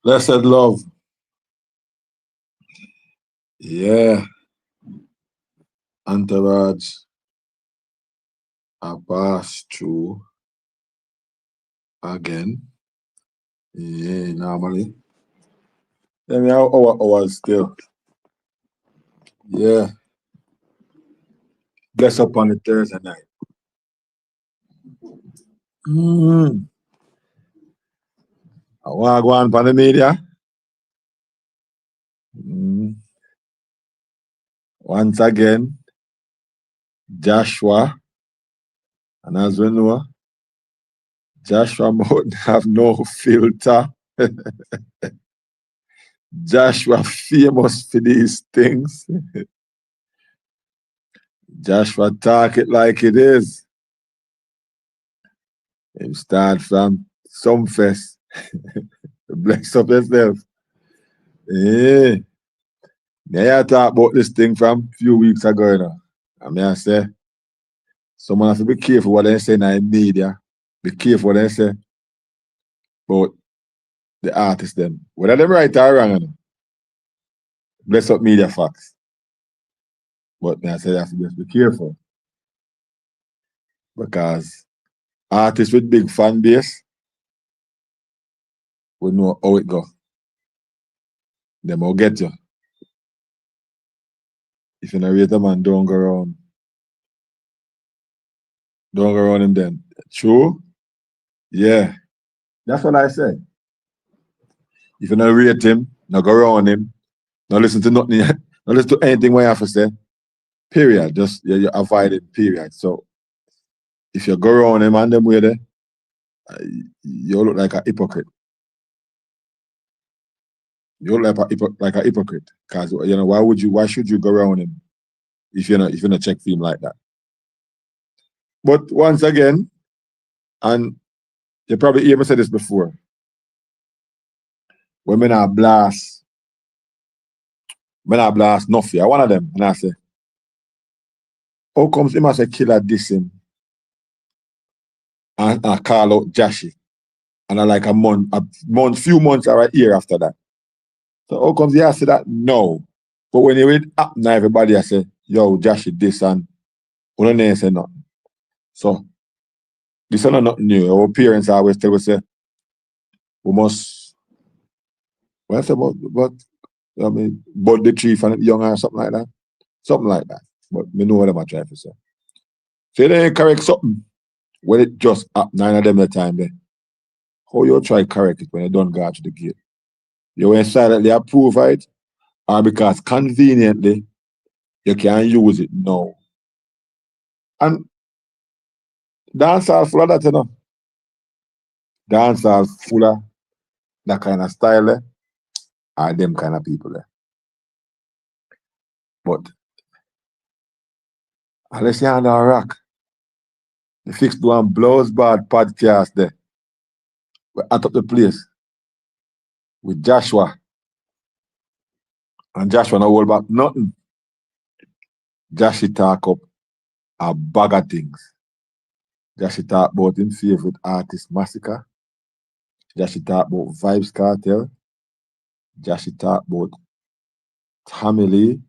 Blessed love. Yeah. Entourage. I pass through again. Yeah, normally. Let me have hours still. Yeah. Bless up on the Thursday night. I want to go on the media. Once again, Jashii, and as we know, Jashii mouth have no filter. Jashii famous for these things. Jashii talk it like it is. Him start from some fest. Bless up yourself. Yeah. Now I talk about this thing from a few weeks ago, you know. I mean, I say, someone has to be careful what they say in the media. Be careful what they say about the artists them. Whether them right or wrong, you know. Bless up media facts. But I say you have to just be careful. Because artists with big fan base will know how it go. Them will get you. If you not rate a man, don't go around. Don't go around him then. True? Yeah. That's what I say. If you not rate him, not go around him, not listen to nothing, not listen to anything what you have to say. Period. Just you avoid it, period. So if you go around him and them way there, you look like a hypocrite. You look like a hypocrite. Because you know, why should you go around him if you're not check for him like that? But once again, and you probably even said this before, when I blast Nuffy, I one of them, and I say, how comes him as a killer diss him and I call out Jashii? And I like few months or a year after that. So how comes he has to say that? No. But when you read up now, everybody I say, yo, Jashii this and one name say nothing. So this is not new. Our parents always tell us say we must but I mean bud the tree from young or something like that. Something like that. But we know what I'm trying to say. So they correct something when it just up 9 of them the time there. How you try correct it when you don't go to the gate? You will silently approve it, or because conveniently you can use it now. And dancehall full of that, you know. Dancehall full of that kind of style there, or them kind of people there. But unless you're on a rock, the fixed one blows bad podcast there. We're at up the place with Joshua. And Joshua not hold back nothing. Jashii talk up a bag of things. Jashii talk about him favorite artist Massacre. Jashii talk about Vybz Kartel. Jashii talk about Tamale.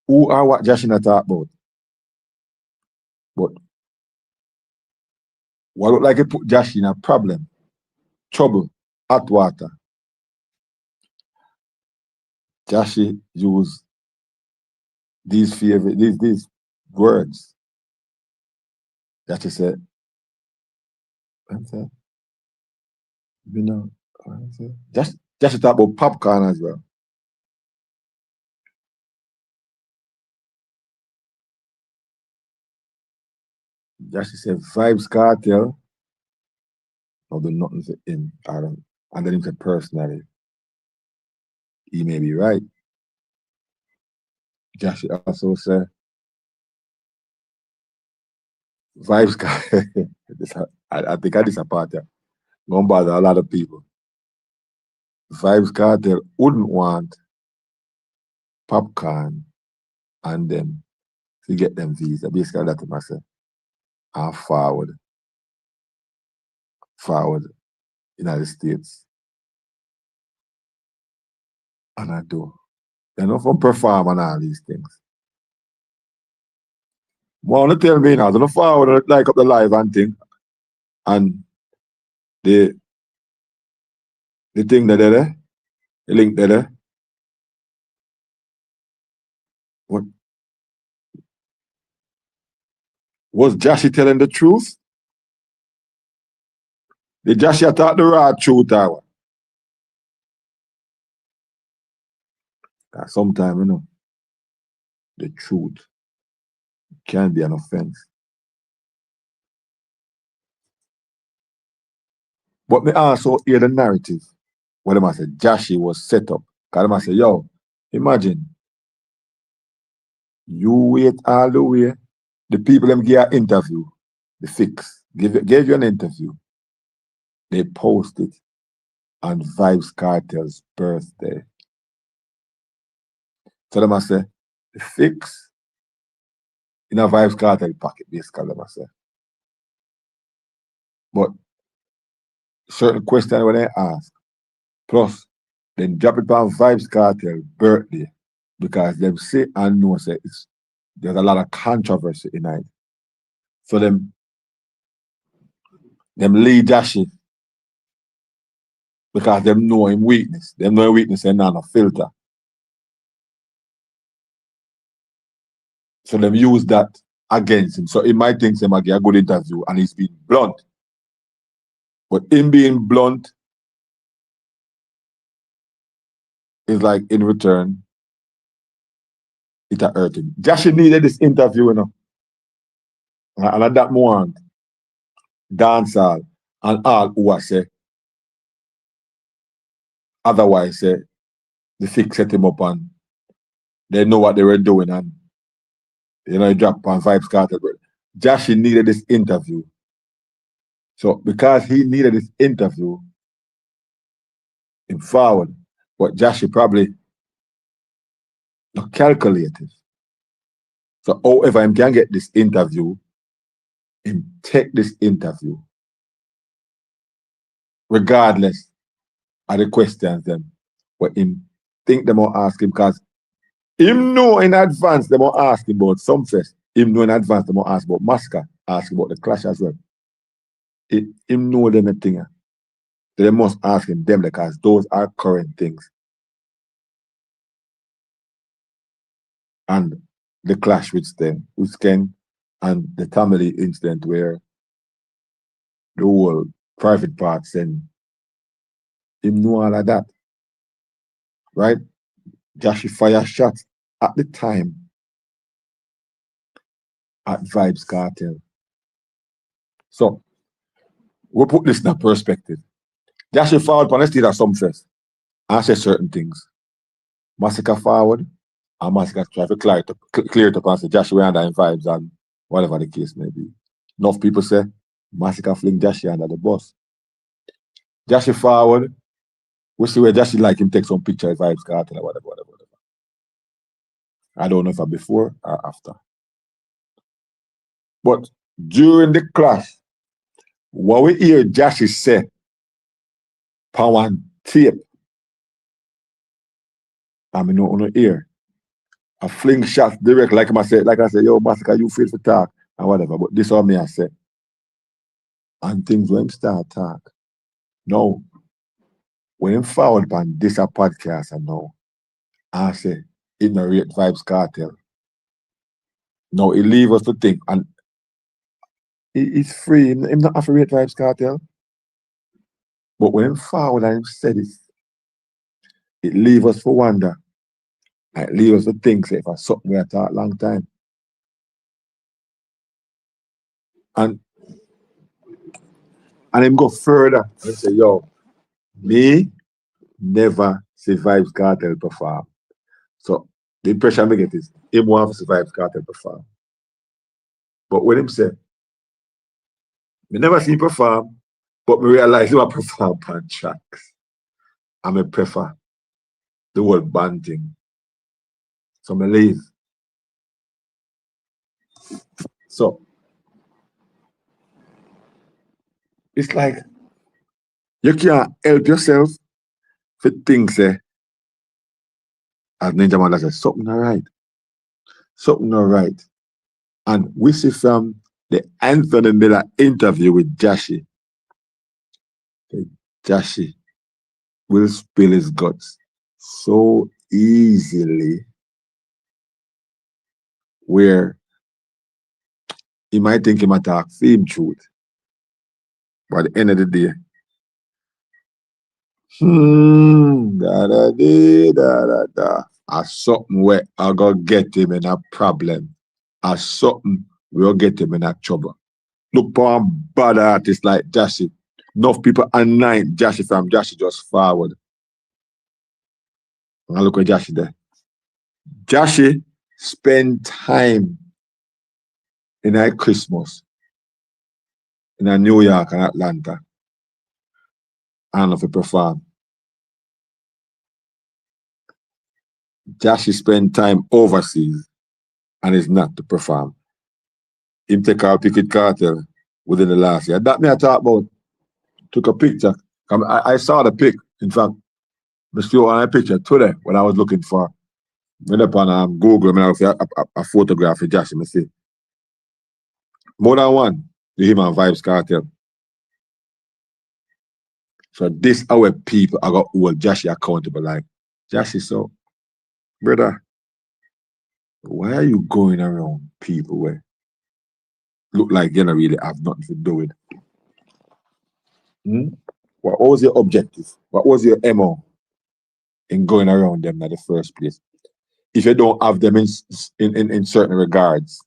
Who are what Jashii not talk about? But what look like it put Jashii in a problem, trouble, hot water. Jashii use these words. Jashii said, you know, Jashii talk about popcorn as well. Jashii said Vybz Kartel don't do nothing for him. And then he said personally, he may be right. Jashii also said Vybz Kartel. I think I disappointed. Gonna bother a lot of people. Vybz Kartel wouldn't want popcorn and them to get them visa. Basically, that's what I said. And forward. forward in the States. And I do. You know, from perform and all these things. Want to tell me now, don't forward like up the live and thing. And the thing that there, the link there. What was Jashii telling the truth? Did Jashii talk the raw truth or what? Sometimes, you know, the truth can be an offense. But me also hear the narrative where them say Jashii was set up. Because them say, yo, imagine you wait all the way. The people them give an interview, the fix, gave you an interview. They post it on Vybz Kartel's birthday. So them say, the fix in a Vybz Kartel pocket, basically, them say. But certain questions when they ask, plus then drop it on Vybz Kartel birthday because them say and know say there's a lot of controversy in it. So them lead Jashii because them know him weakness. Them know him weakness and not a filter. So them use that against him. So he might think he might get a good interview and he's being blunt. But him being blunt is like in return, it hurt him. Jashii needed this interview, you know. And at that moment, Dancehall and all who are say, otherwise say, the fix set him up and they know what they were doing and you know, he dropped on Vybz Kartel. But Jashii needed this interview. So because he needed this interview, in forward, but Jashii probably not calculated. So however him can get this interview, him take this interview, regardless of the questions them, what him think them will ask him, because him know in advance they will ask him about some fest. Him know in advance they will ask about Massacre, ask about the clash as well. Him know them a thing. So they must ask him them because those are current things. And the clash with Ken and the family incident where the whole private parts and him know all of that. Right? Jashii fire shots at the time at Vybz Kartel. So we'll put this in a perspective. Jashii forward on the stage at some fest and say certain things. Massacre forward and Massacre try to clear it up and say Jashii were under in Vybz and whatever the case may be. Enough people say Massacre fling Jashii under the bus. Jashii forward, we see where Jashii like him take some picture of Vybz Kartel or whatever. I don't know if I'm before or after. But during the clash, what we hear Jashii say on one tape, I mean, no ear. I fling shots direct, like I said, yo, Massacre, you feel for talk and whatever. But this all me I say. And things when start talk. No. When him forward on this a podcast and now, I say, ignorate Vybz Kartel. No, it leave us to think. And it's free. Him not have to rate Vybz Kartel. But when him forward and him said this, it leave us for wonder. It leave us to think, say, if I something we have thought a long time. And him go further and say, yo, me never see Vybz Kartel perform. So the impression I get is him want to see Vybz Kartel perform. But when him say, me never see him perform, but me realize he will perform on tracks. And me prefer the whole band thing. So me leave. So it's like You can't help yourself for things as Ninja Man says, something all right. Something all right. And we see from the Anthony Miller interview with Jashii, Jashii will spill his guts so easily where he might think he might talk same truth. But at the end of the day, as something where I go get him in a problem, as something will get him in a trouble. Look for a bad artist like Jashii. Enough people anoint Jashii from Jashii just forward. And look at Jashii there. Jashii spend time in a Christmas in a New York and Atlanta and if he perform. Jashii spend time overseas and is not to perform. Him take out Vybz Kartel within the last year. That me I talk about. Took a picture. I saw the pic. In fact, I saw a picture today when I was looking for. Went up on Google, I see a photograph of Jashii. I see more than one. Him and Vybz Kartel. So this our people I got hold Jashii accountable. Like Jashii, so brother, why are you going around people where look like you don't really have nothing to do with? What was your objective? What was your MO in going around them in the first place? If you don't have them in certain regards.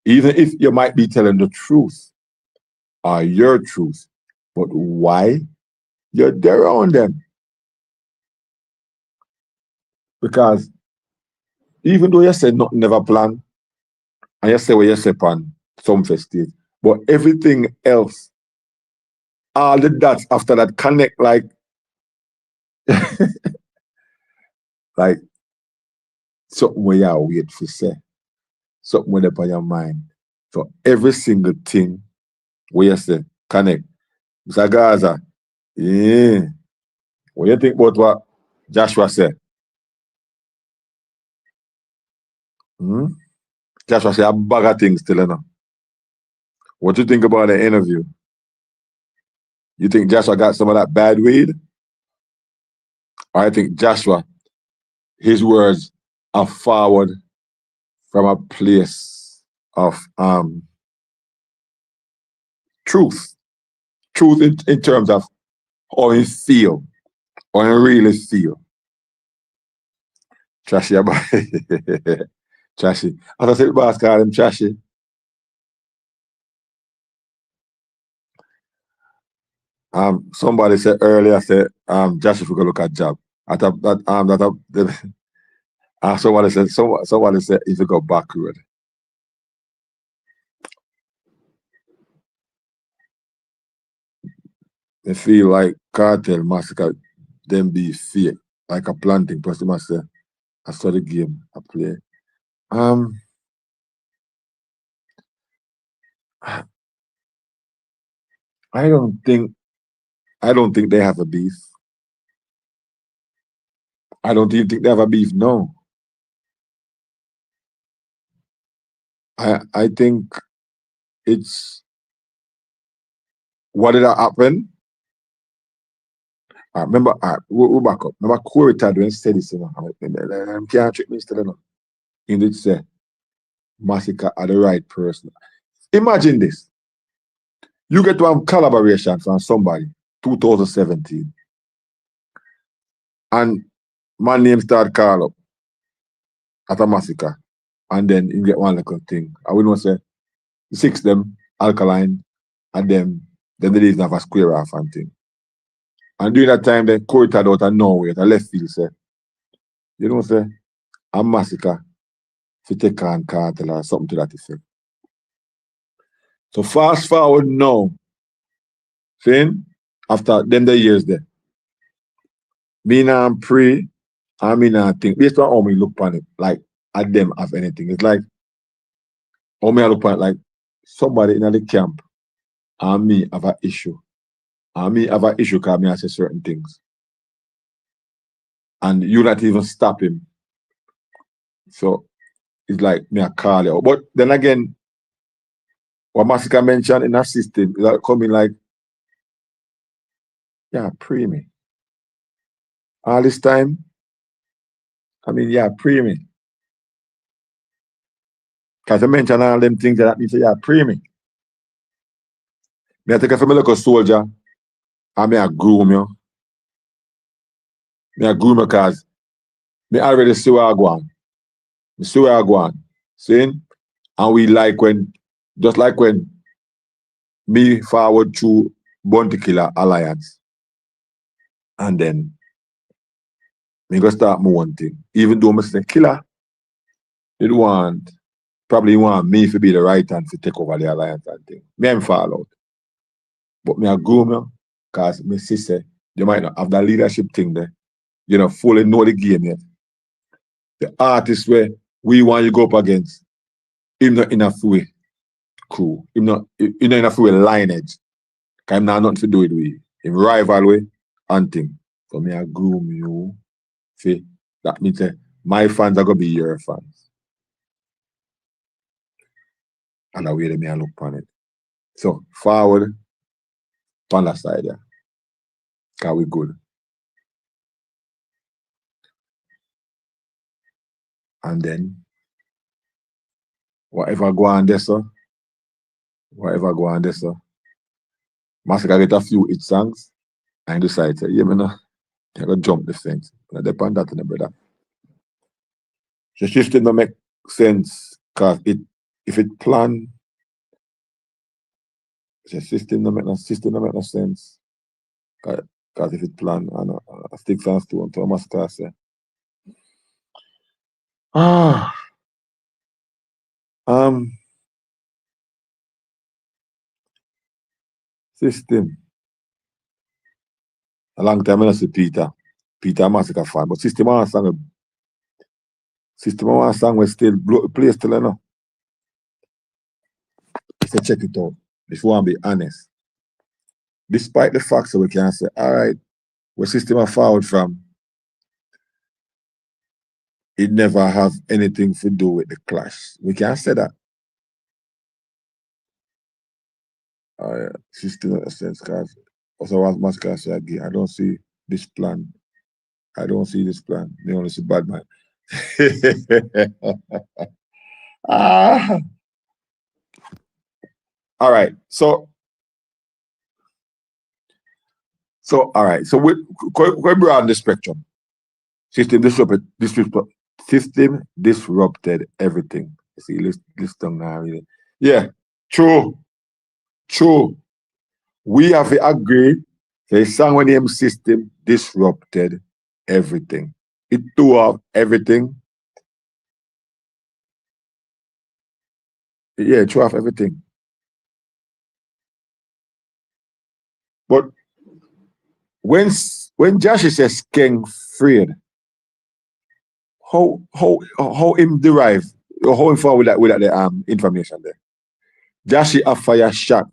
Even if you might be telling the truth or your truth, but why you're there on them? Because even though you said nothing never planned, and you say what you say on some festive, but everything else, all the dots after that connect like like something where you wait for say, something where up on your mind. So every single thing where you say connect. Mr. Gaza, yeah. What you think about what Joshua said? Joshua said a bag of things still, you know. What do you think about the interview? You think Joshua got some of that bad weed? Or I think Joshua, his words are forward from a place of truth. Truth in terms of how he feel, how he really feel. Trashy about Trashy. As I said, boss call him Trashy. Somebody said earlier, said Jashii if we go look at job. I thought that somebody said if you go backward. They feel like cartel massacre them be fake, like a planting. Plus they must say I saw the game I play. I don't think they have a beef. I don't even think they have a beef, no. I think it's what did that happen? Remember, we back up. Remember, Corey Tadwin said this, you know. Can't trick me still, you know. He did say, Massacre are the right person. Imagine this. You get to have collaboration from somebody, 2017, and my name start call up at a massacre, and then you get one little thing. I will not say, 6 them, alkaline, and then they didn't have a square off and thing. And during that time, then Corey Tad out of nowhere, the left field say, you know, say, a massacre if you take on Kartel or something to that effect. So fast forward now, saying, after them the years there, me now pray, and me now think, based on how me look upon it, like, at them have anything. It's like, how me I look upon it, like, somebody in the camp and me have an issue. And me have an issue because me I say certain things. And you not even stop him. So it's like me I call you. But then again, what Massacre mentioned in our system is like coming like, yeah, pray me. All this time, I mean, yeah, pray me. Because I mention all them things that means, yeah, pray me. Me I take a family like a soldier and me I groom you. Me I groom you because me already see where I go on. Me see where I go on. Seeing? And we like when, just like when me forward to Bounty Killer Alliance. And then me go start my one thing. Even though I say killer, probably want me to be the right hand to take over the alliance and thing. Me I'm fall out. But me I groom you, because my sister, you might not have that leadership thing there. You know, fully know the game yet. The artist where we want you go up against, him not enough way crew. Him not enough way lineage. Because him not nothing to do with we. Him rival way and thing. So me I groom you. See, that means my fans are gonna be your fans. And the way they may look upon it. So forward, on that side there. Because we good. And then whatever go on there, so Massacre get a few hit songs and decide say, yeah, me no, I go jump the fence. I depend that on the brother. The system don't make sense because if it plan, the system don't make no sense. Because if it plan and sticks and stone to Massacre say. System. A long time I see Peter Massacre fan, but System one song will still play still enough. So check it out. If you want to be honest. Despite the fact that we can say, all right, where System are forward from, it never have anything to do with the clash. We can't say that. System in a sense, because also what Massacre say again, I don't see this plan. I don't see this plan. They only see bad man. All right. So all right. So we broaden the spectrum. System disrupted everything. You see, listen now. Really. Yeah, true. We have to agree. The song when the System disrupted everything. It threw off everything. Yeah, it threw off everything. But when Jashii says King Freed, how him derive or how him forward with that information there? Jashii a fire shot.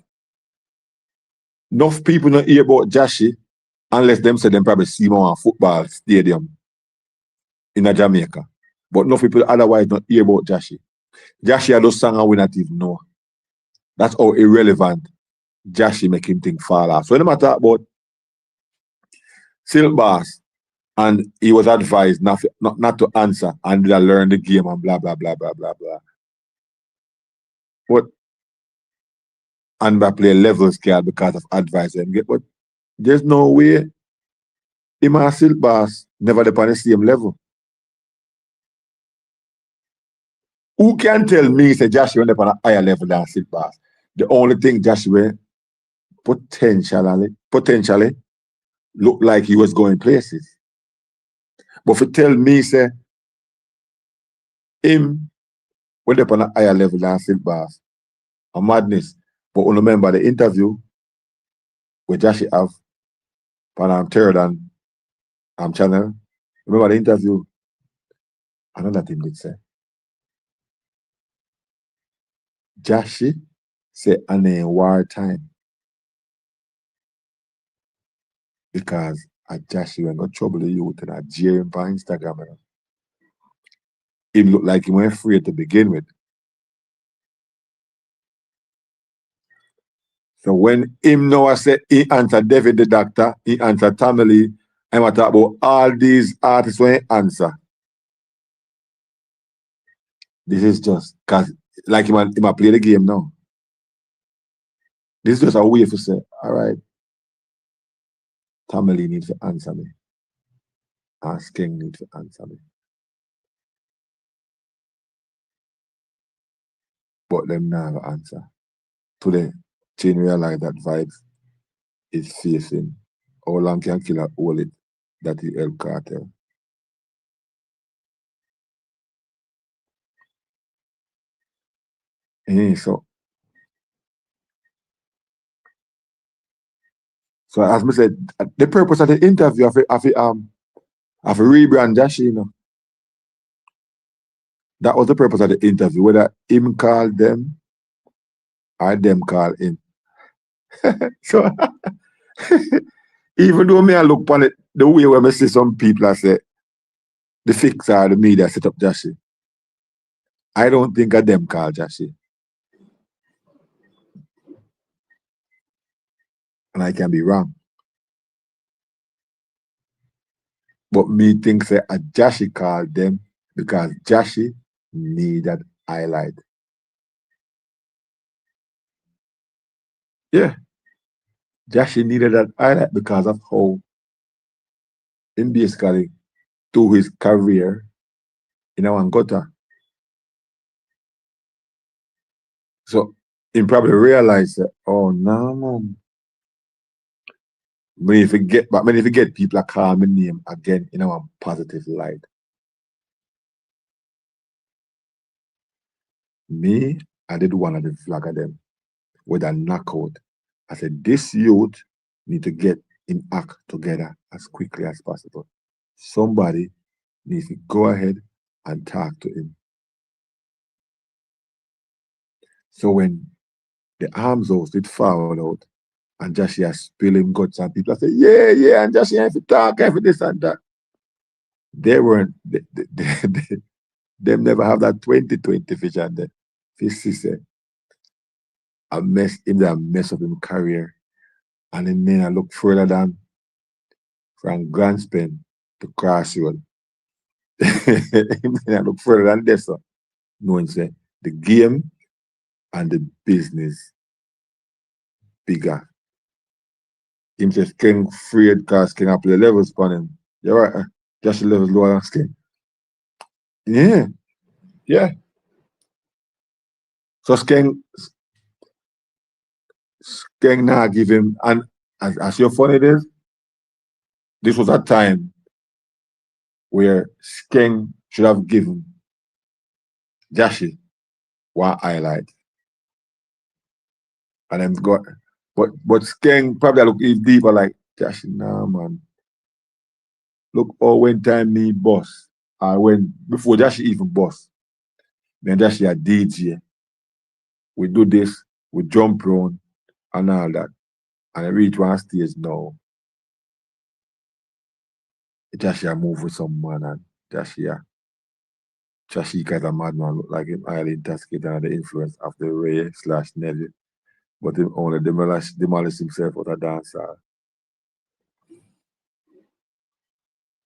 Enough people don't hear about Jashii unless them say them probably see him on a football stadium in Jamaica. But enough people otherwise don't hear about Jashii. Jashii are those songs we not even know. That's how irrelevant Jashii make him think fall off. So no matter about Silk Bass, and he was advised not to answer and learn the game and blah blah blah blah blah blah. But and by play level scale because of advice and get, but there's no way him and Silk Bass never upon the same level. Who can tell me say Jashii went up on a higher level than Silk Bass? The only thing Jashii potentially looked like he was going places. But if you tell me say him went up on a higher level than Silk Bass, a madness. But remember the interview with Jashii have on Third and channel. Remember the interview? Another thing did say. Jashii say and in wartime. Because a Jashii when got trouble the youth and a jeer him on Instagram. You know. Him look like he went afraid to begin with. So when him now I said he answer David the doctor, he answer Tamale, and I talk about all these artists when he answer. This is just cause like him play the game now. This is just a way to say, all right, Tamale needs to answer me. And Skeng needs to answer me. But them never answer. Today, Chain realize that Vybz is facing how long can kill a hold it that is El Cartel. So as I said, the purpose of the interview of a rebrand Jashii, you know. That was the purpose of the interview, whether him call them or them call him. So even though me I look upon it the way when I see some people I say the fixer or the media set up Jashii, I don't think of them call Jashii. And I can be wrong. But me think say a Jashii called them because Jashii needed highlight. Yeah. Jashii needed that highlight because of how in basically to his career in our gutter. So he probably realized that, oh no, man. When you forget people are calling my name again in our positive light. Me, I did one of the flag of them with a knockout. I said, this youth need to get in act together as quickly as possible. Somebody needs to go ahead and talk to him. So when the arms house did foul out and Jashii has spilling guts and people say, yeah, and Jashii have to talk for this and that. They weren't, them never have that 2020 vision there. This said, a mess up in career. And then I look further down from Grandspen to Crossroad. I look further than this, knowing say the game and the business bigger. Him says Skeng afraid because Skeng up the levels upon him. You're right, just the levels lower than Skeng. Yeah. So Skeng now give him, and as your funny it is, this was a time where Skeng should have given Jashii one highlight. And then got but Skeng probably look even deeper like Jashii, nah man. Look when time me boss. Before Jashii even boss. Then Jashii a DJ. We do this, we jump around and all that. And I reach one stage now. Jashii move with some man and Jashii kind of madman look like him highly intoxicated under the influence of the Ray/Nelly. But him only demolish himself out of dancehall.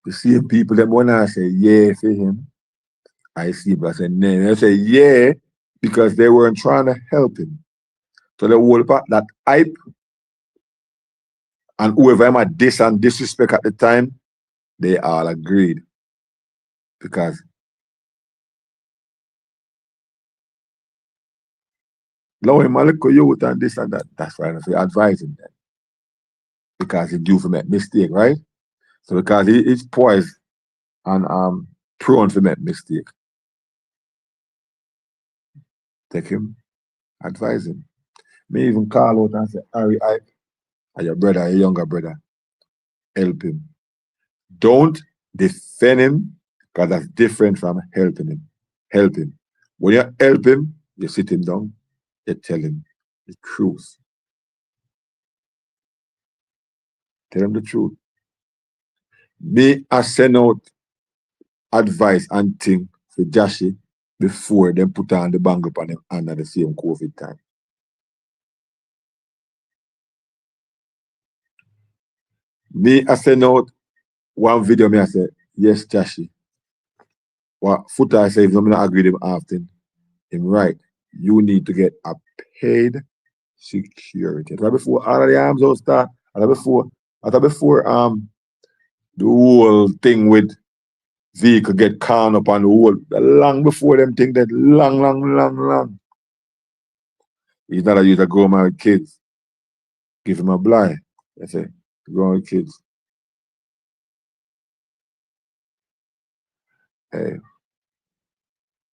The same people that when I say yeah for him, I see but I say no. I say yeah because they weren't trying to help him. So the whole part that hype and whoever am at this and disrespect at the time, they all agreed. Because now him a little youth and this and that, that's why I say advising them. Because he do for make mistake, right? So because he's poised and prone to make mistake. Take him, advise him. Me even call out and say, Harry, your brother, your younger brother, help him. Don't defend him because that's different from helping him. Help him. When you help him, you sit him down, you tell him, The truth. Tell them the truth. Me, I send out advice and thing for Jashii before them put on the bang up on them under the same COVID time. Me, I send out one video, me I say, yes, Jashii. What Footer I say, if I'm not agree with him often, him right, you need to get a paid security. That's before all of the arms out start, that's before the whole thing with vehicle get caught up on the whole, long before them thing that long. He's not a use a grown man with kids. Give him a blind. I say, grown with kids. Hey,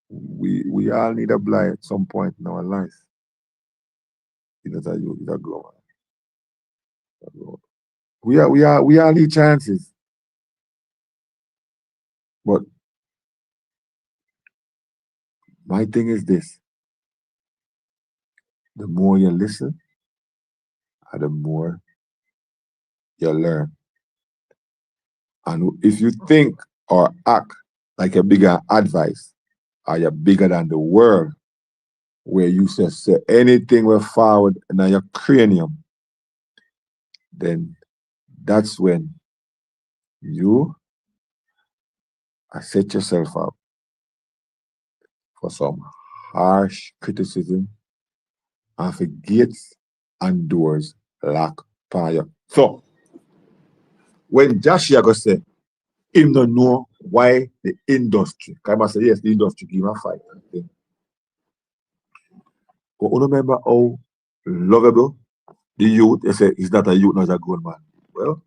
we all need a blind at some point in our life. He's not a youth, he's a grown man. We all need chances. But my thing is this. The more you listen, the more you learn. And if you think or act like a bigger advice, or you're bigger than the world, where you say anything will forward in your cranium, then that's when you set yourself up for some harsh criticism and for gates and doors lock upon you. So when Jashii go say him don't know why the industry, I must say yes, the industry give him a fight. But you remember how lovable the youth, they say he's not a youth, not a grown man. Well,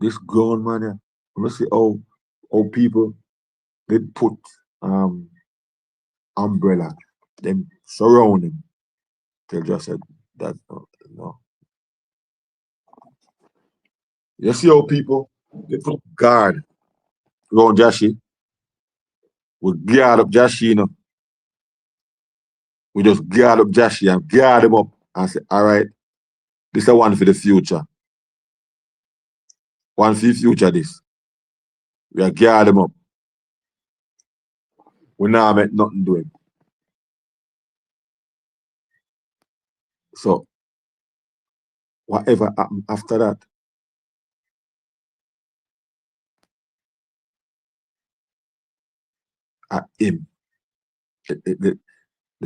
this grown man here, you see how people they put umbrella, them surround him. They just said that no. You see how people they put guard around Jashii. We guard up Jashii, you know. We just guard up Jashii and guard him up and say, all right, this is one for the future. One for the future, this. We are guard him up. We now make nothing do him. So, whatever happened after that, at him, the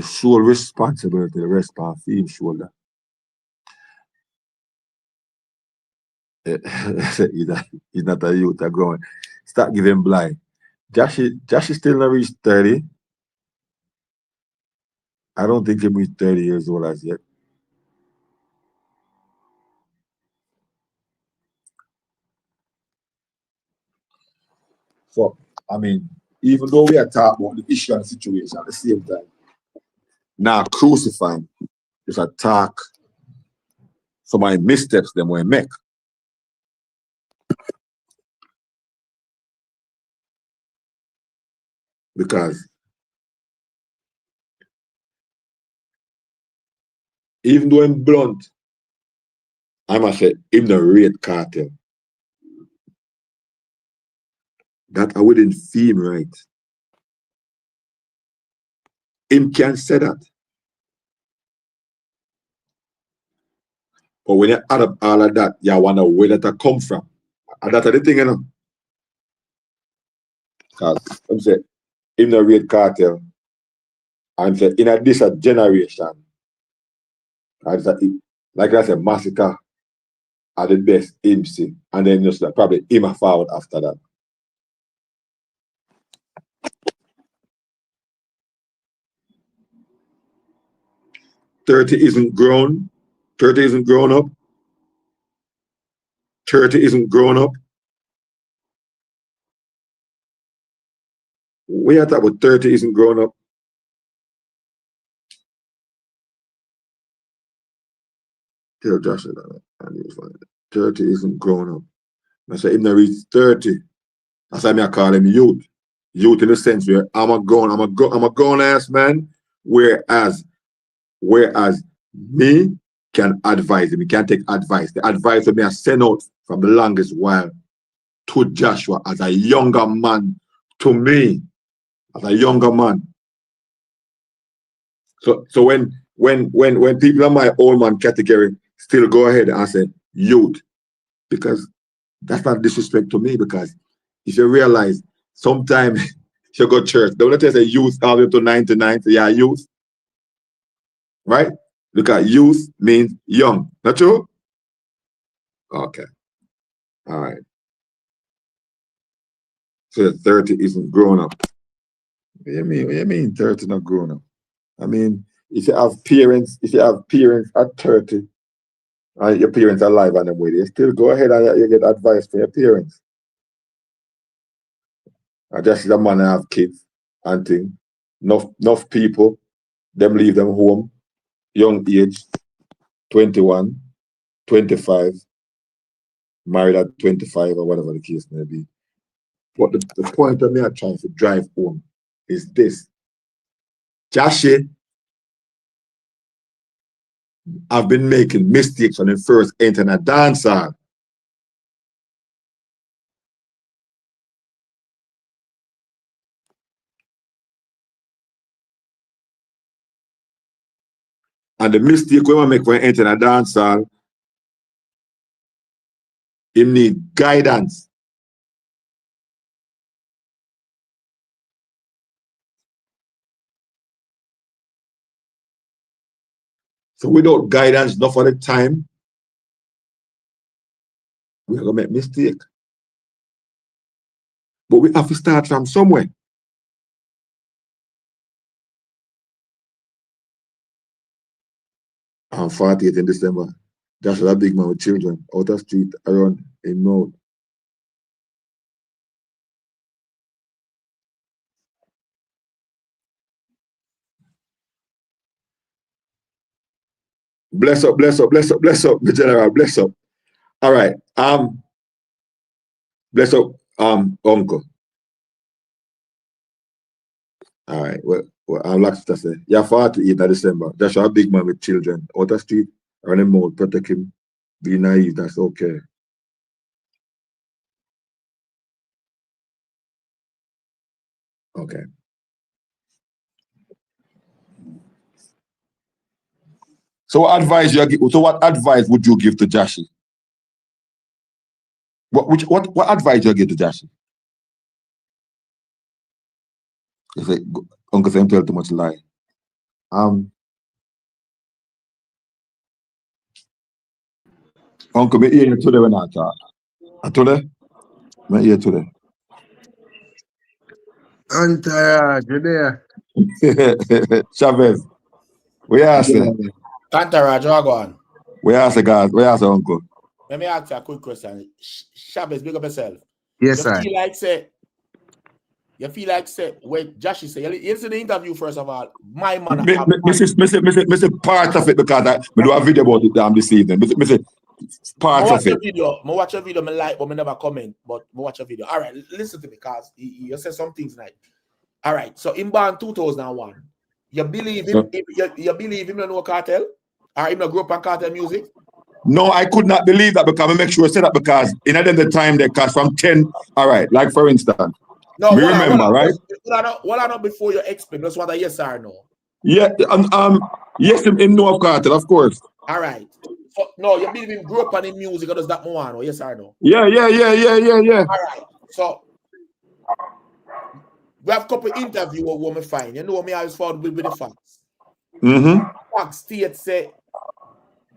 sole responsibility, the rest on his shoulder. He's not a youth, a growing. Start giving blind. Jashii still not reached 30. I don't think he reached 30 years old as yet. So, I mean, even though we are talking about the issue and situation at the same time, now crucifying, just attack some of the missteps them we make. Because even though I'm blunt, I must say, him the rate cartel. That I wouldn't feel right. Him can say that. But when you add up all of that, you wonder where that come from. And that's the thing, you know. Because I'm saying, him the rate cartel, and say, in this generation, like I said, massacre are the best him see. And then just like, probably him a forward after that. "30 isn't grown. 30 isn't grown up. 30 isn't grown up." We are talking about 30 isn't grown up. Tell Jashii that. And he was like, 30 isn't grown up. I said, him not reach 30. That's why I call him youth. youth in the sense where I'm a grown ass man, whereas me can advise him, he can take advice. The advice that me I sent out from the longest while to Joshua as a younger man, to me as a younger man. So when people in my old man category still go ahead and say youth, because that's not disrespect to me, because if you realize sometimes you go to church, don't let us say youth all the way to 99, so yeah, youth. Right? Look at youth means young. Not true? Okay. All right. So 30 isn't grown up. What do you mean 30 not grown up? I mean, if you have parents at 30, and your parents are alive and them with you, still go ahead and you get advice from your parents. I just the man have kids and things. Enough people, them leave them home, young age, 21, 25, married at 25 or whatever the case may be. But the point of me I'm trying to drive home is this. Jashii, I've been making mistakes when I first entered a dancehall. And the mistake when I make when I enter a dancehall, it need guidance. So without guidance, enough of the time, we're gonna make mistake. But we have to start from somewhere. I'm 48 in December. That's a big man with children out of street around in North. Bless up, bless up, bless up, bless up, the general, bless up. All right. Bless up, uncle. All right. Well I'm like to say, you're 48 in December. That's a big man with children out of street around the mouth, protect him, be naive, that's okay. Okay. So what advice would you give to Jashii? What advice you give to Jashii? You say, Uncle Sam tell too much lie. Uncle, me hear you today when I talk. Today? Me hear today. Antara, Judea. Chavez. We ask it. Antara, Dragon. We ask the guys. We ask the uncle. Let me ask you a quick question. Chavez, big up yourself. Yes, sir. You feel like say when Jashii say, you listen to the interview first of all. My man, Miss part of it because I do a video about it this evening. Miss part of it. I watch your video, I like, but I never comment. But I watch your video. All right, listen to me, because you said some things like, all right. So in born 2001, you believe him? You believe him? No Kartel, or him no grew up on Kartel music? No, I could not believe that, because I make sure I said that, because in the time they cast from 10. All right, like for instance. No, we remember, right? What I know before you explain, just want a yes or no. Yeah, yes, him know of Kartel, of course. All right. So, no, you believe him grew up on in music, or does that more no? Yes or no? Yeah. All right. So we have a couple interviews what we find. You know me always found with the facts. Facts state say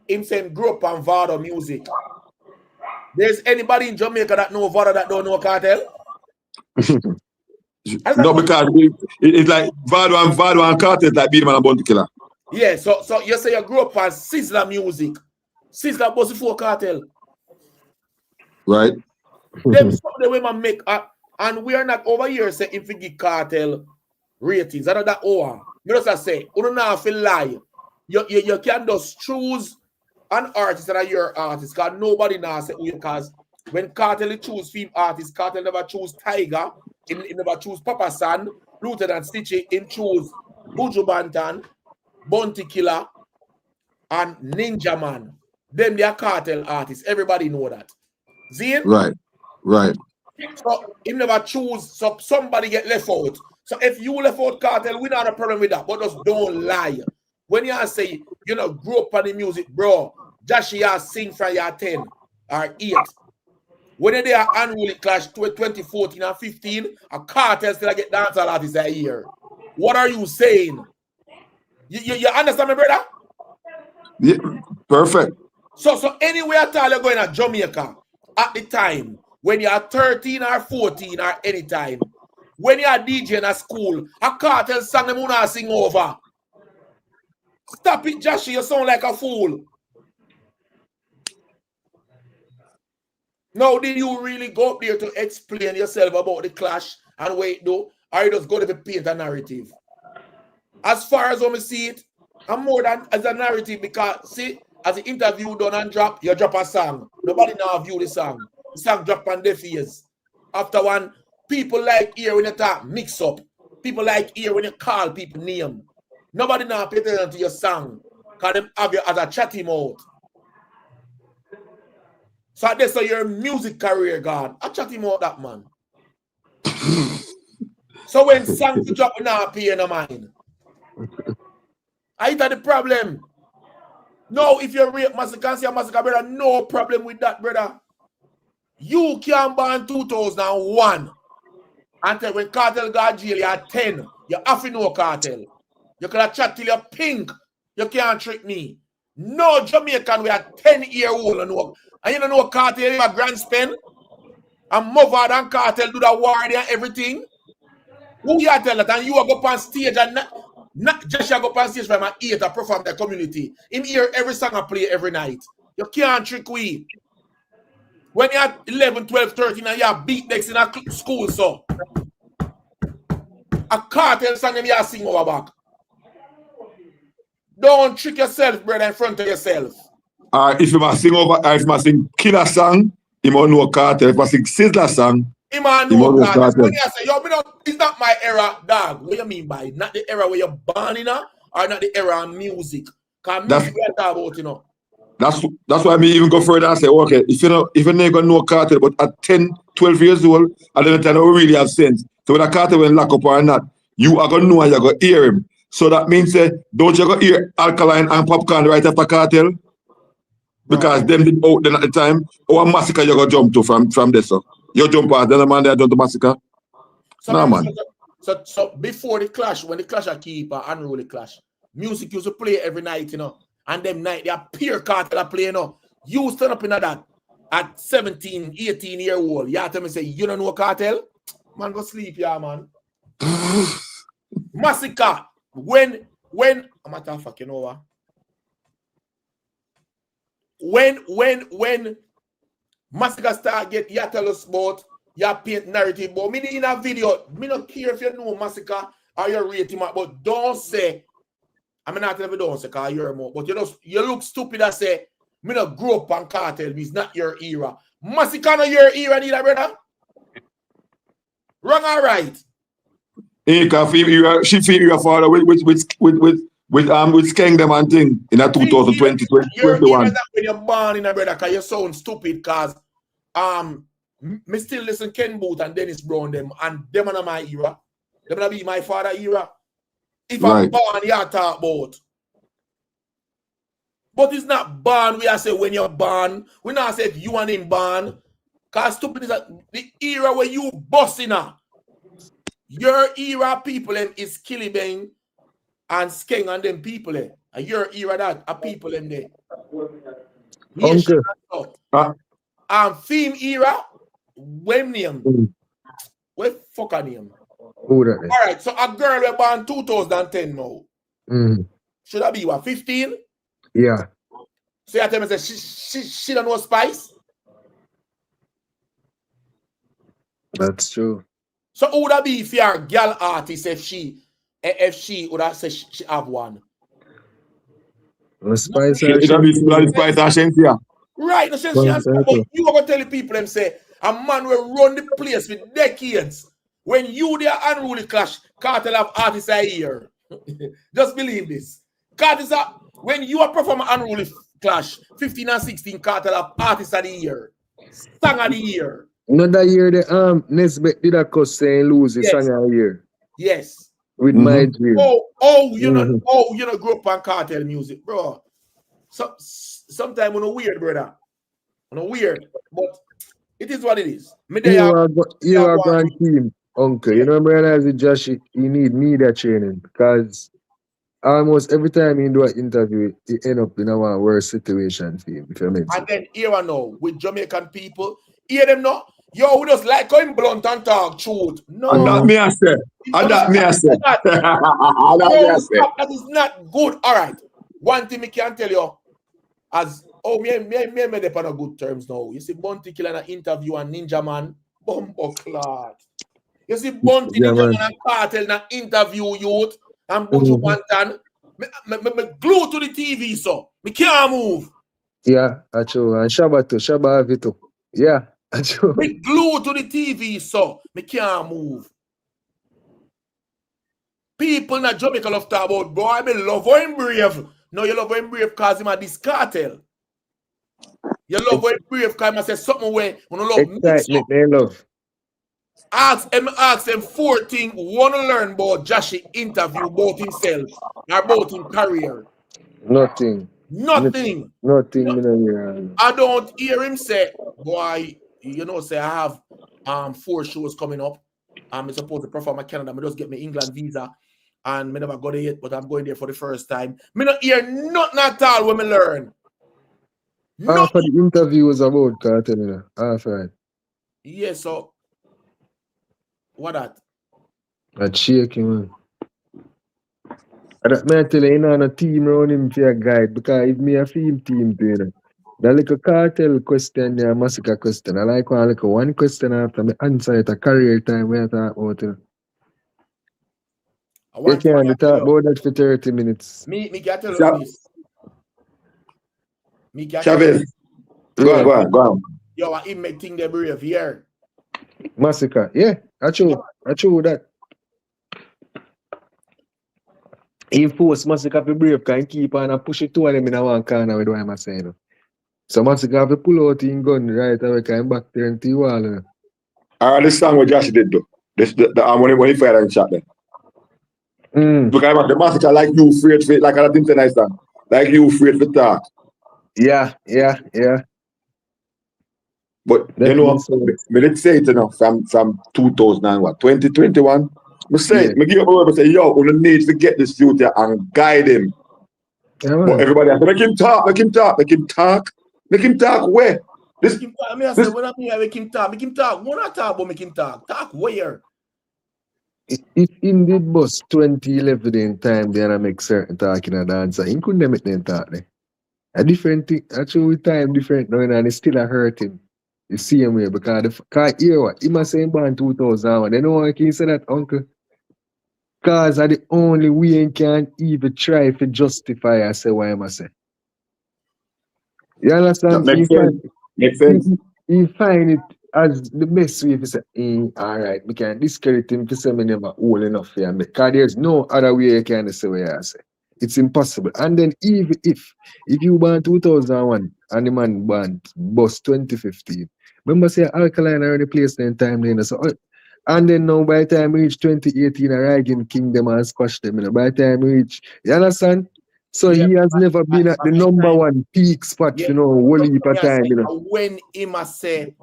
him saying grew up on Vado music. There's anybody in Jamaica that know Vado that don't know Kartel? No, because it's like Vado and Kartel like being man and Bounty Killer. Yeah, so you say you grew up on Sizzla music. Sizzla was before Kartel. Right. Them something the way man make and we are not over here saying if we give Kartel ratings. I know that me just say, you don't have to lie. You can just choose an artist that are your artist, because nobody now say because when Kartel choose film artists, Kartel never choose Tiger, He never choose Papa San, Lieutenant Stitchy. He choose Buju Banton, Bounty Killer, and Ninja Man. Them they are cartel artists. Everybody know that. See? Right. So he never choose. So somebody get left out. So if you left out cartel, we don't have a problem with that. But just don't lie. When you say you know grew up on the music, bro, Jashii sing from your 10 or 8. When they are unruly clash 2014 and 15, a cartel still get dancehall artists a year. What are you saying? You understand me, brother? Yeah, perfect. So anywhere at all you're going to Jamaica at the time, when you are 13 or 14 or any time, when you are DJing at school, a cartel song them wanna sing over. Stop it, Jashii, you sound like a fool. Now, did you really go up there to explain yourself about the clash and wait though? Or you just go to paint a narrative? As far as I see it, I'm more than as a narrative because, see, as the interview done and drop, you drop a song. Nobody now view the song. The song drop on deaf ears. After one, people like hear when you talk mix up. People like hear when you call people name. Nobody now pay attention to your song because them have you as a chatty mouth. So that's your music career gone. I chat him out that man. So when songs drop, we now pay no mind. I the problem. No, if you rape massacre, see a massacre, brother, no problem with that, brother. You can ban 2001. Until when cartel got jail, you're 10. You have to know cartel. You can chat till you're pink. You can't trick me. No Jamaican, we are 10-year-old and you don't know cartel is a grand spend. And Muvard and cartel do the war and everything. Who you tell that? And you go up on stage and not just go up on stage from an 8 to perform the community. In here, every song I play every night. You can't trick we. When you're 11, 12, 13 and you have beatniks in a school, so a cartel song and you sing over back. Don't trick yourself, brother, in front of yourself. If you must sing over, if you must sing killer song, you must know cartel. If you must sing sizzler song, you must know cartel. When you say, yo, it's not my era, dog. What do you mean by not the era where you're born in, or not the era of music? Because music we are talking about, you know. That's why I even go further and say, okay, if you never know cartel, but at 10, 12 years old, at the time, don't really have sense. So when a cartel will lock up or not, you are going to know and you're going to hear him. So that means, don't you go hear Alkaline and Popcorn right after cartel? Because them did out then at the time, or massacre you go jump to from this. So you jump out, then the man there done the massacre. So, no, man. So before the clash, when the clash are keep unruly clash, music used to play every night, you know. And them night, they are pure cartel play, you know. You stand up in that at 17, 18-year-old. You tell me, say, you don't know cartel? Man, go sleep, yeah, man. Massacre. When I'm not fucking over. When massacre start get, you tell us about your paint narrative, but me in a video, me not care if you know massacre or you rate him, but don't say, I'm not telling you don't say because you're more, but you look stupid and say, me not grow up on cartel, it's not your era. Massacre not your era neither, brother. Wrong or right? She feel your father with Skeng them and thing in that 2020, 2021. When you're born in a brother, because you sound stupid, because me still listen Ken Booth and Dennis Brown them, and them are my era. Them gonna be my father era. If I'm born, you talk about. But it's not born, we are say when you're born. We not say if you and him born. Because stupid is the era where you busting up. Your era people is Killy Bang and Skeng and them people. And your era that are people them there. Theme era, when name? What fuck her name? Alright, so a girl was born 2010 now. Should I be what, 15? Yeah. So you tell me say she don't know Spice? That's true. So who would that be if you're a girl artist if she would have said she have one? Spice Spice and Shensia. Right, no Shensia. But you are going to tell the people them say a man will run the place for decades when you the unruly clash, Kartel have artists a year. Just believe this. Kartel when you are performing unruly clash, 15 and 16, Kartel have artists of the year. Song of the year. Another year the Nesbeth did a cuss saying lose the Yes. song of the year. Yes. With my dream. You know, grew up on Kartel music, bro. So sometimes we're weird, brother. We're weird, but it is what it is. You are going team, uncle. You know, I realize with Jashii, you need media training because almost every time you do an interview, you end up in a worse situation for him, if you mean. And then here I know with Jamaican people, hear them not. Yo, we just like going blunt and talk truth. No, and that me I say. And that me I say. That is not good. All right. One thing I can tell you, as me made up on a good terms now. You see, Bunty killing an interview and Ninja Man, bumbo clot. You see, Bunty Ninja Man and Kartel an interview youth and Buju Bantan. Me glue to the TV, so me can't move. Yeah, true. And Shabba Vito. Yeah, true. Me glue to the TV, so me can't move. People in Jamaica love talk about, boy, I love him brave. No, you love him brave because him a this Kartel. You love him brave because him say something where you love mix up. They love. Ask him 14 want to learn about Jashii interview about himself or about his career. Nothing. Nothing. I don't hear him say, boy, you know, say I have 4 shows coming up. I'm supposed to perform in Canada. I just get my England visa and I never got it yet, but I'm going there for the first time. Me not hear nothing at all when I learn. Half of the interview was about Kartel, half right. Yeah, so what that? That's shaking, man. That may tell you, a team around him for a guide because if me a film team, you know, that like a Kartel question, a massacre question. I like one question after me answer it a career time where I talk about it. You can't talk about that for 30 minutes. Me can tell you this. Me can Chavez. Go on. Yo, I make thing they brave here. Massacre. Yeah, I true that. He force Massacre to brave can keep on and push it to them in one corner with what I'm saying. So Massacre have to pull out his gun right away, can back there and the wall. This song what Jashii did though. When he fired and shot them. Because the Massacre like you afraid for it, like I didn't say nice song. Like you afraid for talk. Yeah. But you know, me did say it from 2021. Me say, me give up a word and say, yo, we need to get this youth and guide him. Yeah, but everybody has to make him talk where? Make him talk. I say, when I make him talk. When I talk about make him talk. Talk where? If him did bus 2011 in time, then I make certain talking and answer. He couldn't make them talk there. A different thing, actually time different now, and it's still a hurt him. You see him here because hear what? He must say born 2001. They know why I can say that, uncle. Because are the only way he can even try to justify I say what I must say. You understand? Makes sense. He find it as the best way to say, all right, we can discredit him to say me never old enough for him. Because there's no other way you can say what I say. It's impossible. And then even if you born 2001 and the man born bus 2015, remember say Alkaline already placed in time then. So, and then now by the time we reach 2018, I again king them and squash them. You know, by the time we reach, you understand? So he has never been at the number one peak spot, you know, whole heap of time. You know. When he must say,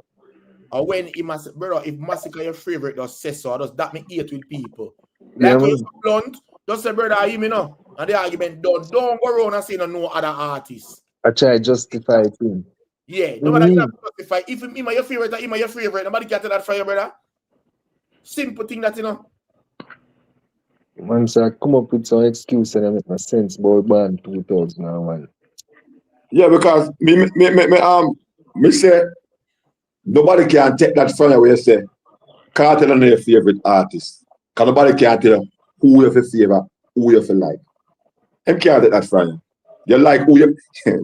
brother, if Massacre your favorite, does say so, does that mean hate with people? Like when you blunt, just say, brother, you know. And the argument done. Don't go around and say no other artists. I try to justify it. Yeah, nobody can justify. If him your favorite, nobody can tell that for you, brother. Simple thing that you know. Man, so I come up with some excuse and I make my sense about band 2001. Yeah, because me say nobody can take that from you where you say Kartel on your favorite artist. Because nobody can tell who you favor, who you like. I can't take that from you. You like who you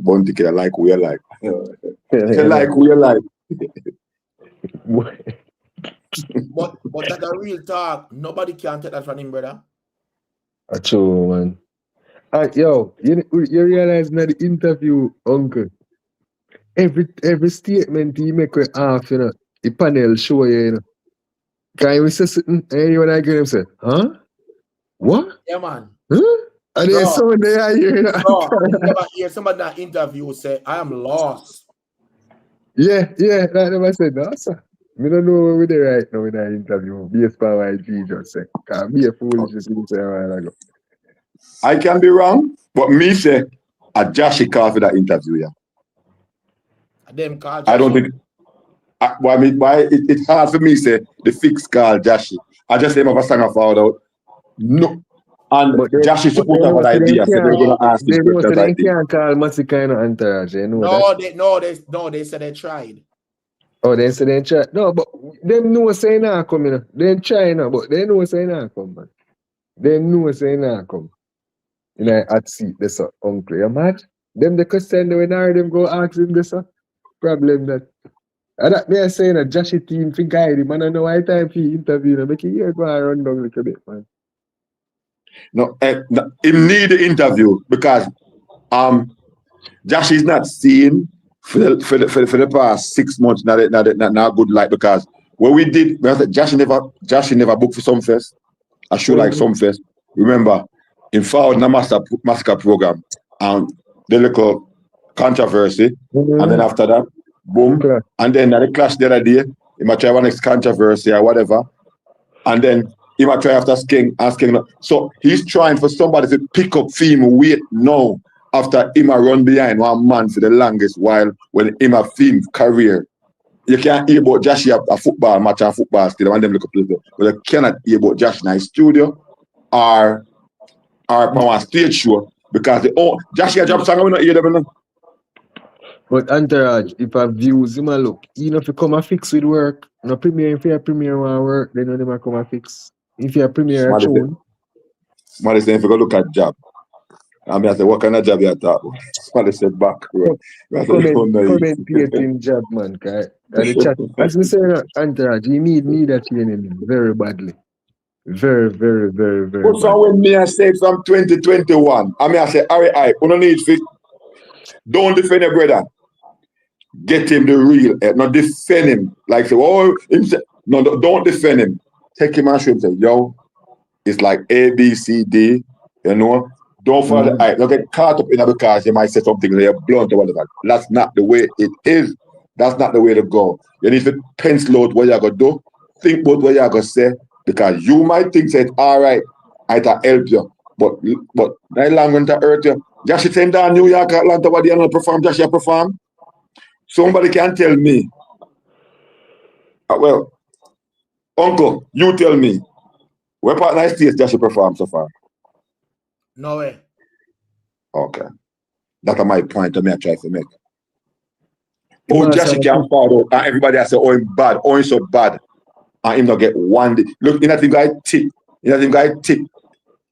Bunty killer like who you like. You like who you like. But that a real talk. Nobody can take that from him, brother. True, man. Yo, you realize in the interview, uncle, every statement he make with half, you know, the panel show you know. Can you say something? Anyone I get him say, huh? What? Yeah, man. Huh? And there's someone there here, you know. Bro, you never hear somebody in that interview say, I am lost. Yeah, like them I said, no, sir. We don't know where we're there right now in that interview. Based on what YG just said. Can't be a foolishness you say a while ago. I can be wrong, but me say a Jashii call for that interview, yeah. Them call I don't think it's hard for me say the fix call Jashii. I just say him have a song of out. No. And Jashii supposed to have an idea, so they're gonna ask him questions they like this. can't call Massey kind of entourage, you know. They said they tried. Oh, they said they tried. No, but them know say not come, you know. They try now, but they know say not come, man. They know say not come. You know, at seat, this uncle. You mad? Them the question they when them go ask him this problem that. And that they are saying a Jashii team to guide him. I don't know why time for interview. Make it here go and run down a little bit, man. No, he need the interview because Jashii is not seen for the past 6 months. Not good light because what we did, Jashii never booked for some fest. A show like some fest. Remember, in Forward Massacre program, the little controversy, and then after that, boom, and then the clash the other day, he might try one next controversy or whatever, and then he might try after asking. So he's trying for somebody to pick up theme weight now after him a run behind one man for the longest while when him a theme career. You can't hear about Jashii a football match and football still, and them look up but you cannot hear about Jashii in his studio or on a stage show because Jashii a drop song, we not hear them. But entourage, if I views him a look, you know if you come and fix with work, no premiere, if you premiere one work, then you never come and fix. If you premiere a tune. Somebody say if you go look at job. I mean I say what kind of job you talk about? Somebody said back. Commentating job, man. The chat. As we say entourage, you need that training very badly. Very, very, very, very badly. So when me I say from 2021, I mean I say, all right, we don't need fit. Don't defend your brother. Get him the real, not defend him. Like say, no, don't defend him. Take him and show him. Say, yo, it's like A, B, C, D. You know, don't follow the eye. Don't get caught up in it because you might say something like you're blunt or whatever. That's not the way it is. That's not the way to go. You need to pencil out what you're gonna do. Think about what you're gonna say because you might think that all right, I can help you, but that long going to hurt you. Jashii came down New York, Atlanta, what do you not perform? Jashii perform. Somebody can tell me. Well, uncle, you tell me. Where part nice states Jashii perform so far? No way. Okay. That's my point to me I try to make. Oh, Jashii can't fall out and everybody has say, oh, he's bad, oh, he's so bad. And him not get one day. Look, in that thing guy tick.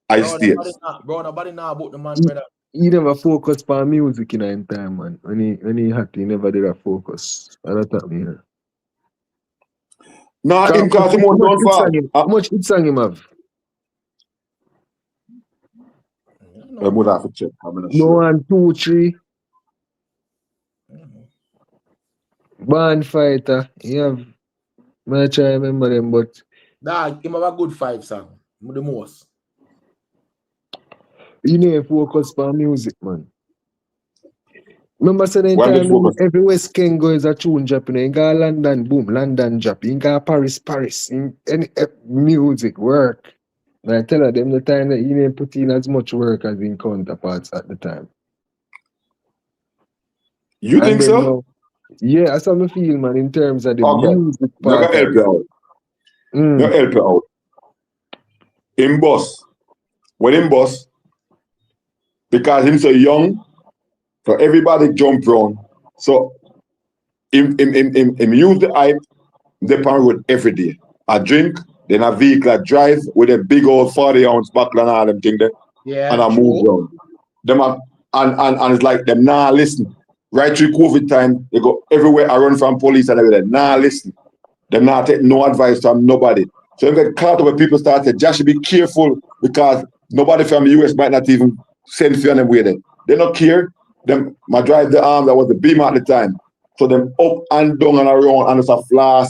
I state. Nobody know about the man, brother. He never focused on music in a time, man. When he had to, he never did a focus. That's what I mean. No, him because he won't don't fall. How much hit song him have? I would have to check. No 1, 2, 3. Band Fighter. You have. I try to remember them, but. Nah, him have a good 5 song. The most. You need to focus on music, man. Remember saying time every West Ken go is a tune drop, you got London, boom, London drop, you got Paris, in any music work. And I tell them the time that you didn't put in as much work as in counterparts at the time. You think so? Yeah, that's how I feel, man, in terms of the music part. Help you out. Help you out. In boss. When in boss, because him so young, so everybody jump around. So him use the hype, they pan road every day. I drink, then a vehicle I drive with a big old 40-ounce buckle and all them thing there. Yeah. And I move around. Them and it's like them nah listen. Right through COVID time, they go everywhere I run from police and everything. Nah listen. Them not take no advice from nobody. So you get caught up when people start saying, Jashii, be careful because nobody from the US might not even send for them with it. They don't care. Them my drive the arm that was the beam at the time. So them up and down and around and it's a flash.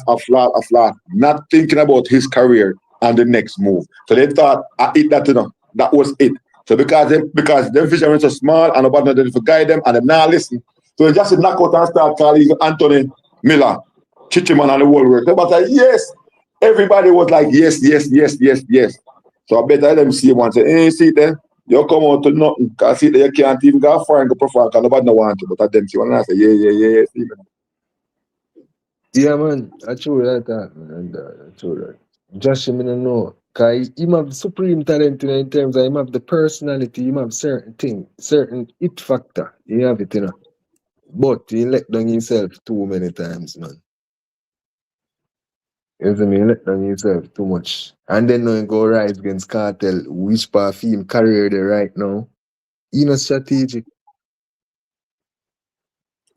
Not thinking about his career and the next move. So they thought I eat that, you know. That was it. So because them fishermen so small and nobody didn't guide them and they now listen. So they just knock out and start calling Anthony Miller, Chichiman and the whole work. But like, yes. Everybody was like, yes. So I better them see one say, hey, see then, you come out to nothing. Because see that you can't even go far and go perform because nobody want you. But I them see one and I say, yeah, see man. Yeah, man. I true that, man. I true that. Jashii, me no know. Because he have supreme talent in terms of him have the personality, he have certain thing, certain it factor. He have it, you know. But he let down himself too many times, man. You know what I mean? Let down himself too much. And then now he go rise against Kartel, which part of him career there right now. He not strategic.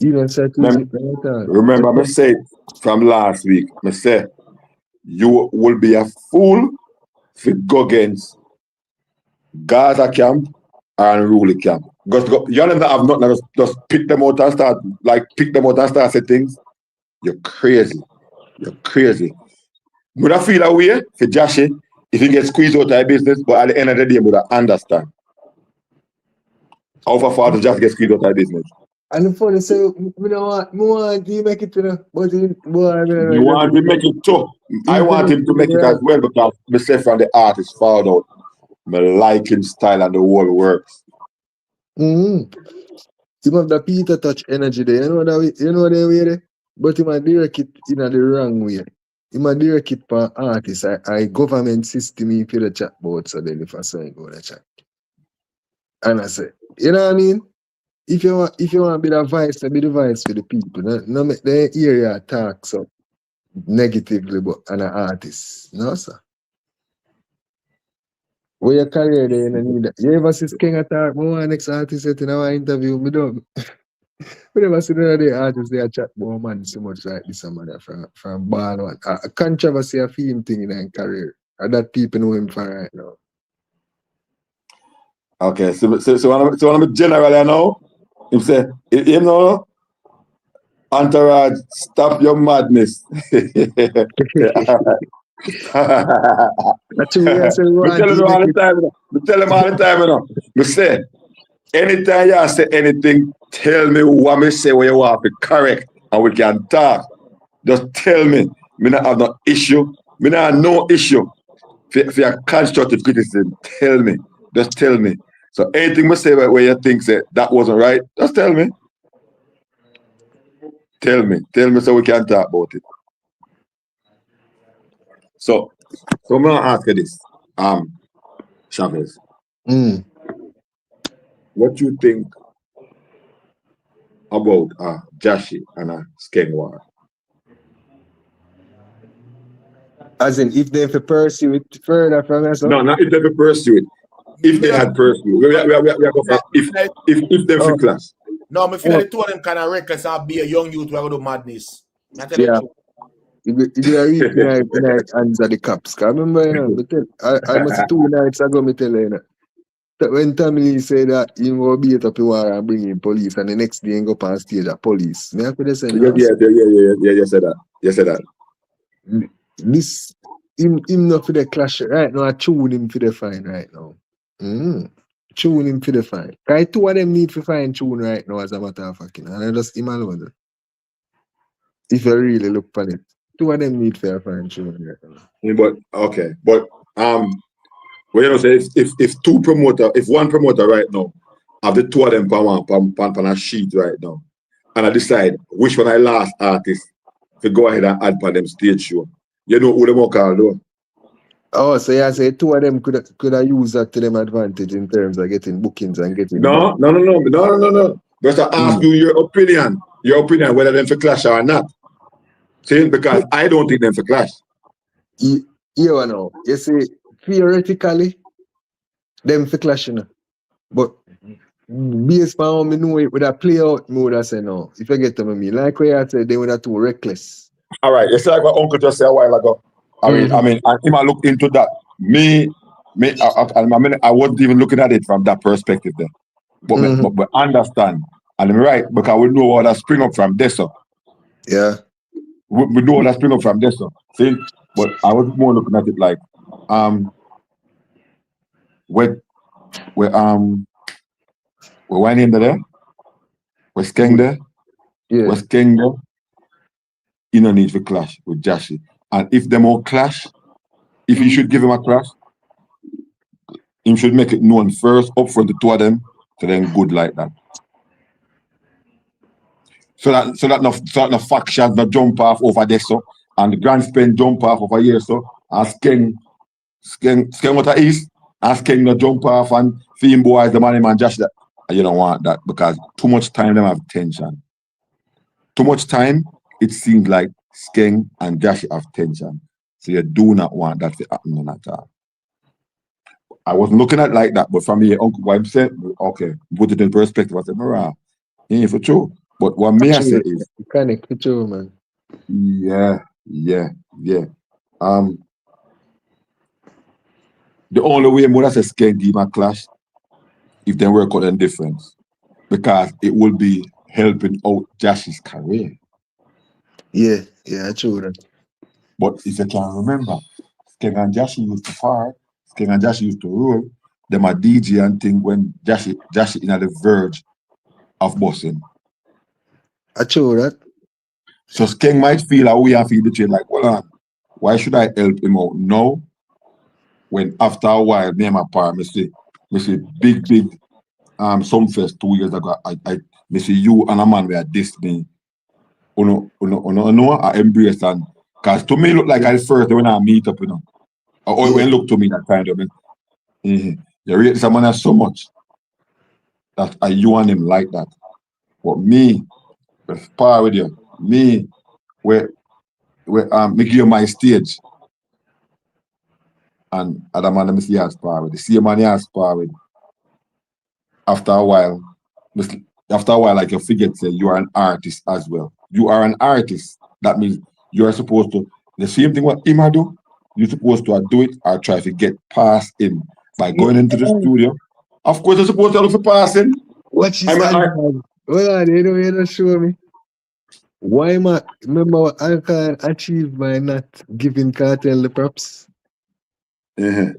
Remember, I said from last week, I said, you will be a fool if you go against Gaza camp and Rule camp. Because you don't have nothing, just pick them out and start say things. You're crazy. Would I feel away for Jashii if he gets squeezed out of the business, but at the end of the day, would I understand? How far to just get squeezed out of the business? And the funny say, we don't want to make it, you know, but you want to make it too. I want him to make it as well because myself and the artist found out my liking style and the whole works. You have the Peter touch energy there, you know that way there? But you might direct it in the wrong way. You might direct it for artists. I government system for the chat board, so then if I say go to chat. And I say, you know what I mean? If you want to be the voice, be the voice for the people. No make the area talk so negatively but an artist. No, sir. Where your career there, you need that. You ever see King attack? More next artist in our interview, me don't. We never see the other artists they chat more man so much like this man from Ball One. A controversy a film thing in their career. And that people know him for right now. Okay, so when I'm general, you know, him say, you know, Entourage, stop your madness. That's what I say. I tell him all the time, you know. I say, anytime you say anything, tell me what me say, what you want to be correct, and we can talk. Just tell me. Me not have no issue. Me not have no issue for your constructive criticism. Tell me. Just tell me. So anything we say where you think that wasn't right, just tell me. Tell me so we can talk about it. So I'm gonna ask you this, Chavez. What you think about Jashii and a Skeng war? As in, if they pursue it further from us? No, not if they pursue it. If they had pursued, we are going if they for class. No, I feel like the two of them kind of reckless and be a young youth who are going to do madness. Yeah. You read me answer the cops. I remember, you know, I must 2 nights ago, me tell you, that when Tammy said that he will beat up the war and bring in police, and the next day he go up on stage at police. Me I could say yeah, you said that. You said that. This, him not for the clash right now, I tune him for the fine right now. Tune him for the fine. Because 2 of them need to fine tune right now as a matter of fact. And I just him alone. If you really look for it. 2 of them need to fine tune right now. Yeah, but okay. But well, you know, say if one promoter right now have the 2 of them on a sheet right now, and I decide which one I last artist to go ahead and add for them stage show. You know who them all call though? Oh, so you say 2 of them could have used that to them advantage in terms of getting bookings and getting No. Just to ask you your opinion whether them for clash or not. See, because I don't think them for clash. You know, you see, theoretically, them for clash, you know. But based on how me know it would have play out, me would have say no. If you get to me, like what I said, they would have too reckless. All right, it's like what Uncle just said a while ago. I mean, and him I look into that. I wasn't even looking at it from that perspective there. But understand, and I'm right, because we know what that spring up from this. So. Yeah. We know what that spring up from this. So. See, but I was more looking at it like, we're winding there, we're skeng there, Yeah. we're skeng there. You don't need to clash with Jashii. And if them all clash, if you should give him a clash, he should make it known first up front the two of them, so then good like that. So that no factions no jump off over there so, and the grand spend jump off over here so, and skeng what the east, and skeng no jump off and theme boys the money man Jashii that. You don't want that because too much time them have tension. Too much time, it seems like skeng and Jashii have tension. So you do not want that to happen at all. I wasn't looking at it like that, but from here, Uncle Wipe said, okay, put it in perspective. I said, Mara, ain't for true. But what me I say is, you can't control, man. Yeah. The only way more say skeng give a clash if they work out a difference, because it will be helping out Jashii's career. Yeah, true that. But if you can remember, Skeng and Jashii used to fight, Skeng and Jashii used to rule, them a DJ and thing when Jashii in at the verge of bossing. I true that. So Skeng might feel how we have feel the chain like, well, why should I help him out now? When after a while, me and my partner, me say big Sumfest 2 years ago, I see you and a man were destiny. I embrace and because to me look like I first when I meet up, or when look to me that kind of you rate someone so much that you and him like that. But me, with power with you, me, where me give you my stage. And other man me see you spar with. The same man you spar with. After a while, like you forget say you are an artist as well. You are an artist. That means you are supposed to the same thing what him do. You're supposed to do it or try to get past him by going into the studio. Of course, you're supposed to look for passing. What you said? Well, you don't show me. Why am I remember what I can achieve by not giving Kartel the props? Him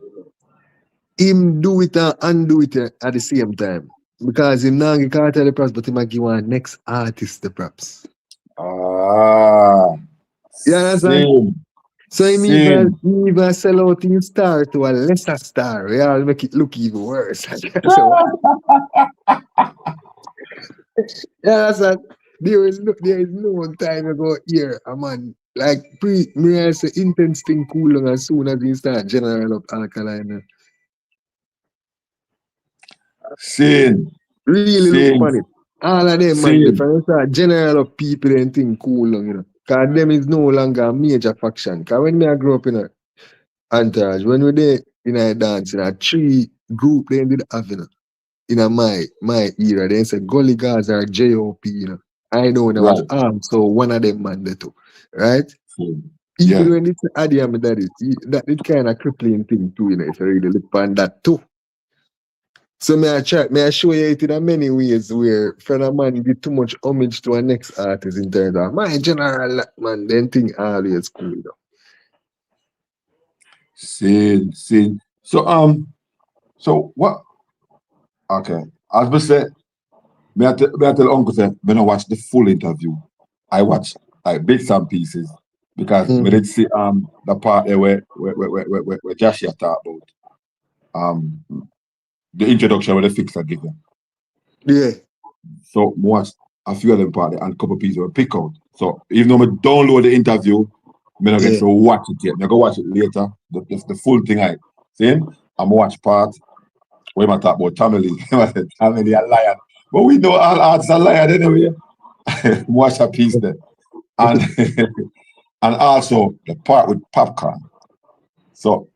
do it and undo it at the same time. Because him now give Kartel the props, but he might give one next artist the props. You understand? So he even sell out his star to a lesser star. Yeah, make it look even worse. So, yeah, that's there is no time ago here, man. Like me say intense thing cool long as soon as you start general up alkaline. Really look funny. All of them man, different general of people and think cool long, Cause them is no longer a major faction. Cause when I grew up in a entourage, when we there in a dance in a 3 group they did have in a my era, they say Gully Gaza or JOP, I know when I was armed, so one of them man there too. Right? Even when it's Adiam that it kind of crippling thing too, if you really look on that too. So may I show you it in many ways where friend of man give too much homage to a next artist in terms of my general man, then thing always cool though. Sin. So what? Okay. As we said, may I tell Uncle say when I watch the full interview, I watch like bits and pieces because we did see the part there where Jashii talked about the introduction where the fixer give them. Yeah. So watch a few of them part and a couple of pieces were pick out. So even though I download the interview, I don't get to watch it yet. I go watch it later. The full thing I see. I'm watch part where I talk about family. Family a liar. But we know all artists are liars anyway. Watch a piece there. And and also the part with popcorn. So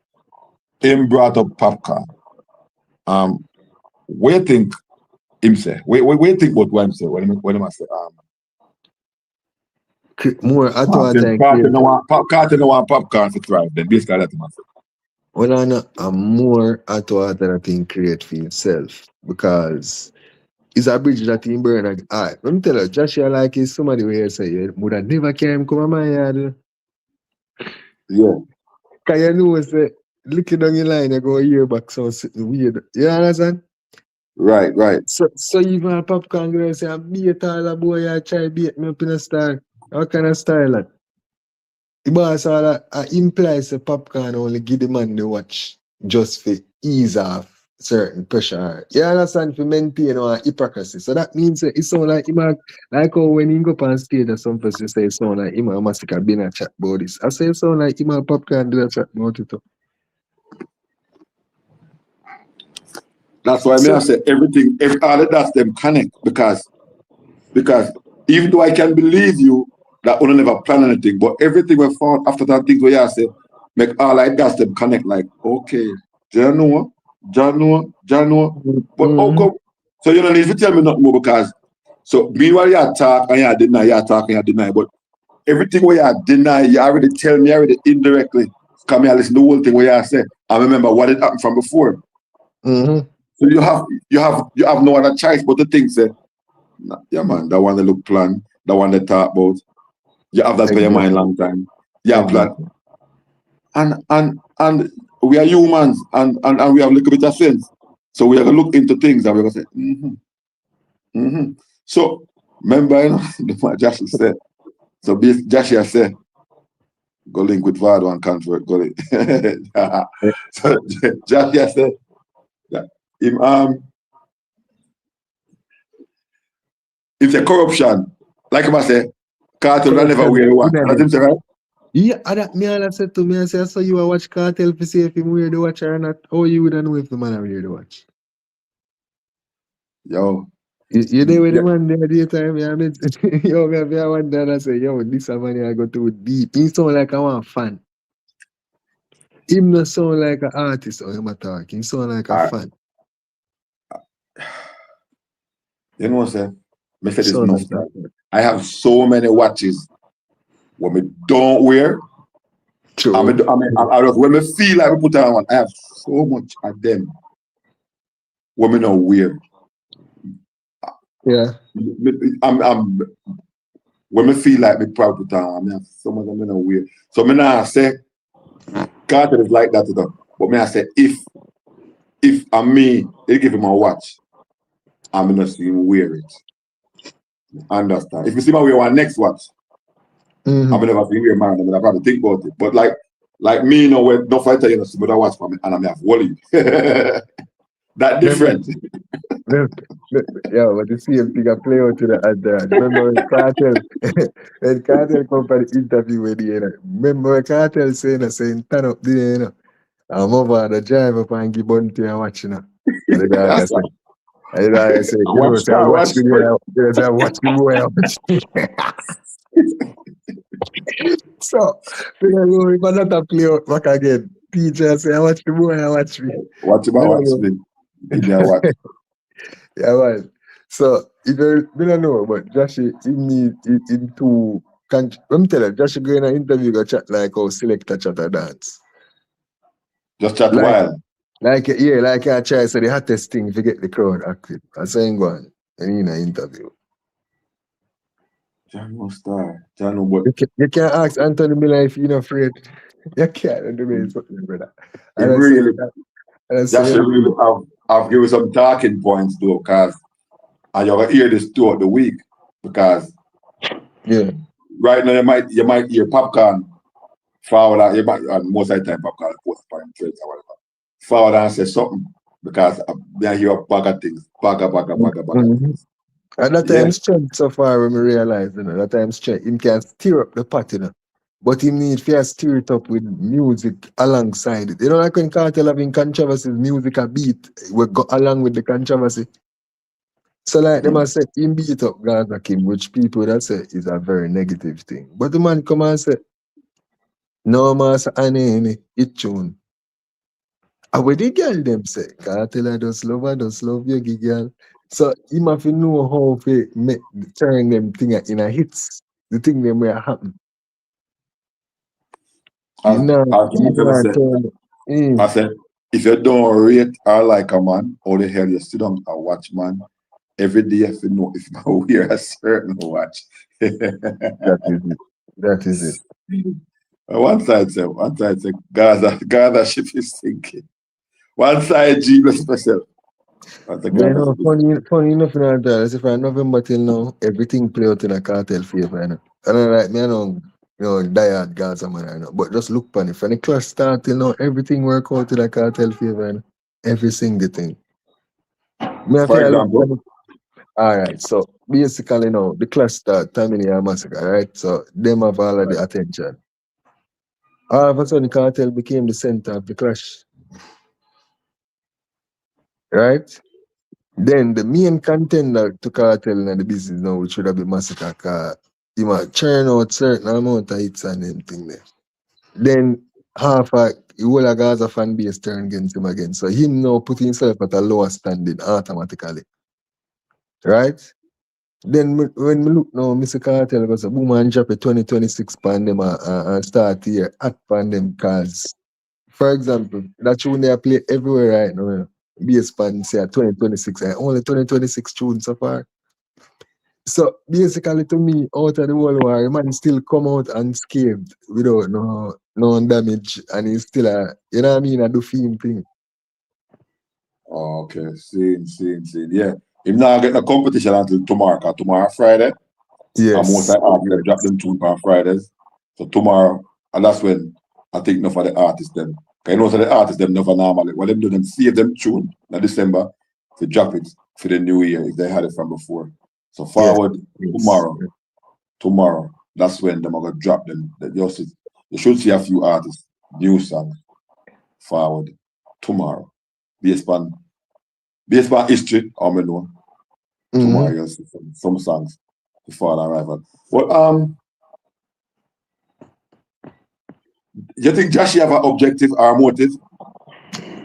him brought up popcorn. Where think him say? Where think what him say when I say more authority and Cartel creativity. no want popcorn to thrive. Then basically that's what Well, I know I'm more authority that can create for yourself because it's a bridge that you burn. Like, alright, let me tell you, Jashii like is somebody where say you would have never came come to my yard. Yeah. Cause you know say looking down your line, you go hear back something weird. You understand? Right. So even a popcorn girl say, I beat all a boy, I try beat me up in a style. What kind of style that? The boss all that implies the popcorn only give the man the watch just for ease off certain pressure. You understand? For maintain our hypocrisy. So that means it sound like him like how when he go up on stage or some person say it sound like him and Massacre been a chat about this. I say it sound like him and popcorn do a chat about it too. That's why I say everything, if all of that's them connect because even though I can believe you that we never plan anything, but everything we found after that things where you say make all like that's them connect like okay, Jano. But how come? So you don't need to tell me nothing more because so meanwhile you talk and you deny, but everything where you deny, you already tell me already indirectly. Come here, listen to the whole thing where you say, I remember what had happened from before. Mm-hmm. So you have no other choice but to think say, nah, yeah man, that one that look plan, that one that talk about. You have that in your mind long time. Yeah, plan. And we are humans and we have a little bit of sense. So we are gonna look into things and we're gonna say, So remember, you know, what Jashii said. So Jashii said, go link with Vado and convert, go link. So Jashii said that him it's a corruption. Like I said, Cartel will never wear one. That's him say, right? Yeah, that me all said to me, I said, so you will watch Cartel to see if him wear the watch or not. How you would know if the man wear the watch? Yo. You there with the man there daytime, yeah, I mean, yo, me I wonder and I say, yo, this a man I go to deep. He sound like I want fan. Him not sound like an artist or him a talk. He sound like a fan. You know what I'm saying? Me say this enough time. I have so many watches when me don't wear. True. I when me feel like we put on one, I have so much of them when me don't wear. Yeah. I'm when me feel like me probably put on, I have some of them me don't wear. So me now say Carter is like that though. But me I say if I'm me, they give him a watch, I'm gonna see him wear it. Understand? If you see my wear one next watch, I'm never see wear mine, I'm gonna probably think about it. But like me, you know, when no fighter, you know, see but watch for me and I'm have Wally. That different. Yeah, but the same thing I play out to the other. Remember when Cartel come for the interview with you, know? Remember when Cartel saying turn up there, you know. I'm over the drive up and give bunty and watching, you know. And the dog I said, watch me boy, watch me boy, watch me. So, if I not play out back again, teacher say, watch the boy, watch me. Watch me, watch me. Give me a watch. Yeah, man. So, if you don't know, but Jashii, into let me tell you, Jashii go in an interview, go chat like how selector chat or dance. Just chat like, wild. Like I try to say the hottest thing to get the crowd active. I saying go on in an interview. Jano star. Jano what? You can't ask Anthony Miller if you're not afraid. You can't do me something, brother. It really, Jashii really I've given some talking points though, because and you're gonna hear this throughout the week because right now you might hear popcorn forward and you might and most of the time popcorn post upon threads or whatever. Forward and say something because I hear a bag of things. Bag of things. And that time strength so far when we realize, you know, that time strength, him can stir up the pot, you know. But he need to stir it up with music alongside it. You know, like when Cartel having controversies, music a beat, we go along with the controversy. So like them I say, him beat up Gaza King, which people that say is a very negative thing. But the man come and say, no master any it tune. And what the girl them say, Cartel I just love you, girl. So him have to know how to turn them thing in a hits. the thing them will happen. As I said, if you don't rate or like a man, how the hell you sit down and watch, man? Every day if you know if you wear a certain watch. That is it. One side say Gaza ship is sinking. One side G bless myself. Funny enough, as if from November till now, everything play out in a cartel favor. You know? And I like me, I know, die at Gaza, man. I know. But just look on it. From the clash start till now, everything work out in a cartel favor. You know? Every single thing. For example? All right, so basically now, the clash start, Tamini massacre, right? So them have all of the attention. All of a sudden, the cartel became the center of the clash. Right? Then the main contender to cartel in the business now, which would have been massacre, because he might churn out certain amount of hits and anything there. Then half a whole of Gaza fan base turn against him again. So him now put himself at a lower standing automatically. Right? Then when we look now, Mr. Cartel goes a boom and drop a 2026 pan them and start here at pan them because, for example, that tune they play everywhere right now. Bass pan say 2026 and only 2026 tunes so far. So basically to me, out of the World War, man still come out unscathed without no damage and he's still you know what I mean, I do film thing. Oh, okay, same. Yeah. If not get a competition until tomorrow, because tomorrow Friday. Yes. And most artists drop them tune on Fridays. So tomorrow, and that's when I think enough of the artists them. Because you know so the artists them never normally. What them do, them save them tune in December to drop it for the new year if they had it from before. So forward tomorrow, that's when them are gonna drop them. You should see a few artists, new songs, forward tomorrow. Based on history, I know. Tomorrow you'll see some songs before the arrival. Well, you think Jashii have an objective or motive?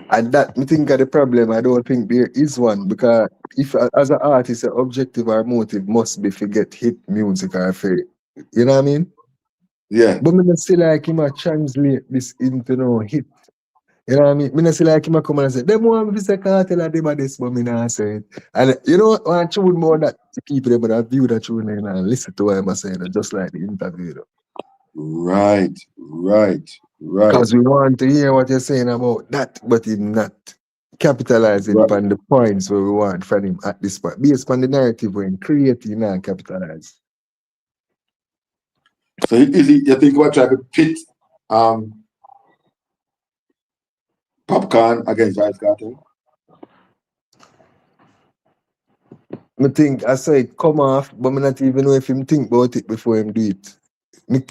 And that, I think, the problem. I don't think there is one because if as an artist, an objective or motive must be to get hit music or fair. You know what I mean? Yeah. But I still like him to translate this into hit. You know what I mean? I still like him to come and say, them want to say Cartel and them are this, but I not say it. And you know what? I tune more that people that view that tune and listen to what I'm saying, just like the interview. Right. Because we want to hear what you're saying about that, but him not capitalizing on the points where we want from him at this point. Based on the narrative when creating and capitalize. So you think we're trying to pit Popcorn against Vybz Kartel? I think I saw it come off, but I not even know if him think about it before him do it. Me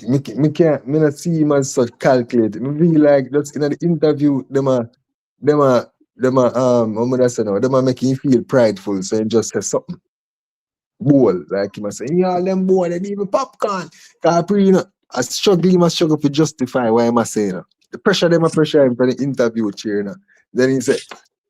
not see him as such calculated. Me feel like just in the interview, them are making him feel prideful, so he just say something. Bowl, like he must say, yeah, them boy, they even popcorn. Cause I struggle to justify why am I saying the pressure them a pressure him for the interview chair. Then he said,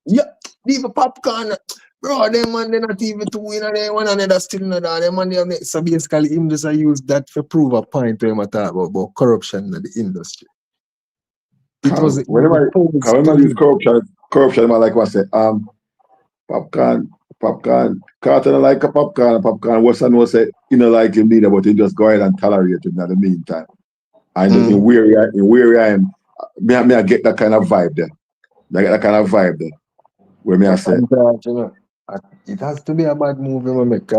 yeah, leave a popcorn. Bro, them man, they not even two in there, one another still in there. Them man, they so basically him just use that to prove a point to him talk about corruption in the industry. It was whenever use corruption, I like what I say, popcorn, Cartel like a popcorn, what's I know say, you know like him neither, but he just go ahead and tolerate him in the meantime. And in where I am, I get that kind of vibe there. I get that kind of vibe there. Where I say it has to be a bad move when make.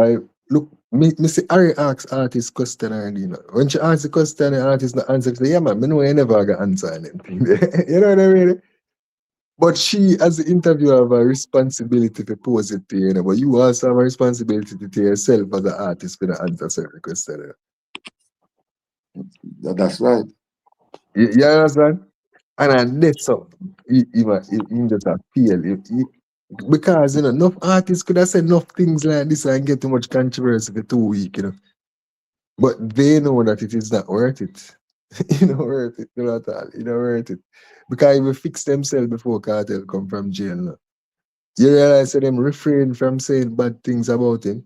Look, me see Harry asks artist question already. When she asks the question, the artist not answer, say, yeah man, I know I never got answer anything. You know what I mean? But she, as the interviewer, have a responsibility to pose it to you, but you also have a responsibility to yourself as an artist for the answer certain question. That's right. You understand? And that's so he just appeal. Because enough artists could have said enough things like this and get too much controversy for 2 weeks, But they know that it is not worth it. Worth it, not at all. Worth it. Because if they fix themselves before Kartel come from jail. You realize that them refrain from saying bad things about him.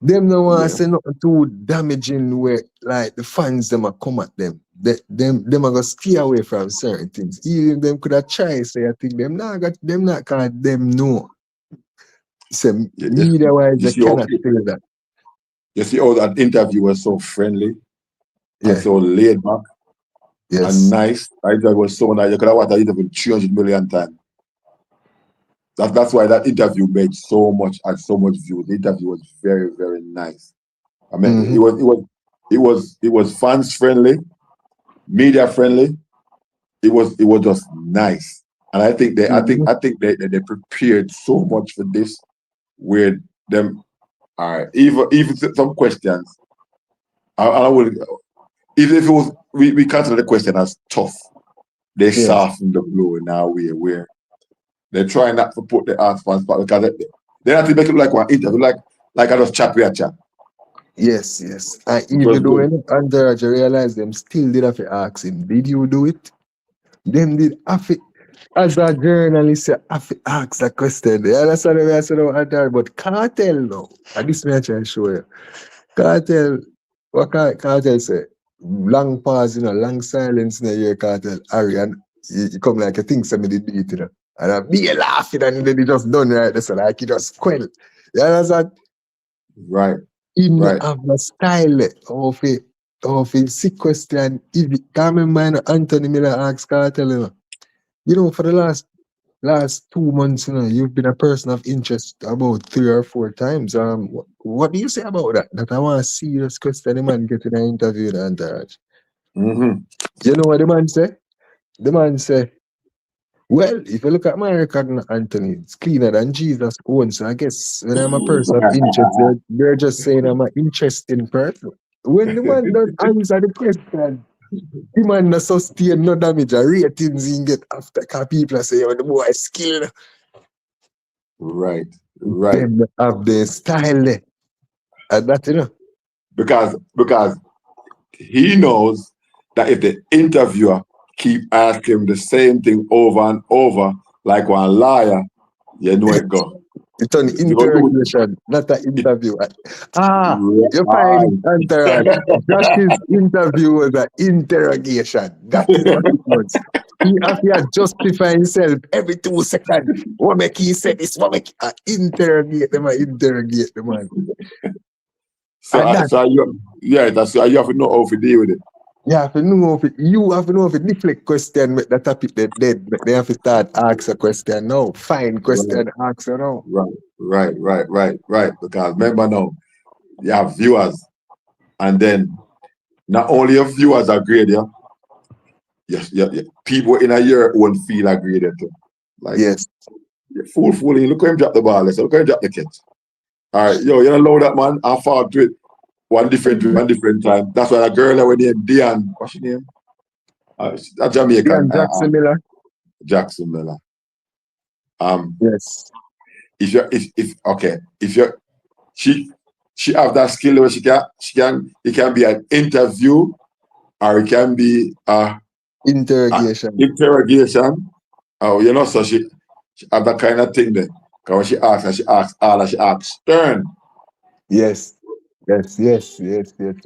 Them no want Yeah. to say nothing too damaging where like the fans them a come at them. Them are gonna stay away from certain things. Even them could have tried say I think them not cause them know. Say media wise they cannot say that. You see how that interview was so friendly Yeah. and so laid back and nice. I thought it was so nice. You could have watched that interview 300 million times. That's why that interview made so much views. The interview was very, very nice. I mean, it was fans friendly, media friendly. It was just nice, and I think they prepared so much for this. With them, even some questions. I would, even if it was we consider the question as tough, they soften the blow in our way where they try not to put the ask fans back because they have to make it like one interview, like I just chat with a chat. Yes. And even though when Andrew realized them still did have to ask him, did you do it? Them did have to, as a journalist, you have to ask that question. You understand what I said about Andrew? But Kartel now, and this may I try to show you. Kartel, what Kartel say? Long pause, long silence in the ear, Kartel, Harry, and you come like you think somebody did it, And I be laughing and then he just done right. So like he just quell. You understand? Right. Him have a style of a sick question. If you can't remember Anthony Miller asked Kartel, for the last 2 months, you've been a person of interest about 3 or 4 times. What do you say about that? That I want to see this question the man getting an interview with Entourage. Mm-hmm. You know what the man say? The man say, well, if you look at my record, Anthony, it's cleaner than Jesus' own. So I guess when I'm a person of interest, they're just saying I'm an interesting person. When the man does answer the question, the man not sustain no damage or ratings he get after because people say, the boy is skilled. Right. Them have their style there. And that, Because he knows that if the interviewer keep asking him the same thing over and over, like one liar, it go. It's an interrogation, not an interview. You find Entourage. Jashii's interview was an interrogation. That is what it was. He have to justify himself every 2 seconds. What make he say this? What make interrogate them? Interrogate the man. So you have to know how to deal with it. You have to know if it deflect question, make the topic dead. They have to start ask a question now. Find question, answer now. Right. Because remember now, you have viewers, and then not only your viewers are graded, people in a year won't feel graded too. Like, yes. Fool, look at him drop the ball. Let's look at him drop the catch. All right, you don't know that man. I fought to it one different time. That's why a girl that went named Diane, what's her name? A Jamaican. Jackson Miller. Jackson Miller. Yes. She have that skill where it can be an interview or it can be interrogation. Oh, so she have that kind of thing there. Because when she asks stern. Yes, we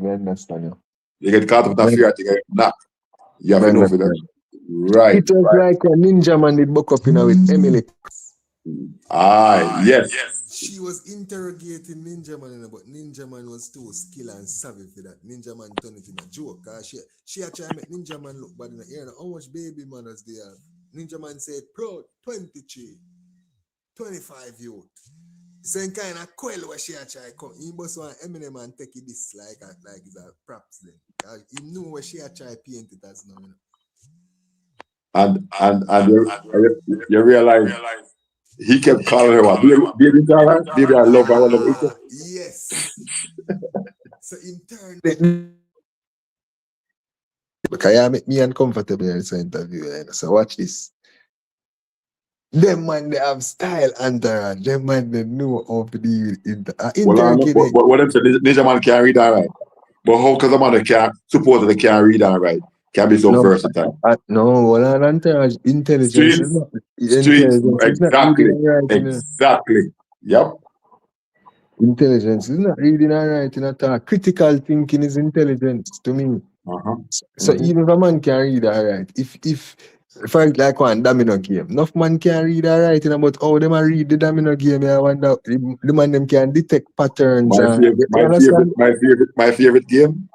understand you. You get caught up with that fear, you get you have to know for that. Right. It was like a Ninja Man did book up with Emily. Yes. She was interrogating Ninja Man, but Ninja Man was too skilled and savvy for that. Ninja Man turned it in a joke. She actually made Ninja Man look bad in the ear. How much baby mothers they have? Ninja Man said, proud 23, 25 youth. Same kind of quell where she actually come. He must want Eminem and take it this like it's a props then. He knew where she actually painted it as now. And you realize he kept calling her what? Baby, baby, I love her. Yes. So in turn, because you make me uncomfortable in this interview. So watch this. Them man they have style Entourage. Them man they know how to deal with interrogate. What them say? Ninja Man can't read all right. But how because the man can't supposedly can't read all right? Can be so versatile. No, well, Entourage intelligence. Streets, exactly. Yep. Intelligence is not reading and writing at all. Critical thinking is intelligence to me. So even if a man can read or write, if for like one domino game, enough man can read or write about how them a read the domino game. I wonder the man them can detect patterns. My favorite game.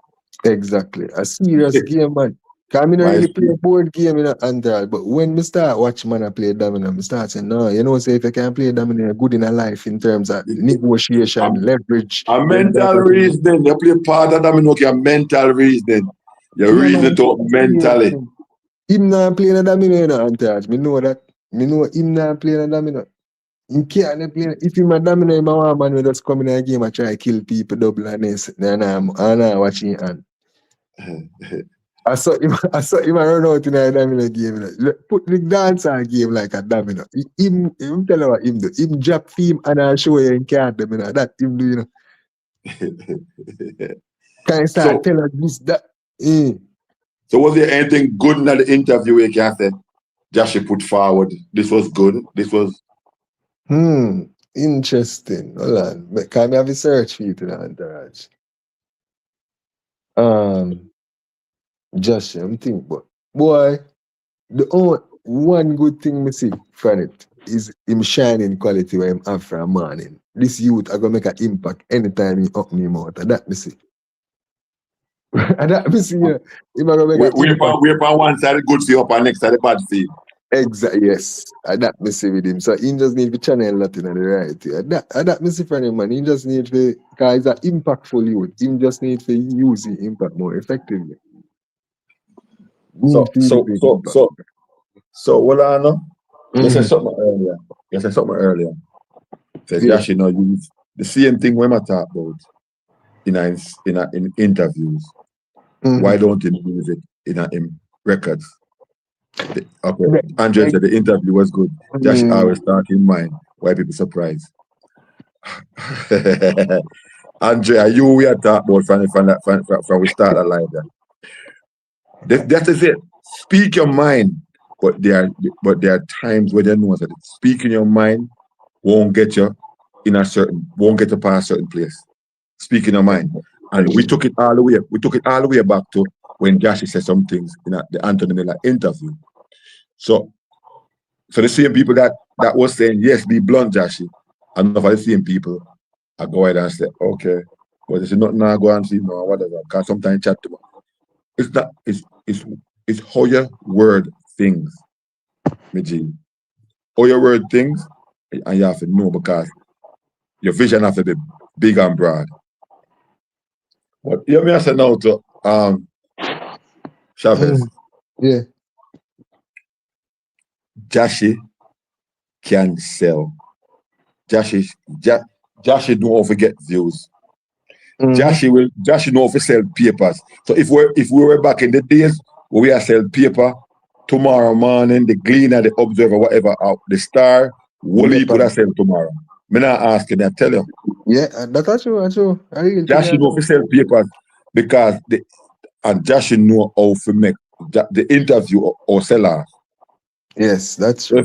Exactly, a serious game, man. Cause I don't really play a board game in a Android, but when me start watch man I play domino, I start saying, no, you know, say if you can play domino, you're good in a life in terms of negotiation, leverage. A mental reasoning. You play part of domino game, mental reasoning. You reason it out mentally. Him not playing a domino in a Android. Me know that. Me know him not playing a domino. He can't play. If him a domino, him a one man will just come in a game and try to kill people double and this. And I'm watching and. I saw him run out in a domino game. Put the Dancehall game like a domino. Him tell you what him do. Him drop him and I'll show you in card domino. That him do, you know. Can you start tell us this, that? So was there anything good in the interview where you can say, Jashii put forward, this was good, this was... Interesting. Hold on. Can I have a search for you to the entourage? Jashii, I'm thinking, but boy, the only one good thing me see from it is him shining quality where him have for a morning. This youth are gonna make an impact anytime he up me mouth. And that me see. And that me see, yeah. Him are gonna make an impact. We're on one side good for you up and next side the bad for you. Exactly, yes. And that me see with him. So he just need to channel that in the right way. And that me see from him, man. He just need to, because he's an impactful youth. He just need to use the impact more effectively. So what I know? You said something earlier. Said Jashii now use the same thing when I talk about in interviews. Why don't you use it in records? Okay, Andre said the interview was good. Jashii always talk in mind. Why people surprised? Andre, you we are talking about from we start alive there. That is it. Speak your mind, but there are times where they know that speaking your mind won't get you past a certain place. Speaking your mind, and we took it all the way. We took it all the way back to when Jashii said some things in the Anthony Miller interview. So the same people that was saying yes, be blunt, Jashii, and enough of the same people I go ahead and say okay, but there's nothing I go and see no whatever. Because sometimes chat to me. It's not. It's how your word things, G. How your word things, and you have to know because your vision has to be big and broad. But you may say now to Chavez. Yeah. Jashii can sell. Jashii don't forget views. Jashii know to sell papers. So if we were back in the days where we are sell paper, tomorrow morning, the Gleaner, the Observer, whatever, the Star, Wooly could have sell tomorrow. Me not asking, I tell you. Yeah, that's true. Jashii know to sell papers because Jashii know how to make the interview or sell off. Yes, that's true. So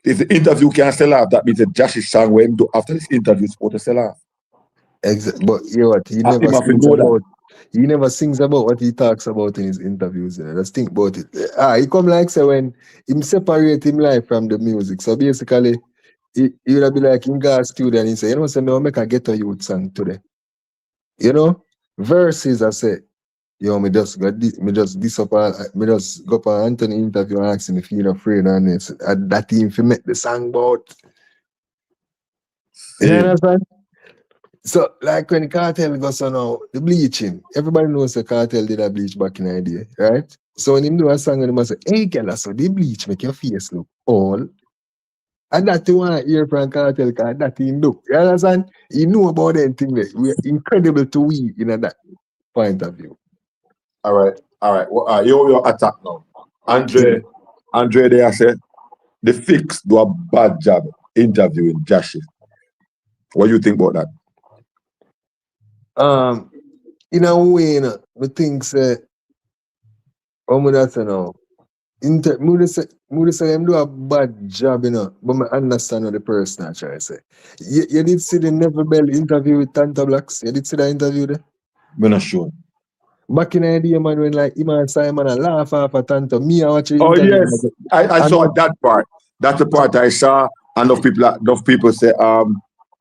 if the interview can sell off, that means that Jashii song when him do after this interview is supposed to sell off. Exactly. But you know what? He never sings about what he talks about in his interviews. You know? Just think about it. He come like say when him separate him life from the music. So basically, he would be like in God's studio and he say, you know, say me make a ghetto youth song today. You know, verses I say, yo, me just go up on Anthony interview and ask him if he's afraid on this. That team for make the song about. You understand? So, like when Kartel goes on now, the bleaching, everybody knows the Kartel did a bleach back in the day, right? So when him do a song and him say, hey girl, so the bleach make your face look all. And that you want to hear from Kartel because that he do. You understand? He know about that thing that we're incredible to we in that point of view. All right. Well, your attack now. Andre, they said the Fix do a bad job interviewing Jashii. What do you think about that? In a way, I think say, how much that now? Moody say them do a bad job, you know, but I understand what the person I try to say. You did see the Never Bell interview with Tanta Blacks? You did see that interview there? I'm not sure. Back in the day, man, when like him and Simon a laugh off at Tanta, me I watch the Oh interview. yes, I saw that part. That's the part I saw. Enough people say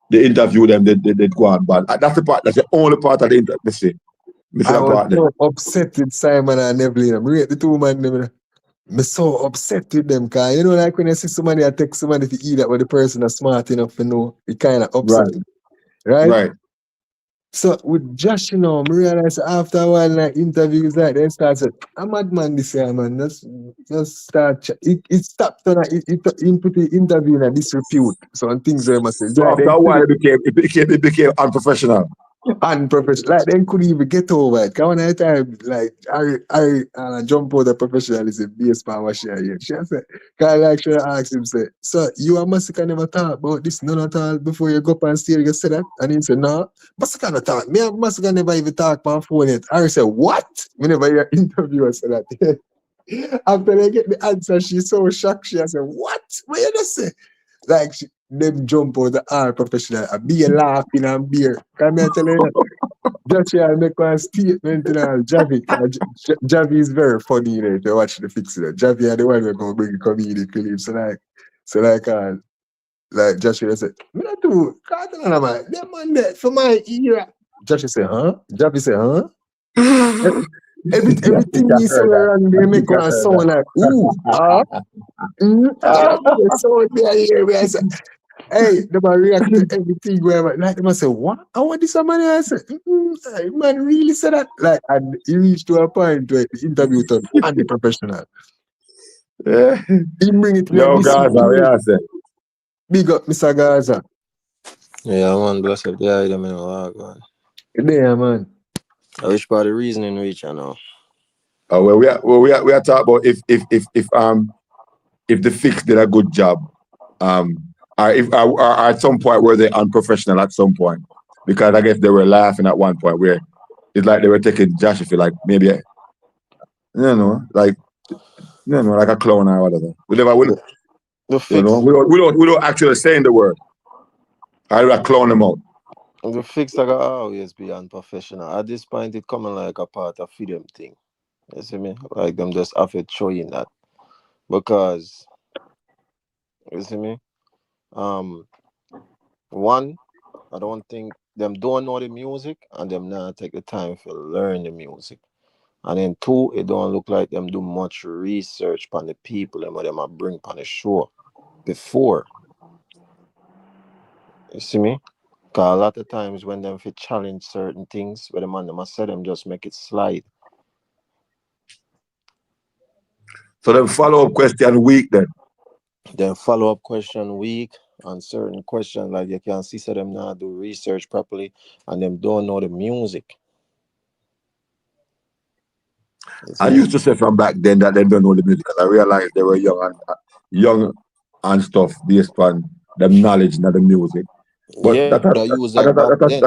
they interview them, they go on, but that's the part. That's the only part of the interview. Let's see. I That was part there. so upset with Simon and Evelyn. I'm rate the two man them. I'm so upset with them, cause you know, like when you see somebody I text somebody to eat that, but the person is smart enough to know, it kind of upset Right. me, right? Mm. Right. So with Jashii, you know, I realize after a while, like interviews like they start saying, I'm mad man this year, man. Just start. It stopped on it put the interview in a disrepute. So and things very much. So Like after a while, it became unprofessional. unprofessional. Like they couldn't even get over it. Cause when I time like I jump out the professionalism based on what she hear. She said, cause like she asked him say, so you and Massacre never talk about this none at all before you go up on stage, you say that? And he said, no, Massacre not talk. Me and Massacre never even talk on phone yet. I said, what? We never hear interviewer say that. After they get the answer, she's so shocked. She said, what? What you just say? Like them jump out the all professional, a beer laughing and beer. Come here, tell you, Jashii, I make one statement to Javi. Javi is very funny, you know, if you watch the fix it. Javi are the one who going to bring comedy clips. Like Jashii said, me not do, Cartel man, them man there for my ear. Jashii said, huh? Javi said, huh? Everything he say around, they make one sound like, ooh, so they hear me. I said, hey, they might react to everything where like they must say, what? I want this somebody. I said, hey, man, really said that? Like, and he reached to a point where the interview turned anti-professional. He bring it to Yo, this Gaza, yeah, I say. big up Mr. Gaza. Yeah, man, bless up the item in man. There, man. I wish part the reasoning reach, you know. We are talking about if the fix did a good job, or at some point were they unprofessional at some point, because I guess they were laughing at one point where it's like they were taking Jashii for like maybe like a clown or whatever. The fix, We don't actually saying the word. I would clown them out. the fix like always be unprofessional. At this point, it coming like a part of freedom thing. You see me? Like them just have to show you that. Because, you see me? One, I don't think them don't know the music and them not take the time to learn the music. And then two, it don't look like them do much research on the people them a bring on the show before. You see me? Cause a lot of times when them fit challenge certain things, where the man them say them just make it slide. So then follow-up question week then. Then follow-up question week on certain questions, like you can see so them not do research properly and them don't know the music. I used to say from back then that they don't know the music, because I realized they were young and stuff based on them knowledge, not the music. But yeah, that's could I use that back then?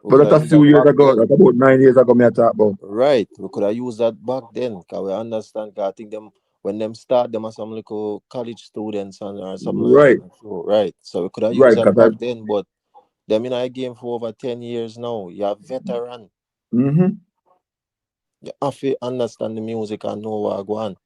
but that's a few years ago. That's about 9 years ago. Me I talk about. Right, we could have used that back then, because we understand. Cause I think them when them start, them are some little college students and or something Right. like that. So, right, so we could have Right, used that back then. But them in our game for over 10 years now. You're a veteran. Mm-hmm. You have to understand the music and know what go on.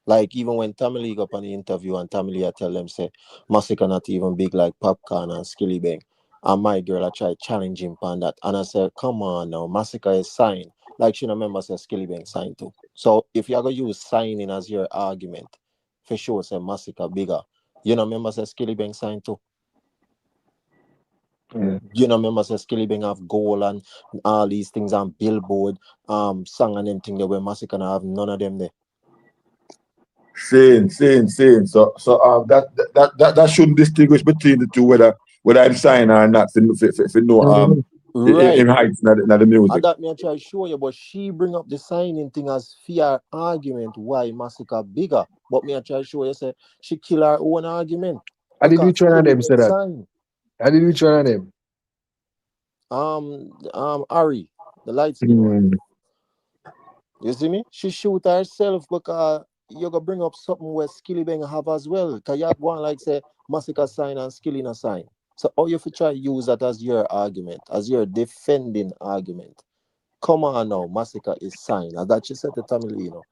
Like even when Tamale go up on the interview and Tamale I tell them say Massacre not even big like Popcorn and Skilly Bang. And my girl I try challenge him on that. And I said, come on now, Massacre is signed. Like she remember say Skilly Bang signed too. So if you're gonna use signing as your argument, for sure say Massacre bigger. You know remember say Skilly Bang signed too. Yeah. You know remember say Skilly Bang have goal and all these things on Billboard, song and them thing that where Massacre have none of them there. Saying. So that shouldn't distinguish between the two, whether I'm signing or not. For no Right. in heights, not the music. And that me I try to show you, but she bring up the signing thing as fair argument why Massacre bigger. But me I try to show you say she kill her own argument. I did which one of them say that? Sign. I did which one of them? Ari, the light skin one. You see me? She shoot herself because you're gonna bring up something where Skilly Bang have as well. Cause you go on like say Massacre sign and Skilly na sign. So all you have to try use that as your argument, as your defending argument. Come on now, Massacre is signed. And that you said to Tamil, you know.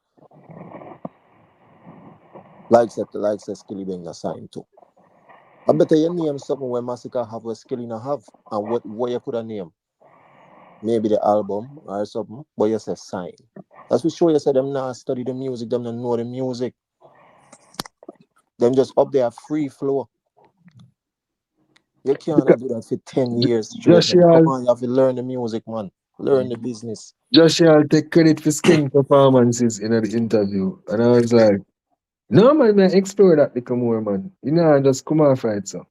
Like said Skilly Bang na sign too. I better you name something where Massacre have where Skilly na have, and what you could have name. Maybe the album or something, but you say sign. That's for sure you say them not study the music, them not know the music. Them just up there free flow. You cannot do that for 10 years straight. Man. Come on, you have to learn the music, man. Learn the business. Jashii, I'll take credit for Skin performances in the interview. And I was like, no, man, I explore that little more, man. You know, I just come off right, so.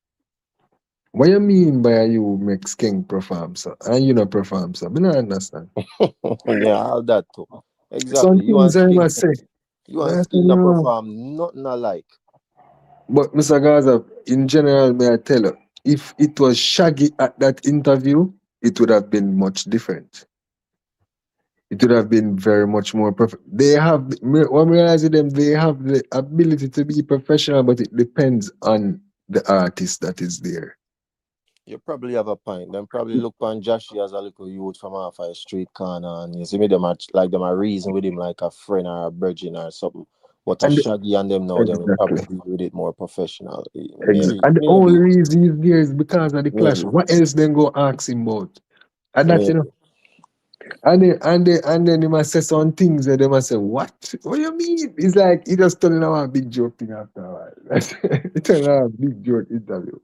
What you mean by you make Skin perform, so? And you not perform, so? I don't understand. Yeah, all that too. Exactly. Some You want things I Skin. must say. You want Skin to perform, nothing alike. But Mr. Gaza, in general, may I tell you, if it was Shaggy at that interview, it would have been much different. It would have been very much more perfect. They have, when we realize them, they have the ability to be professional, but it depends on the artist that is there. You probably have a point. Them probably look on Jashii as a little youth from off a street corner, and you see me them like them a reason with him like a friend or a virgin or something. But a Shaggy and them now, they will probably deal with it more professional. Maybe, and the only reason he's there is because of the clash. What else then go ask him about? And that, you know. And then they must say some things and they must say, what? What do you mean? It's like he just turning out a big joke thing after a while. He turning out a big joke interview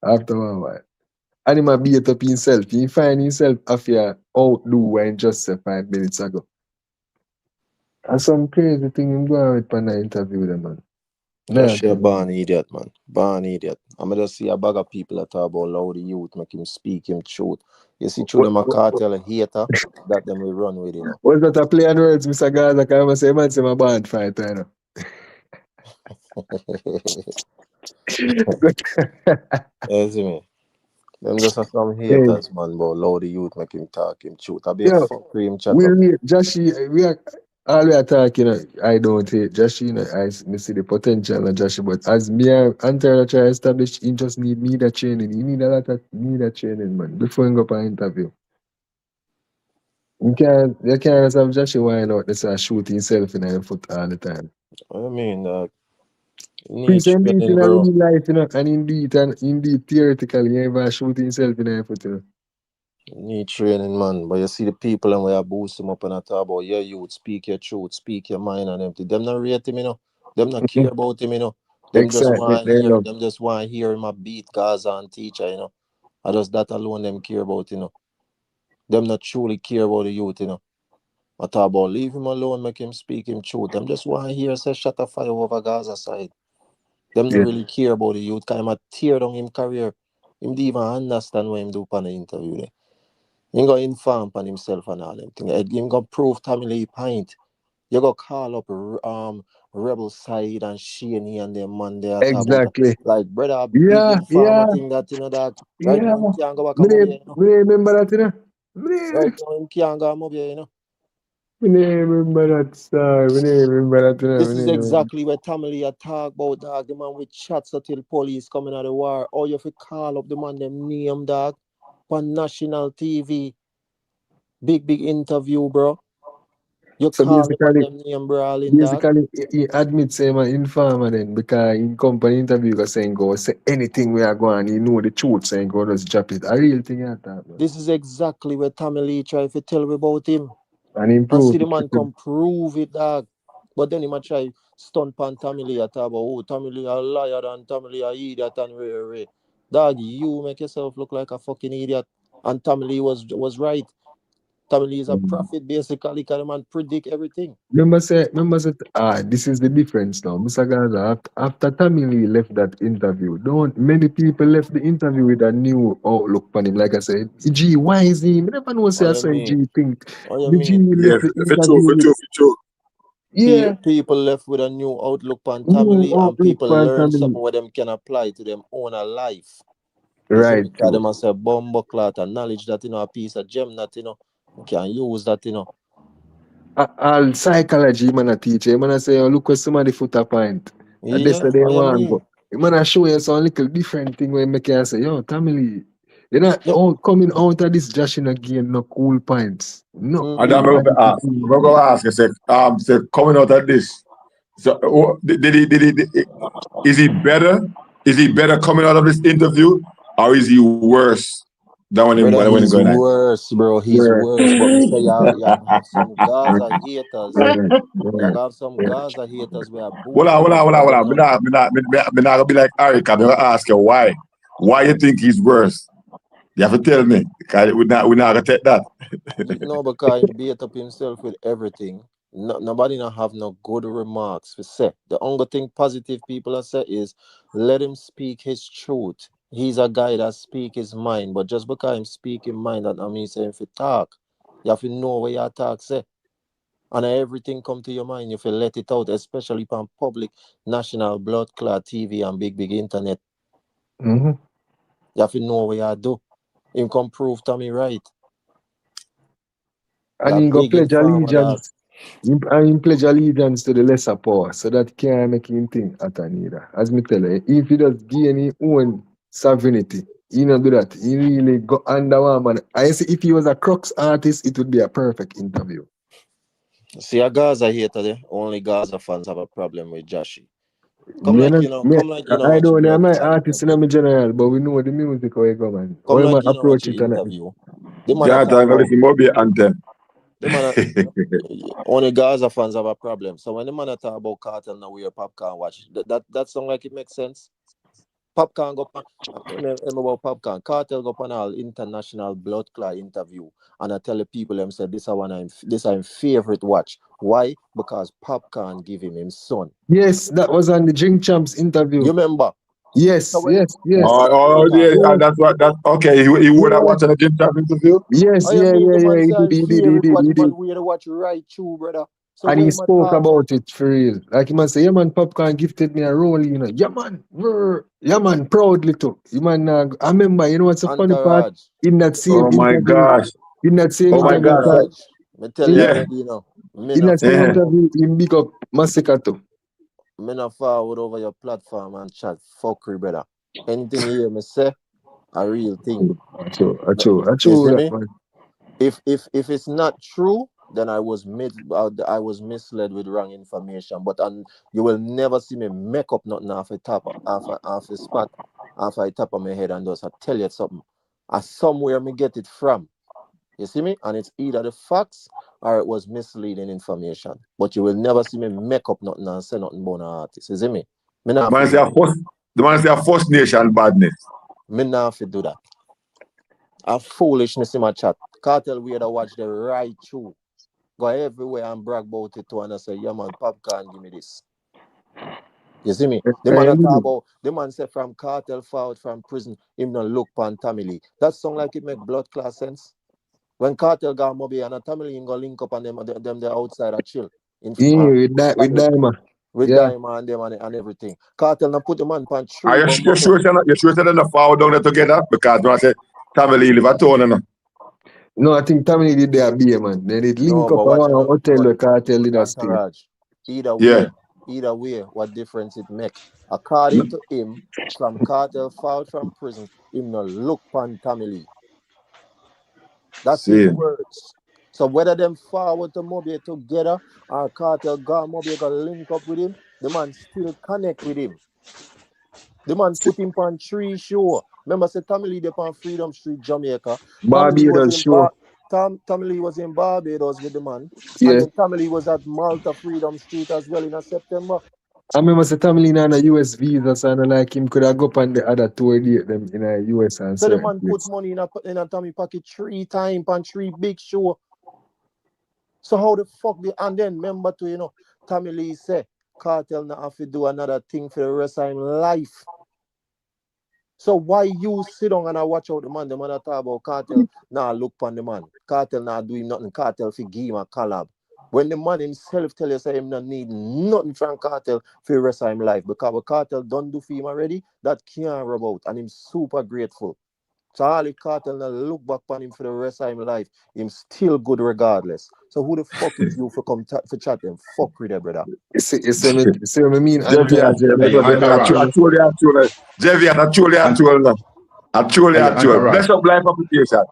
after a while. And he might beat up himself. He find himself after outdo when just 5 minutes ago. And some crazy thing him go on with the interview them, man. Jashii a born idiot, man. Born idiot. I'm just see a bag of people that talk about loud the youth, make him speak him truth. You see through them a cartel a hater, that them will run with, you know. Was that a play on words, Mr. Gaza? Can I say, man, say my band fighter, you know? You see me? Them just are some haters, man, but loud the youth, make him talk him truth. I be a fuck cream chat up. Jashii, we are all we are talking, I don't hate Jashii, you know, I see the potential of Jashii, but as me and Antara try to establish, he just need media training. He need a lot of media training, man, before he go for an interview. You can't just have Jashii wind out this shoot himself in the foot all the time. I mean, Please indeed in real life, you know, and indeed theoretically, you ever shoot himself in the foot, you know. Need training, man. But you see the people and we are boost him up and I talk about your youth, speak your truth, speak your mind and everything. Them not rate him, you know. Them not care about him, you know. Them just want to hear. Them just want to hear him a beat Gaza and teacher, you know. I just that alone them care about, you know. Them not truly care about the youth, you know. I talk about leave him alone, make him speak him truth. Them just want to hear say shut a fire over Gaza side. Them not really care about the youth. Cause him a tear down him career. Him don't even understand what him do on the interview there. He go inform on himself and all them things. He go prove Tommy Lee point. You go call up Rebel Side and Shane and them man there. Exactly. Like brother, big informer thing that you know that right now he can't go back and move here, you know. Remember that, you know? Right now he can't go and move here, you know. Remember that star. Remember that, you know. This is exactly where Tommy Lee talk about dog. The man with chats until police coming out of the war. Or you have to call up the man them name dog on national TV. Big interview, bro. You so call them name, bro, basically, he admits him an informer then because in company interview he saying go say anything we are going, he know the truth saying go just drop it. A real thing at that. This is exactly where Tommy Lee try to tell me about him. And see the man come prove it, dog. But then he might try stunt pan Tommy Lee at about Tommy Lee a liar and Tommy Lee a idiot and rare. Dog, you make yourself look like a fucking idiot. And Tommy Lee was right. Tommy Lee is a prophet basically because the man predict everything. Remember say, this is the difference now. Mr. Gaza, after Tommy Lee left that interview, many people left the interview with a new outlook on him. Like I said, G, why is he? I never know say I say G think. The G left the interview. Yeah. People left with a new outlook on Tommy Lee and people learn something where them can apply to them own a life. Right. Because them must say bomb clot and knowledge that, you know, a piece of gem that, you know, can use that, you know. all psychology, man, a teacher. Man, I say, oh, look where somebody foot a point. And that's Yeah, what they what you want. mean? Man, I show you some little different thing where make you say, yo, Tamili, you're not Yep. all coming out of this Jashii again, no cool points. No And cool I'm Mm-hmm. going to points. ask. I'm going to ask. I say coming out of this. So is he better? Is he better coming out of this interview, or is he worse than when Brother, he he's going like? worse, bro. He's Yeah, worse. But me say you have some Gaza haters. yeah, You yeah. have some Gaza haters where Hold boot on, him hold on, up hold on, bad hold on. enough. Me not gonna be like Eric. I'm gonna ask you why. Why you think he's worse? You have to tell me. Because we're not gonna take that. No, because he beat up himself with everything. No, nobody not have no good remarks for say. The only thing positive people are say is let him speak his truth. He's a guy that speak his mind, but just because him speak his mind, that I mean say if you talk, you have to know what your talk say. And everything come to your mind if you let it out, especially from public, national, blood clot TV and big internet. Mm-hmm. You have to know what you do. Him come prove to me right. And That he go big pledge informer dog. allegiance. And he pledge allegiance to the lesser power, so that can't make him think at neither. As me tell you, if he does gain his own sovereignty, he not do that. He really go under one man. I say if he was a crux artist, it would be a perfect interview. See, a Gaza hater there. Only Gaza fans have a problem with Jashii. Me, not, me, Come like you know, I watch don't know, I'm blood an clot artist interview. in my general, but we know the music how it go, man. How Come you like man you know, watch approach the it and interview. The man Jonathan, talk I'm gonna about listen Moby anthem. the man. Only Gaza fans have a problem. So when the man talk about cartel now, we popcorn watch. That sound like it makes sense. Popcorn go on. I'm about popcorn. Cartel go on all international blood clot interview, and I tell the people them say this this I'm favorite watch. Why? Because popcorn give him son. yes, that was on the Drink Champs interview. You remember? So Yes, when yes, so yes, when the man talk, Yeah, yes, and that's what that's okay. He would have yeah, watched the Jim Trap interview. yes, I yeah, mean yeah, the man yeah. say I'm He did, he favorite did, watch he did. man, we the watch right through, brother. So And when he him a spoke talk so about it for real. Like he must say, yeah man, Popcorn gifted me a role, you know. Yeah man, yeah man, proudly too. You man, I remember, you know what's the funny part? entourage. In that same Oh my interview, gosh. in that same Oh my interview, gosh. Entourage. Me tell in you that, Yeah. already, you know. Me in not that same Yeah. forward. interview, he big up Massacre too. Me not forward over your platform and chat fuckery, brother. Anything you hear me say, a real thing. I You true see that me? man. If it's not true, then I was misled with wrong information. But you will never see me make up nothing off a spot, off a top of my head and just I tell you something. I somewhere me get it from. You see me? And it's either the facts or it was misleading information. But you will never see me make up nothing and say nothing about an artist. You see me? Me not have to Man do say that. the man say a First Nation badness. Me not have to do that. A foolishness in my chat. Cartel we had to watch the right through. Go everywhere and brag about it too and I say, yeah man, Popcorn, give me this. You see me? The man talk And about the man said from cartel forward from prison, him not look pan Tamili. That sound like it make blood class sense. When cartel got Moby and a Tamili him go link up and them the outside and chill. In yeah, with Daima. with Yeah. Diamond and them and everything. Cartel now put the man pan Are tree you bumper sure clock. you sure they're not forward down there together? Because when I say family live at home, no. No, I think Tommy did their beer, man. They did link No, up but and watch one it now. hotel the cartel in a stay. Entourage. Either Yeah. way, what difference it make? According to him, from cartel filed from prison, him no look pan Tamili. That's his See. words. So whether them forward to Moby together or cartel got Moby got link up with him, the man still connect with him. The man See. put him on three show. Remember, say Tamili dey on Freedom Street, Jamaica. Tamili was Barbados in show. Tamili was in Barbados with the man, and Yes. then Tamili was at Malta Freedom Street as well in September. I remember say Tommy on a US visa, so I know like him could have go up on the other tour date them in a US and So the certain man put place. money in a Tommy pocket 3 times on 3 big show. So how the fuck and then remember to Tommy Lee say cartel not have to do another thing for the rest of his life. So why you sit down and I watch out the man? The man that talk about cartel look on the man. Cartel not doing nothing. Cartel fi give him a collab. When the man himself tell you say him not need nothing from cartel for the rest of his life because what cartel done do for him already, that can't rub out and him super grateful. So all if Kartel now look back on him for the rest of his life, him still good regardless. So who the fuck is you for come for chat them? Fuck with that, brother. You see what I mean? Jerry, I Hey, Antaras. truly, Jerry, I truly, Antaras. Bless up life application.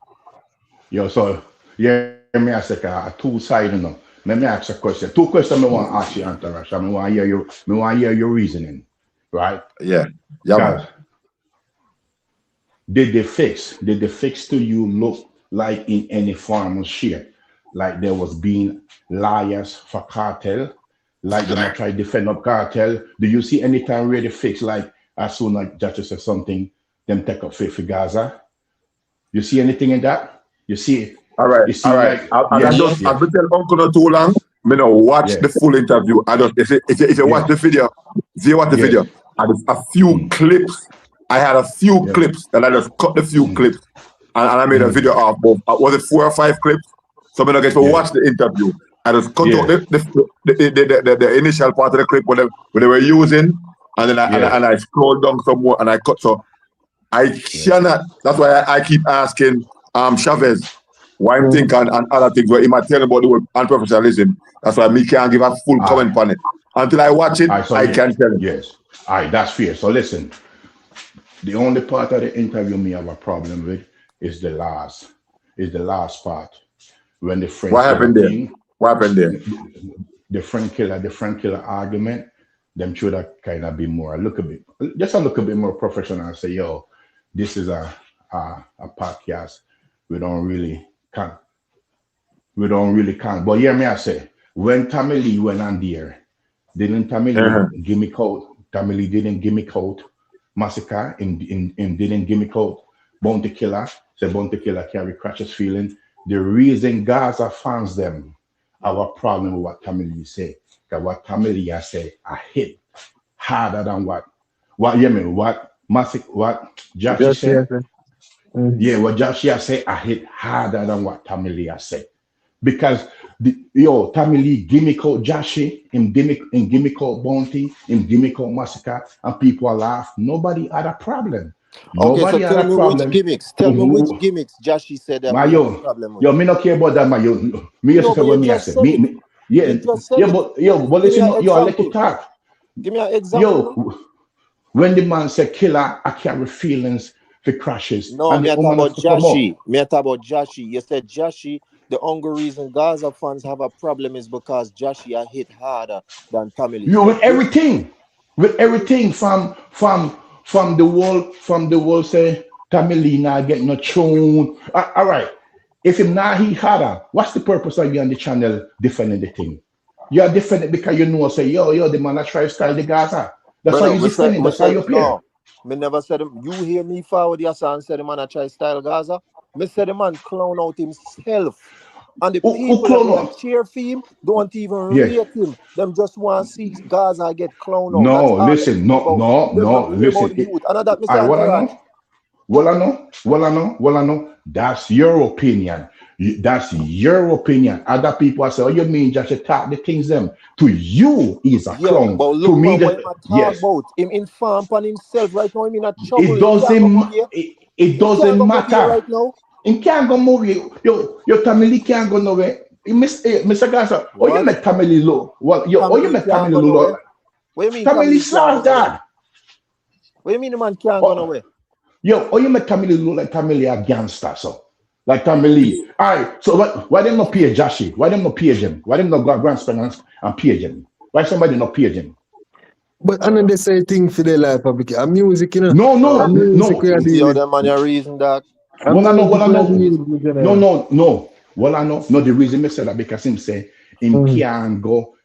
Yo, so, yeah, me ask a two-sided, you know. Let me ask a question. Two questions I want to ask you, Antaras. I want to hear your reasoning, right? Yeah, man. Did the fix to you look like in any form or shape? Like there was being liars for Kartel? Like they might try to defend up Kartel? Do you see any time where the fix, like as soon as Jashii says something, them take up faith for Gaza? You see anything in that? You see it? All right. Like, I've been telling Uncle not too long. Watch the full interview. I don't. If you watch the video, I had a few clips. I had a few clips that I just cut the few clips, and I made a video of both. Was it 4 or 5 clips? So I'm gonna get to watch the interview. I just cut out the initial part of the clip when they were using, and then I scrolled down some more and I cut. So I cannot. That's why I keep asking Chavez why I'm thinking and other things where he might tell about the word unprofessionalism. That's why me can't give a full comment on it. Until I watch it, I can tell him. Yes. All right, that's fair. So listen, the only part of the interview me have a problem with is the last part. When the friend What happened there? The friend killer argument, them should have kind of be more a little bit more professional and say, yo, this is a podcast. We don't really can. But hear me I say, when Tommy Lee went on there, didn't Tommy Lee give me code? Tommy Lee didn't give me code. Massacre and didn't give me code. Bounty Killer, say Bounty Killer carry Crutch's feeling. The reason Gaza fans them have a problem with what Tommy Lee say. Because what Tommy Lee say, I hit harder than what Jashii said. Yeah, what Jashii say, I hit harder than what Tommy Lee say. Because Tommy Lee give me code Jashii, him give me code Bounty, him give me code Massacre, and people laugh. Nobody had a problem. Okay, so tell me which gimmicks. Tell me which gimmicks Jashii said that was a problem with. Me not care about that, Me just say what me I say. But listen, I let you talk. Give me an example. When the man said killer, I carry feelings for crashes. No, me talk about Jashii. You said Jashii, the only reason Gaza fans have a problem is because Jashii are hit harder than Tommy Lee. With everything from the world say Tommy Lee not getting no tune. All right. If him not he harder, what's the purpose of you on the channel defending the thing? You are defending because you know say yo the man that try to style the Gaza. That's why you defending. That's why you appear. No, me never said him. You hear me forward your son said the man that try to style Gaza. Me said the man clown out himself. And the people that cheer for him don't even rate him. Them just want to see Gaza get clowned out. No, listen, listen. Well, I know. That's your opinion. Other people say, oh, you mean just attack the things them. To you, he's a clown. But look, to me, about him inform on himself right now. I mean, it doesn't matter. Right now. He can't go move you. Your family can't go nowhere. Mr. Gaza, you met family low. You met family low. What do you mean? Family slash that. What do you mean the man can't go nowhere? You met family low like family a gangster, so. Like family. All right, so why them not pay Jashii? Why them not pay him? Why them not go grand spend and pay him? Why somebody not pay him? But I know they say thing for their life, because music, you know. No. The other man a reason that. No. Well, I know. No, the reason I said that because him say him can't go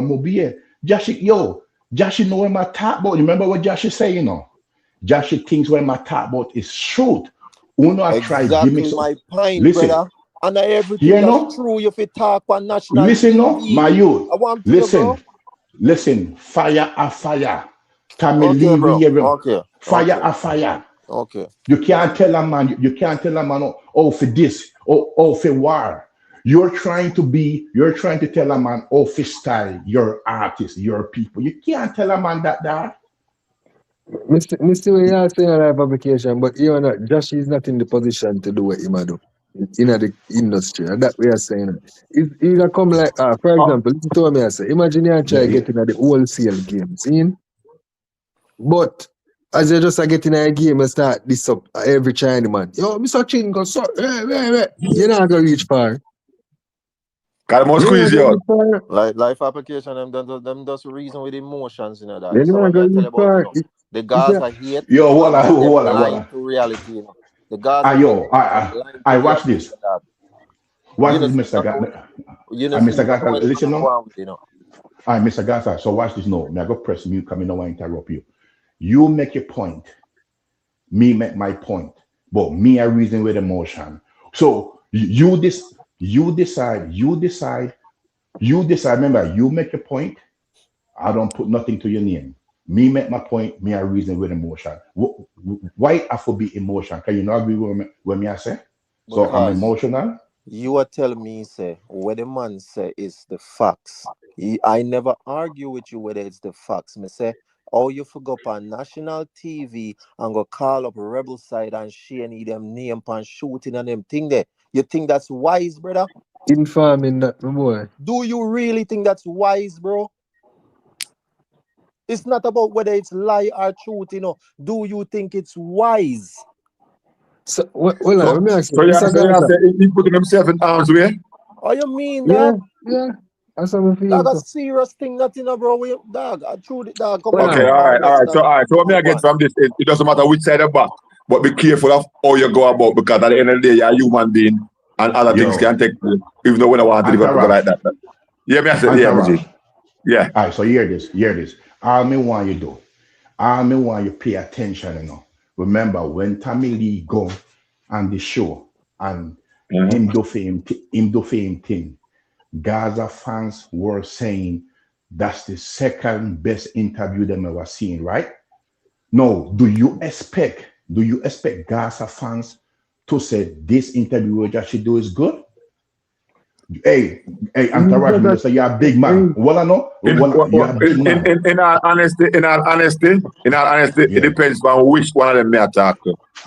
move here. Jashii know where my talk about. You remember what Jashii say, you know? Jashii thinks where my talk about is truth. Exactly my point, listen, brother. And everything that's true if you talk on national listen, no, my youth. Listen, fire a fire. Fire a fire. Okay. You can't tell a man, oh, for this, oh, for war. You're trying to tell a man, oh, for style, you're artist, you're people. You can't tell a man that. Mr. Way, you're saying a live application, but you're not. Jashii is not in the position to do what he might do in the industry. And that we are saying. He's gonna come like, for example, listen to what me I say. Imagine you try getting at the wholesale game, see? But as you just getting a game and start this up every China man. Yo, Mr. Chingo, so you're not gonna reach far. Got more squeeze you out. Like life application, them does reason with emotions, you know that. You're So not when I gonna tell reach about far. the Gaza hate, Yo, voila, them voila, lying voila. to reality, you know. The Gaza Yo, hate, I watch this. Watch this, Mr. Gaza. Mr. Gaza, listen now. You know. All right, Mr. Gaza, so watch this now. I'm going to press mute because I don't want to interrupt you. You make your point. Me make my point. But me, I reason with emotion. So you decide. Remember, you make your point. I don't put nothing to your name. Me make my point. Me, I reason with emotion. Why I for be emotion? Can you not agree with me I say? So Because I'm emotional. You are telling me, say, what the man say is the facts. I never argue with you whether it's the facts. Me say, oh, you forgot on national TV and go call up rebel side and share them name and shooting and them thing there. You think that's wise, brother? Informing that, my boy. Do you really think that's wise, bro? It's not about whether it's lie or truth, you know. Do you think it's wise? So, let me ask you. So you say he putting himself in harm's way? Oh, you mean that? Yeah. That's how I feel. Dog, a serious thing, nothing, bro. Dog, I threw it, dog. Come on. Okay, all right. So what me I get from this is it doesn't matter which side of back, but be careful of how you go about, because at the end of the day, you're a human being and other things can take place, even though we don't want to live like that. Yeah, me I said, yeah. All right, so hear this. All me want you pay attention, you know. Remember when Tommy Lee go on the show and him do fame thing, Gaza fans were saying that's the second best interview them ever seen, right? No, do you expect Gaza fans to say this interview with Jashii do is good? Hey, Antaraj Minister, you're a big man. Well, I know. In all honesty, it depends on which one of them may attack.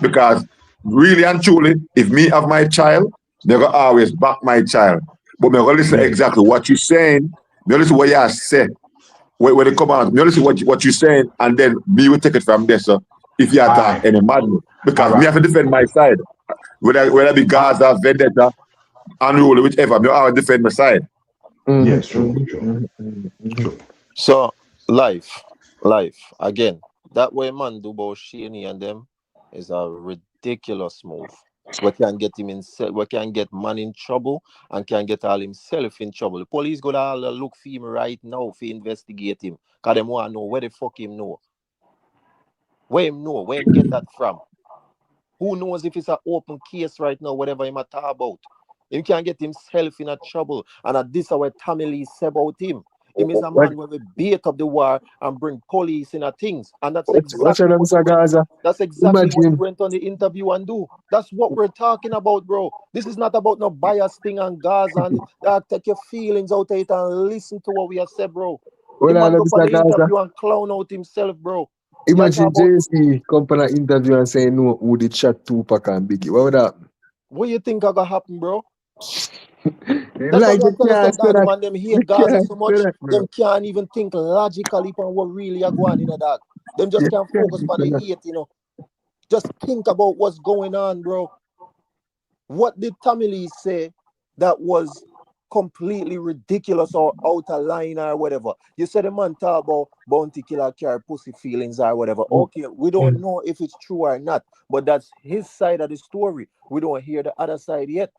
Because really and truly, if me have my child, they're gonna always back my child. But me gonna listen exactly what you're saying. Me listen what you say. When they come out, me listen what you're saying, and then me will take it from there. So if you attack any madness, because me have to defend my side. Whether it be Gaza, Vendetta, unruly, whichever, me I will defend my side. Yes, true. So life again. That way man do about Shaney and them is a ridiculous move. We can get him we can get man in trouble and can get all himself in trouble. The police go to look for him right now to investigate him. Because they want to know where the fuck him know. Where him know, where him get that from. Who knows if it's an open case right now, whatever him talk about. He can get himself in a trouble. And this is what Tommy Lee said about him. He is a man where we beat up the war and bring police in things. And that's exactly what he went on the interview and do. That's what we're talking about, bro. This is not about no bias thing on Gaza and take your feelings out of it and listen to what we have said, bro. The man go on the interview and clown out himself, bro. Imagine JC come on an interview and say no, who did shot Tupac and Biggie. What would happen? What you think are gonna happen, bro? Like the man them hate Gaza so much, them can't even think logically on what really are going in that. Them just can't focus on the hate, you know. Just think about what's going on, bro. What did Tommy Lee say that was completely ridiculous or out of line or whatever? You said the man talk about bounty killer carry pussy feelings or whatever. Okay, we don't know if it's true or not, but that's his side of the story. We don't hear the other side yet.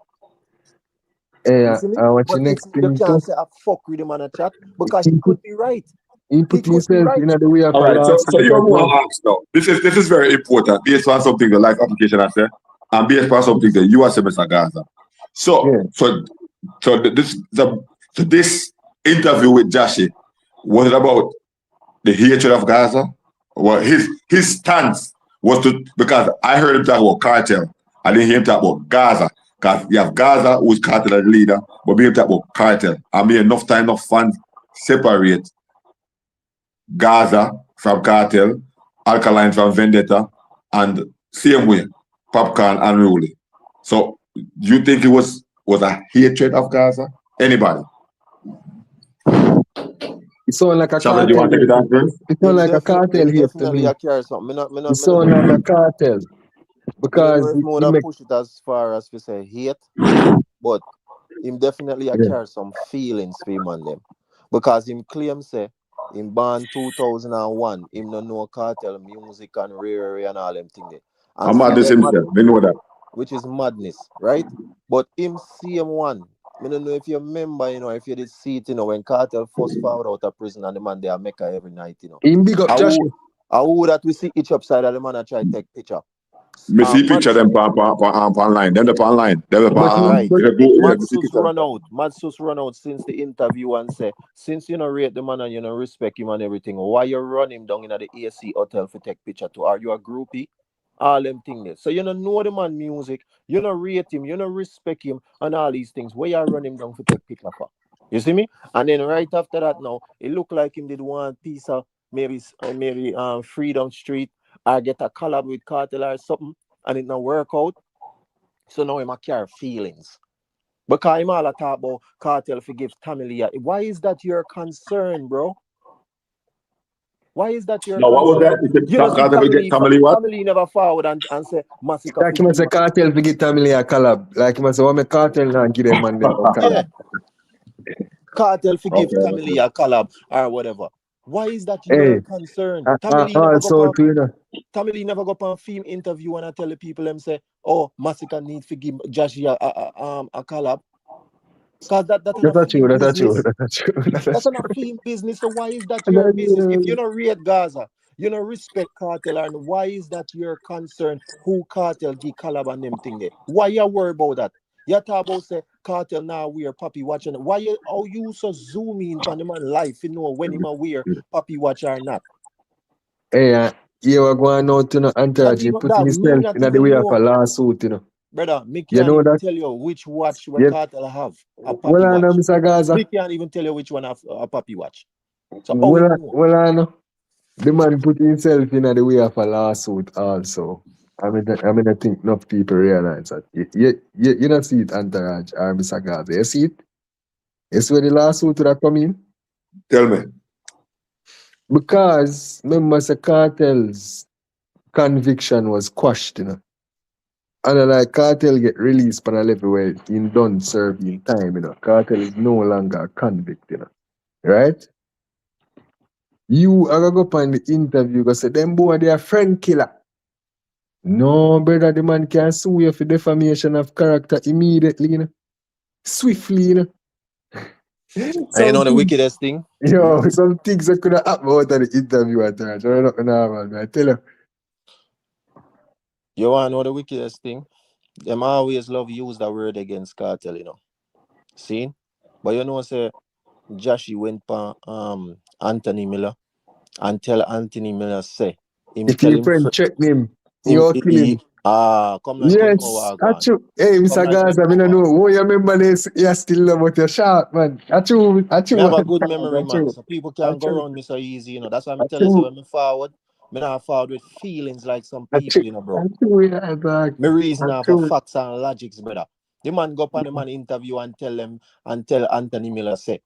Yeah, what you next thing you can't say I fuck with him on a chat because he could be right. He put himself in the way of so you want to ask now. This is very important based on something the life application I said, and based on something that you are saying, Mr. Gaza. So this interview with Jashii, was it about the hatred of Gaza? Well, his stance was to, because I heard him talk about cartel. I didn't hear him talk about Gaza. Because you have Gaza, who's cartel as leader, but we have talk about cartel. I mean, enough fans separate Gaza from cartel Alkaline from Vendetta, and same way, Popcorn and Rolly. So you think it was a hatred of Gaza? Anybody? It sound like a Shabba, do you want to take it down first? It sound like a cartel here to me. I carry something. It sound like a cartel. Because if more push it as far as we say hate, but him definitely carry some feelings for him and them. Because him claim say him born 2001, him no know cartel music and rare and all them things. I'm mad this himself, we know that. Which is madness, right? But him same one. I don't know if you remember, if you did see it, when Cartel first found out of prison and the man there Mecca every night, Him big up Jashii. I would that we see each upside of the man and try to take picture. Me see picture them online. Them the online. Right. Madsus run out since the interview and say, since you rate the man and you respect him and everything, why you run him down in the AC hotel for take picture too? Are you a groupie? All them things. So you know the man music, you rate him, you respect him and all these things. Where you run him down for take picture for? You see me? And then right after that now, it looked like him did one piece of maybe Freedom Street or get a collab with Kartel or something and it not work out. So now him a carry feelings. Because him all talk about Kartel forgive Tamilia. Why is that your concern, bro? Why is that your concern? What was that? Family never forward and say Massacre. Like him say Kartel forgive Tamilia a collab. Like him say what me Kartel and give them man them collab. Kartel forgive Tamilia a collab or whatever. Why is that your concern? Tamili never go on film interview and I tell the people them say, oh, Massacre need to give Jashii a collab. Because that's true. That's not film business. So why is that your business? If you don't rate Gaza, you don't respect Kartel, and why is that your concern? Who Kartel give collab and them thing there? Why you worry about that? You talk about say Kartel now wear Papi watch and why you so zoom in on the man life you know when him wear Papi watch or not? Hey, you are going out to Entourage putting himself in the way of a lawsuit, Brother, me can't even tell you which watch Kartel have. A Papi watch. Mr. Gaza. Me can't even tell you which one have a Papi watch. So I know. The man put himself in the way of a lawsuit also. I think enough people realize that. You don't see it, Entourage or Mr. Gaza. You see it? You see where the lawsuit that come in? Tell me. Because remember the Kartel's conviction was quashed, And like Kartel get released on a level where he done serving time, Kartel is no longer a convict, Right? You are going to go on the interview and say, them boy, they are friend killer. No, brother, the man can sue you for defamation of character immediately, Swiftly, And the wickedest thing? Some things that could have happened out of the interview at times. I tell you. You want to know the wickedest thing? Them always love use that word against Kartel, See? But say Jashii went for Anthony Miller and tell Anthony Miller say if your friend check him, you kill him. Come like yes, that's true. Hey, Mr. Gaza, I don't know. Oh, you remember this? You still love what you're sharp, man. That's true. I have a good memory, man. So people can't go around me so easy, That's why I'm telling you, when I forward, I'm not forward with feelings like some people, bro. My reason for facts and logics, brother. The man go up on the man interview and tell Anthony Miller say.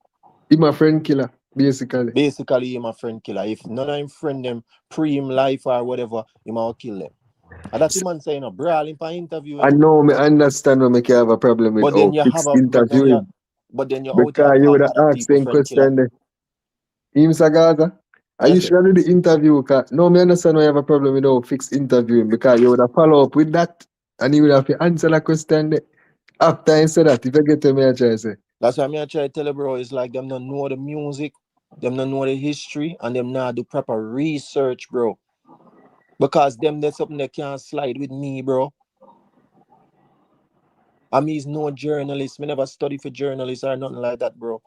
He's my friend killer, basically. Basically, he's my friend killer. If none of him friend them, pre him life or whatever, he might kill them. And that's the man saying, brawling for interview. I know, I understand when you have a problem with interviewing. But then you're because you would have asked the question there. Mr. Gaza, are you sure do the interview? No, I understand why you have a problem with fixed interviewing because you would have follow up with that and you would have to answer the question there. After I said that, if I get to me, I try to say. That's why I try to tell you, bro, it's like them don't know the music, them don't know the history, and them not do proper research, bro. Because them there's something they can't slide with me, bro. I mean, he's no journalist. Me never study for journalists or nothing like that, bro.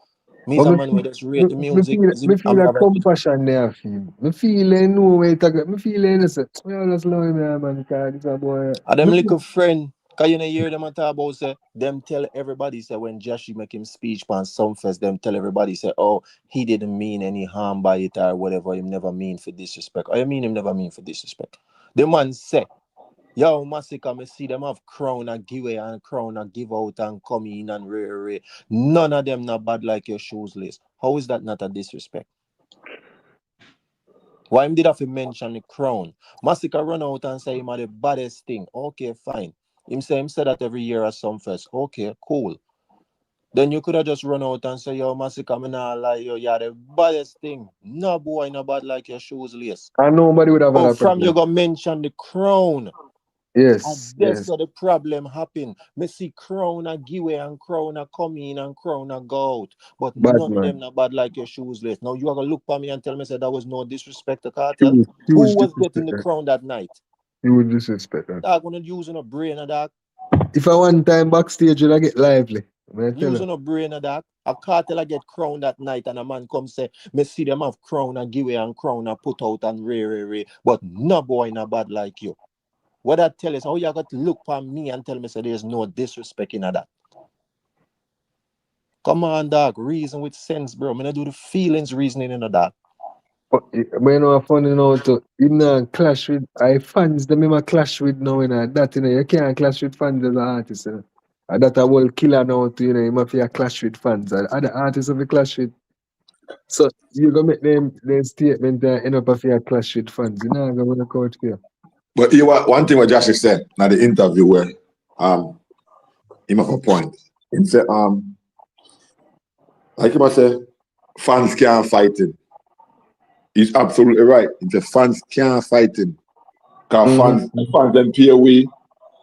Me's a man who just read the music. Me feel a compassion there for him. Me feel I know where it go. Me feel I say, just love him, man, because this a boy. And them little friend, Cause you know hear them talk about say them tell everybody say when Jashii make him speech on some fest, them tell everybody say, oh, he didn't mean any harm by it or whatever, him never mean for disrespect. Or you mean him never mean for disrespect. The man say, yo, Massacre, me see them have crown and give away and crown and give out and come in and rare. None of them not bad like your shoes list. How is that not a disrespect? Why him did have to mention the crown? Massacre run out and say him are the baddest thing. Okay, fine. Him say that every year at some fest. Okay, cool. Then you could have just run out and say, yo, Massacre, me not lie, yo, you're the baddest thing. No boy, not bad like your shoes lace. And nobody would have Oh, a from problem. you go mention the crown. Yes. And that's where the problem happen. Me see crown a give away and crown a come in and crown a go out. But Bad none of man. them not bad like your shoes lace. Now you are gonna look for me and tell me say that was no disrespect to Cartel. Huge Who was disrespect getting the that. crown that night? Huge disrespect that. Dog gonna using a brain of that. If I one time backstage, will I get lively? I tell Using a brain of that. A Cartel I get crown that night and a man come say, me see them have crown a give away and crown a put out and rare. But no boy not bad like you. What I tell is how you got to look for me and tell me say there's no disrespect in that. Come on, dog. Reason with sense, bro. I'm gonna do the feelings reasoning in that. But you know, funny now to him not clash with fans. Them him a clash with now, you know. That you know, you can't clash with fans as an artist, you know. And that a whole killer now to you know, him have to clash with fans. And other artists have a clash with. So you gonna make them statement that end up a clash with fans. You know, I'm gonna work out here. But you know, one thing what Jashii said in the interview where he have a point. He said like he must say fans can't fight him. He's absolutely right. He said fans can't fight him. Because fans then pay away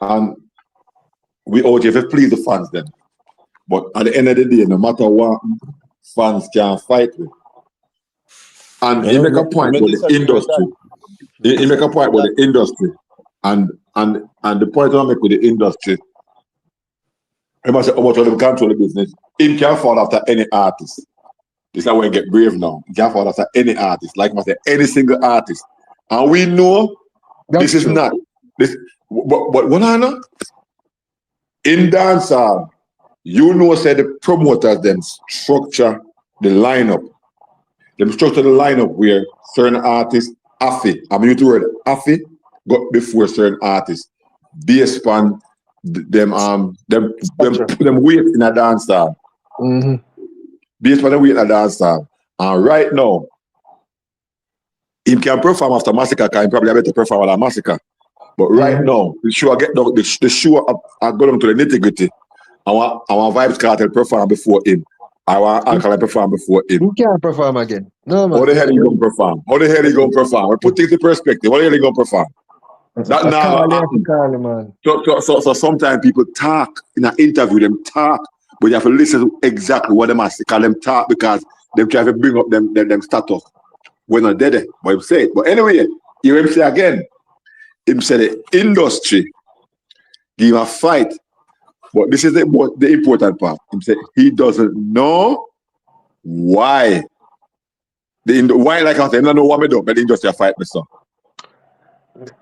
and we out here to please the fans then. But at the end of the day, no matter what, fans can't fight with. And he make a point with the industry. He make a point with the industry. And the point I make with the industry, he must say how much of them control the business. He can't fall after any artist. This is how we get brave now. He can't fall after any artist. Like I say, any single artist. And we know this is not this. But what I know in dancehall, you know, say the promoters then structure the lineup. Them structure the lineup where certain artists, Afi, I'm using the word Afi, got before certain artists. Based on them weight in a dancehall. Based on the weight in a dancehall. And right now, he can perform after Massacre, because he probably better perform with a Massacre. But right now, the show I go down to the nitty-gritty. I want Vybz Kartel perform before him. I want Alkaline perform before him. You can't perform again. No, man. How the hell he gonna perform? How the hell he gonna perform? We put things in perspective. How the hell he gonna perform? That now man. So sometimes people talk in an interview, them talk, but you have to listen to exactly what them ask. Call them talk because they try to bring up them status. We're not dead, but him say it. But anyway, you him say again. Him say the industry give a fight. But this is the important part. Him say he doesn't know why. Why like I said, I don't know what me do, but the industry fight me so.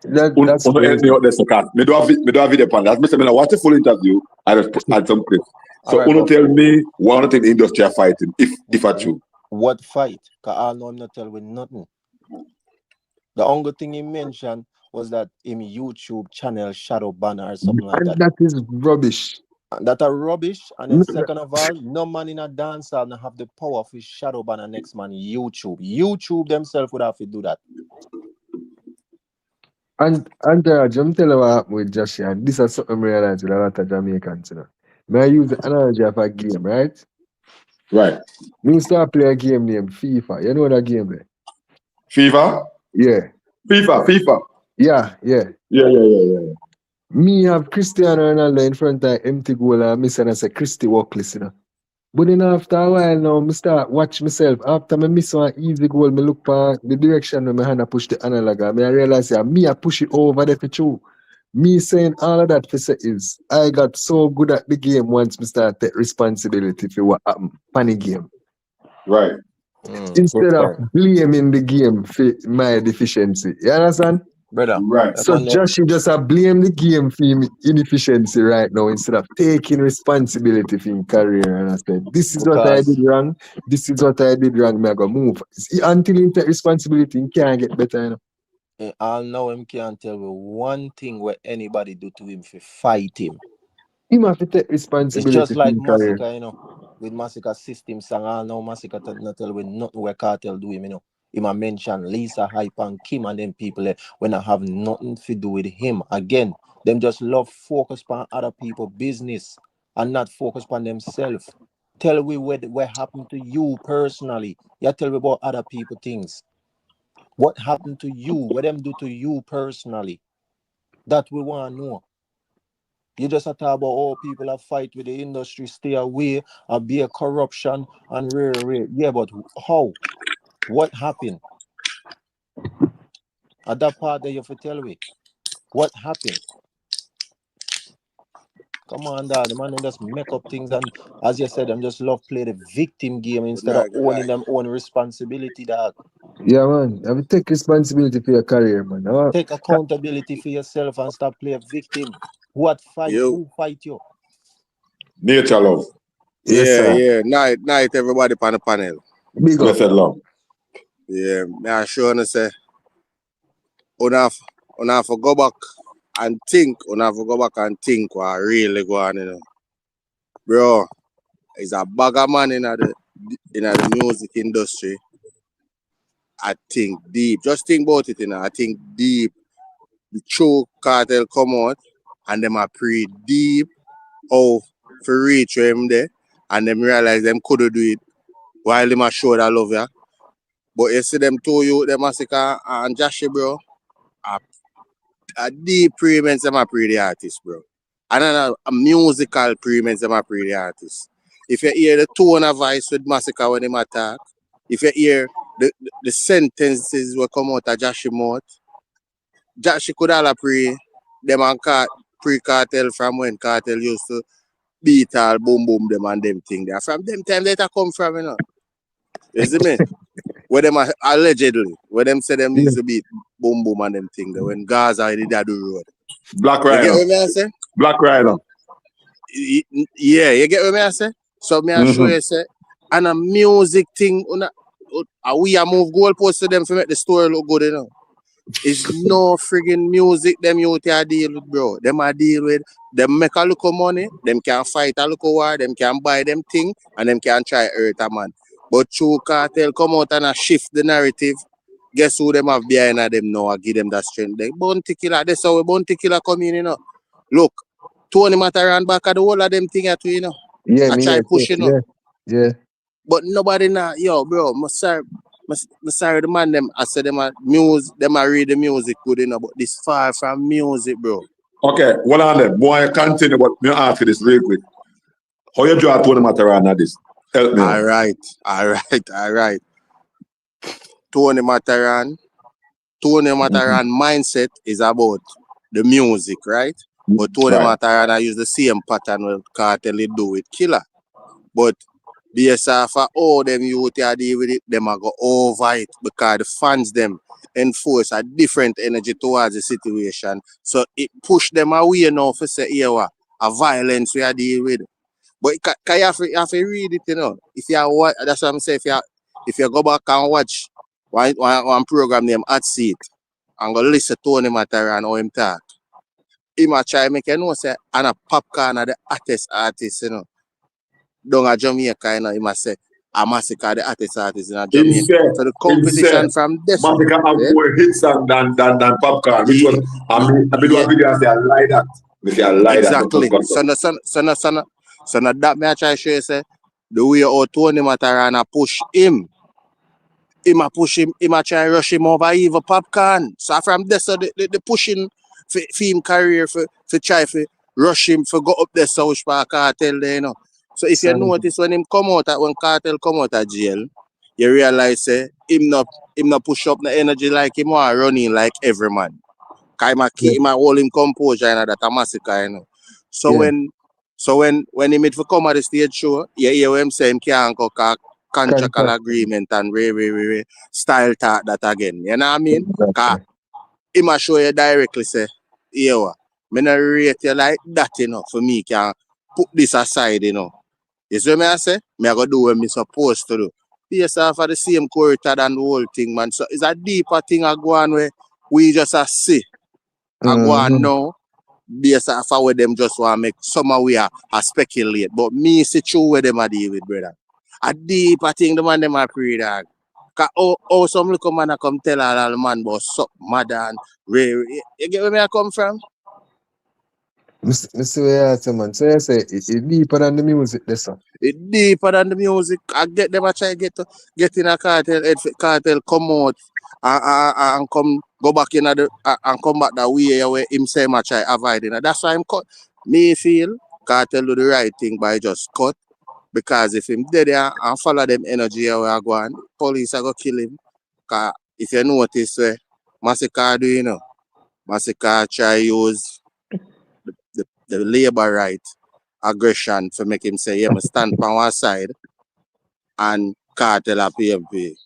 That's me do a video on that. I watch the full interview. I just add some clips. So right, tell me what the industry are fighting, if I true. What fight? Because I know I'm not telling with nothing. The only thing he mentioned was that in YouTube channel shadow banner or something like that. That is rubbish. That are rubbish. And then second of all, no man in a dancehall not have the power of his shadow banner next man YouTube. YouTube themselves would have to do that. And I'm telling you what happened with Jashii, and this is something I realize with a lot of Jamaicans, you know. May I use the analogy of a game, right? Right. Me start play a game named FIFA. You know that game there? FIFA? Yeah. FIFA. Yeah. Yeah. Me have Cristiano Ronaldo in front of empty goal and me say Christy Walkless, you know. But then after a while now, I start watch myself. After I miss one easy goal, I look for the direction where my hand push the analog. I realize I push it over there for true. Me saying all of that for say is I got so good at the game once I start take responsibility for what happened on the game. Right. Instead of blaming the game for my deficiency. You understand? brother. Right. That So man, Jashii just blame the game for him inefficiency right now instead of taking responsibility for his career and I said, this is what I did because wrong, this is what I did wrong, me I go move. Until he take responsibility, he can't get better, you know. I know him can't tell me one thing where anybody do to him for fight him. He have to take It's responsibility just for like his career. Massacre, you know. With Massacre system song, I know Massacre not tell with nothing where Cartel do him, you know. He might mention Lisa, Hype and Kim and them people when I have nothing to do with him. Again, them just love focus on other people business and not focus on themselves. Tell me what happened to you personally. You tell me about other people things. What happened to you? What them do to you personally? That we want to know. You just talk about all people that fight with the industry, stay away, and be a corruption and rare. Yeah, but how? What happened? At that part that you have to tell me. What happened? Come on, dad. The man them just make up things and as you said, them just love play the victim game instead of Good owning night. them own responsibility, dog. Yeah, man. You have to take responsibility for your career, man. Take accountability for yourself and stop playing victim. What fight? You. Who fight you? Nature love. Yes, Yeah, sir. yeah. Night, everybody on the panel. Big up. Blessed love. Yeah, me I sure wanna say, una have to go back and think, what really go on, you know. Bro, he's a bagger man in the music industry. I think deep. Just think about it, you know. I think deep. The True Cartel come out and them are pretty deep. Oh, for reach him there. And them realize them couldn't do it while them a show that love ya. But you see them two you, them Massacre and Jashii, bro. A deep premiums them a pre the artist, bro. And a musical premiums them a pre the artist. If you hear the tone of voice with Massacre when them attack, if you hear the sentences will come out of Jashii mouth, Jashii could all pre them and pre-Cartel from when Cartel used to beat all boom boom them and them thing there. From them time that come from, you know. You see me? Where them allegedly, where them say them used to beat boom boom and them thing there when Gaza did that do road. Black You get Rider. what me I say? Black Rider. Yeah, you get what me I say? So me I show you say, and a music thing, we a move goalposts to them to make the story look good, you know. It's no friggin' music them youth are deal with, bro. Them are deal with, them make a look of money, them can fight a look of war, them can buy them thing, and them can try hurt a man. But True Cartel come out and shift the narrative. Guess who them have behind them now and give them that strength? They Bounty Killer, that's how Bounty Killer come in, you know. Look, Tony Mataran back at the whole of them thing at you know. Yeah, I me try yeah, pushing up. yeah. But nobody now, yo, bro, sorry the man them, I said them a read the music good, you know, but this far from music, bro. Okay, one on them. Boy, continue, but me ask you this real quick. How you draw Tony Mataran at this? Help me. All right. Tony Mataran mindset is about the music, right? But Tony Mataran I use the same pattern with Cartel do with Killer. But based off of all them youth are deal with it, them are go over it because the fans them enforce a different energy towards the situation. So it push them away now for say here a violence we are deal with. But you have to read it, you know. If you that's what I'm saying. If you go back and watch one program named Hot Seat and go listen to Tony Mataran how him talk, he might try make you know say and a Popcorn are the artist, you know. Down at Jamaica, you know, he must say a Massacre the artist in Jamaica. So the competition from this Massacre have more hits than Popcorn, which was I do a video and say I lie that. Exactly. So now that me I try to show you say the way how Tony Mataran push him. Him a push him a try to rush him over even Popcorn. So from this so the pushing for him career for try to rush him for go up there South Park Cartel there, you know. So if you notice when Cartel come out of jail, you realize him not push up the energy like him or running like every man. Cause he might hold him composure and that a Massacre, you know. So when he made for come at the stage show, you hear him say him can't go contractual agreement and style talk that again. You know what I mean? him a show you directly say, yeah, me not rate you like that, you know, for me can put this aside, you know. You see what I say? Me I go do what me supposed to do. Yes, I for the same character than the whole thing, man. So it's a deeper thing I go on where we just a see. I go on now. Yes, I for where them just want to make some we are speculate. But me see true where them are deal with, brother. A deeper thing the man them are pray dog. Oh, some little man a come tell all the man about something mad and rare. You get where me I come from? Mr. Yeah, man. So you say it's deeper than the music, this song. It's deeper than the music. I get them. I try get in a cartel. Cartel come out and come go back in and come back that way where him say I try avoid it. That's why I'm cut. Me feel cartel do the right thing by just cut because if him dead there and follow them energy where I go on, police are go kill him. Cause if you notice Massacre do you know, Massacre try use the labor right aggression to make him say, yeah, I stand on one side and Cartel a PMP.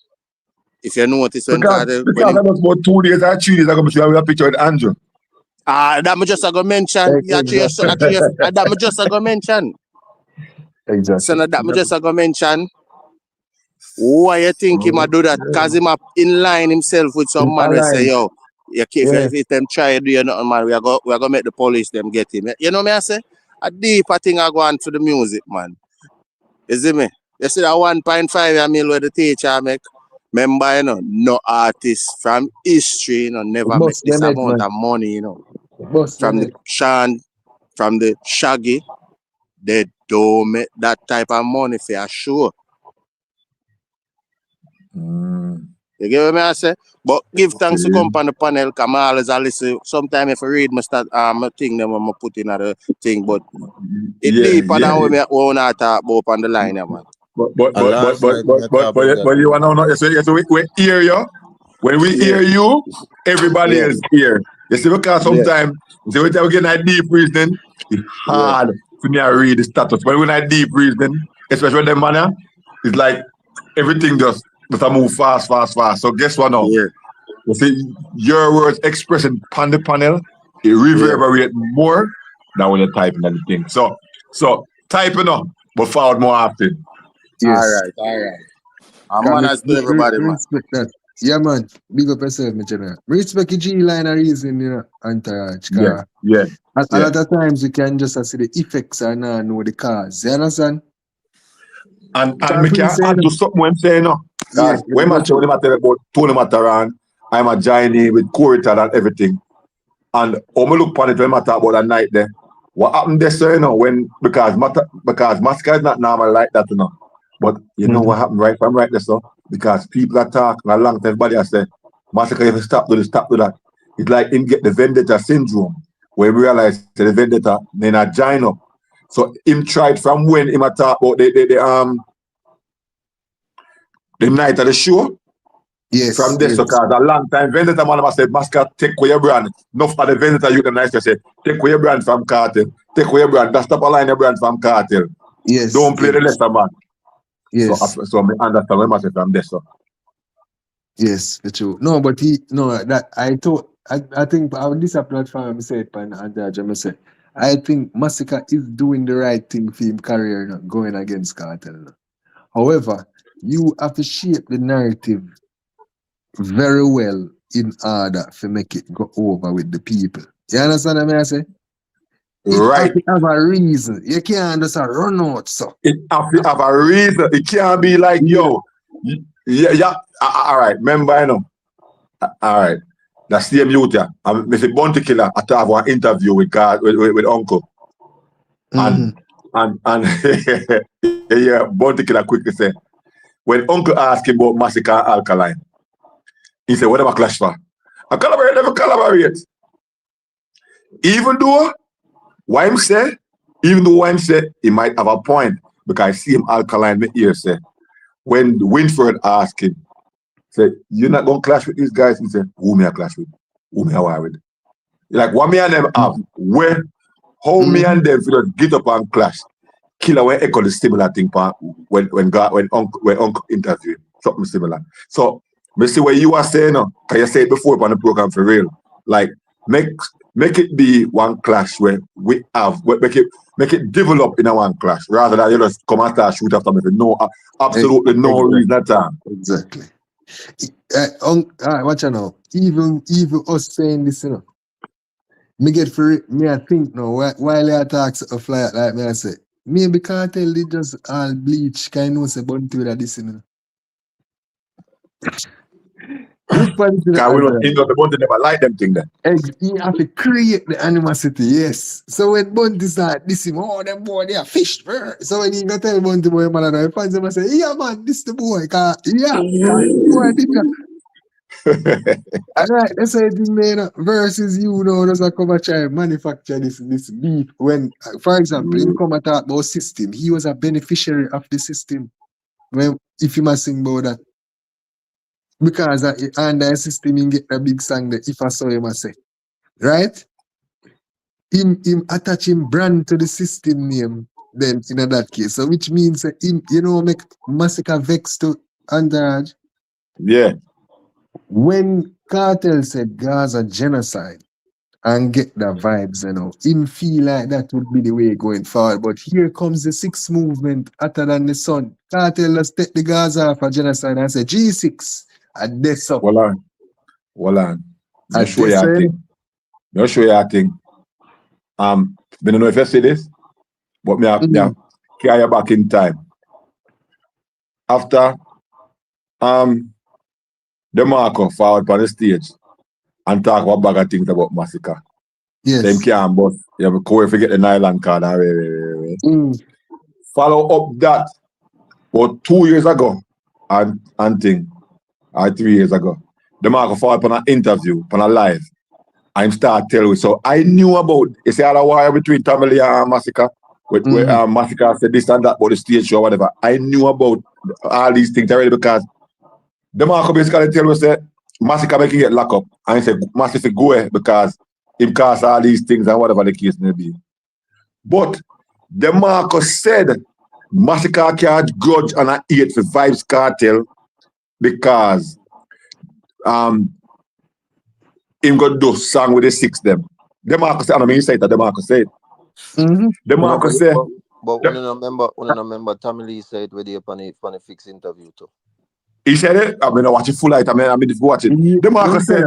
If you notice when Cartel... Because that was about 2 days or 3 days ago, we have a picture with Andrew. That me just go mention. That me just go mention. Exactly. So that me just go mention. Why you think him a do that? Because him a in line himself with some man who say, yo, if them try to do nothing, man, we are going to make the police them get him. You know me I say? A deeper thing I go on to the music, man. You see me? You see that 1.5 mil where the teacher make? Remember, you know, no artist from history, you know, never make this amount of money, you know. From the Shaggy, they don't make that type of money for sure. You get what I say? But give thanks to come on the panel, because I always listen. Sometimes if I read my thing, then I'm put in another thing, but it deeper than when I want to talk about on the line, man. But you want to know, so we hear you. When we hear you, everybody is here. You see, because sometimes, you see, when we get that deep reasoning, it's hard for me to read the status. But when I deep reasoning, especially when the manner, it's like everything just move fast. So guess what now? You see, your words expressing on the panel, it reverberate more than when you're typing anything. So typing up, but forward more often. Yes. All right. I'm honest to everybody, man. Respect that. Yeah, man. Big up yourself, my general. Respect the G line of reason, you know, entourage. Yeah. A lot of times you can just see the effects and not know the cause. You understand? And we can add to something when I'm saying, no. When I tell them about Tony Mataran, I'm a Jahshii with Corita and everything. And when I look upon it, when I talk about that night there, what happened there, so, you know, because Massacre is not normal like that, you know. But you know what happened right from right there, so? Because people are talking a long time, everybody has said, Massacre, if you stop to that. It's like him get the vendetta syndrome, where we realize the vendetta, then a join up. So him tried from when him talk about the night of the show. Yes. From this, because a long time, vendetta man have said, Massacre, take away your brand. Enough of the vendetta you can nice to say, take away your brand from Cartel. Take away your brand. That's stop align your brand from Cartel. Yes. Don't play the lesser man. Yes. So I understand what I say from this. So. Yes, the truth. No, but I think on this platform I said I think Massacre is doing the right thing for him career, not going against Cartel. However, you have to shape the narrative very well in order to make it go over with the people. You understand what I say? Right. It have a reason. You can't just run out, so. It have a reason. It can't be like, yo. Yeah. All right. Remember, you know. All right. That's the youth, yeah. Mr. Bounty Killer, I have an interview with Uncle. And yeah, Bounty Killer quickly said, when Uncle asked him about Massacre Alkaline, he said, what am I clash for? I collaborate, never collaborate. Even though Wime said, he might have a point, because I see him Alkaline in the ear say, when Winford asked him, say, you're not going to clash with these guys? He said, who may I clash with? Who may I war with? Like, what me and them have, where, how me and them feel get up and clash. Killer when echo the similar thing when Uncle interviewed, something similar. So, me see what you are saying, because you said before on the program for real. Like make it be one clash where we have make it develop in a one clash rather than you just come and start shoot after me for no absolutely no reason at all. Exactly. Watch out now. Even us saying this, you know, me get for it, me I think now while I talk a fly like me I say, maybe Kartel they just all bleach kind of say bunty with this, you know. Look for it, Because we don't the bunty never like them thing then. you have to create the animosity, yes. So when Bunty start this him, oh them boy they are fish. So when you go tell Bunty boy man and fans them say, yeah man, this the boy, boy did that. Alright, that's why the man versus you know does a come and try and manufacture this beef when for example him come and talk about system, he was a beneficiary of the system. When if you must sing about that. Because under the system he get a big song that if I saw him I say. Right? Him attach him brand to the system name then in that case. So which means him, you know, make massacre vex to Andrade. Yeah. When Kartel said Gaza genocide and get the vibes, you know, him feel like that would be the way going forward. But here comes the sixth movement hotter than the sun. Kartel let's take the Gaza for genocide and say G6 and this up. Well on. I'll show you a thing. I'll show you a thing. I don't know if you see this, but me carry you back in time. After the Marco forward on the stage and talk about bag of things about massacre. Yes. Them can't but you have to go if you get the nylon card and follow up that about 2 years ago and thing, or 3 years ago. The Marco forward on an interview, on a live. I'm start telling you. So I knew about you see all the war between Tamale and Massacre. Where Massacre said this and that about the stage show or whatever. I knew about all these things already because the Marco basically tell us that Massacre make you get locked up. And he said Massacre go because it cause all these things and whatever the case may be. But the Marco said Massacre can't grudge and I hate for Vybz Kartel because him got do song with the six them. The Marco said, I mean, he said that the Marco said. The Marco said. But when you remember Tamale said where they upon the fixed interview too. He said it. I mean, I watch it full light. I mean, if you watch it. The Marco said.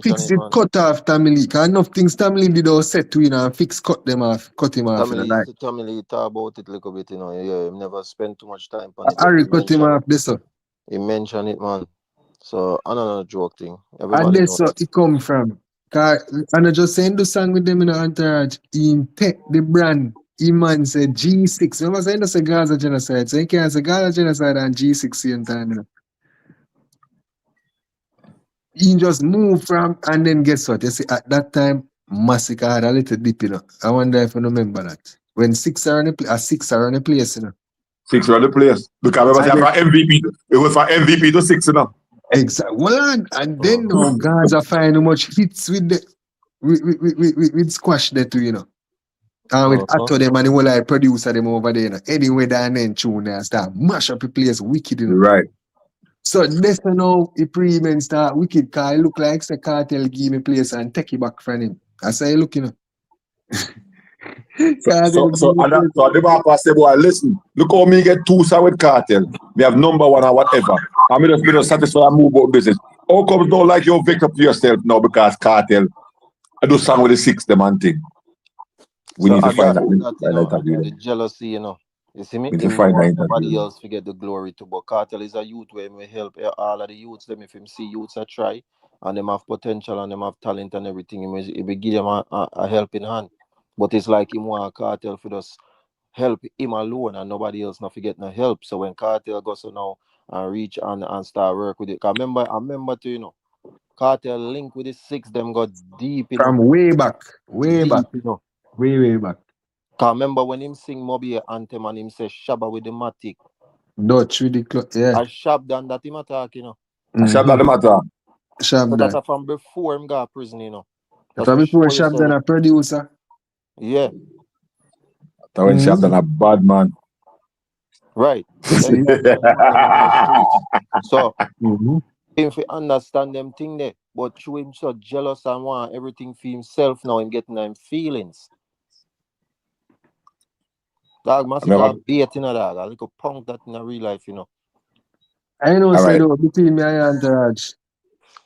Fix it, cut off Tamale. Because enough things Tamale did all set to and fix cut him off. Tamale talk about it a little bit, you know. Yeah, he never spent too much time on it. Harry cut him off this up. He mentioned it, man. So another joke thing. And that's where it come from. And I just saying the song with them in the entourage. He take the brand. He man said G6. Remember saying that's a Gaza genocide. So he can't say Gaza genocide and G6 same time. You know? He just moved from and then guess what? You see at that time Massacre had a little dip, you know. I wonder if you remember that. When six are on the place, you know. Six are on the place. Because it was for MVP. It was for MVP to six, you know. Exactly. Well, and then Gaza find how much hits with the with squash there too, you know. And with actor them and the whole like producer them over there, you know. Anyway, and then tune and start mash up the place wicked, you know. Right. So that's how the pre-men start wicked because it look like the Kartel give me place and take it back from him. That's how you look, you know. So the Marco say, boy, listen, look how me get two side with Kartel. We have number one or whatever. I'm just satisfied and move about business. How come don't like your victim for yourself now because Kartel I do song with the six them and thing. We need to find that. The jealousy, you know. You see me? Nobody else forget the glory too. But Kartel is a youth where we help all of the youths. Them if him see youths I try and them have potential and them have talent and everything. He will give them a helping hand. But it's like him want Kartel for us help him alone and nobody else not forget no help. So when Kartel goes so now and reach and start work with it. I remember too, you know, Kartel link with the six them got deep in from way back. You know. Way back. I remember when him sing Moby anthem and him say Shabba with the Matic. Dutch with the clock, yeah. I Shab done that him attack, you know. Shab done the matter. Shab that's from before him got prison, you know. From before Shab done a producer. Yeah. That when Shab done a bad man. Right. So if you understand them thing there, but through him so jealous and want everything for himself now, him getting them feelings. Dog, Massacre baiting a dog, a little punk that in a real life, you know. I know, All say right. though, between me and Entourage,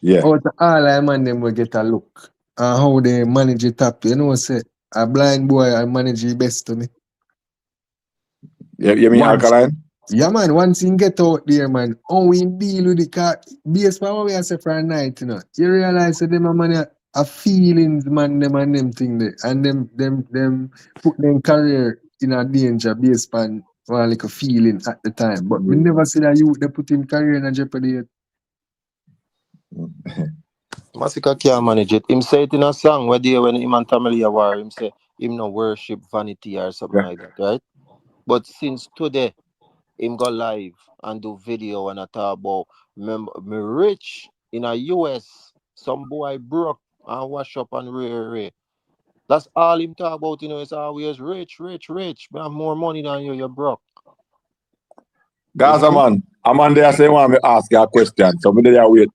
Yeah. out of all I man them will get a look. And how they manage it up, you know, say a blind boy I manage the best to me. You mean Once, Alkaline? yeah man, once he get out there, man, how we deal with the car based on what we say for a night, you know. You realize that them a man a feelings, man, them and them thing there. And them put them career in a danger based on one like a feeling at the time. But we never see that you they put him career in a jeopardy yet. Massacre can't manage it. Him say it in a song where they when him and Tamalia war, him say him no worship vanity or something like that, right? But since today, him go live and do video and I talk about me rich in a US, some boy broke and wash up and ray. That's all him talk about, you know, it's always rich. Me have more money than you, you're broke. Gaza man, I'm on there saying want me ask you a question. So me there wait.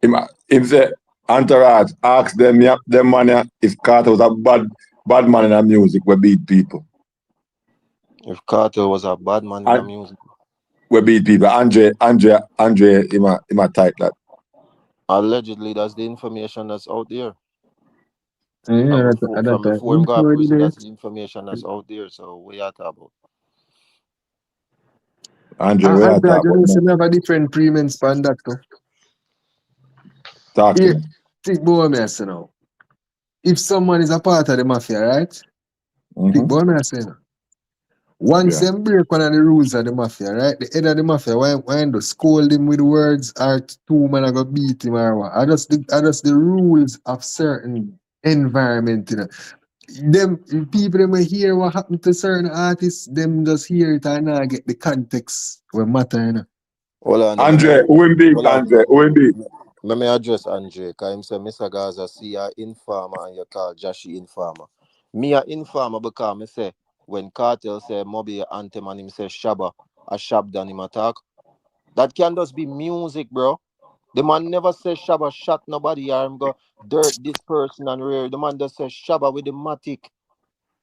Him say Entourage ask them man if Carter was a bad man in the music we beat people. If Cartel was a bad man in the music. We beat people. Andre him a type that. Allegedly, that's the information that's out there. Yeah, From before him got prison, that's the information that's out there. So what you talk about? Andre, where you talk about? We have a different premium span that too. Talk to me. Think about me, I say now. If someone is a part of the mafia, right? Think about me, I say now. Once them break one of the rules of the mafia, right? The head of the mafia, why do scold him with words or two man I go beat him or what? I just the rules of certain environment, you know. Them people them hear what happened to certain artists, them just hear it and not get the context where matter, you know. Hold on, Andre, Let me address Andre, because him say Mr. Gaza see a informer and you call Jashii informer. Me a informer because me say when Cartel say Moby anthem and him say Shabba, a Shab than him attack. That can just be music, bro. The man never say Shabba shot nobody or him go dirt this person and rear. The man just say Shabba with the matic.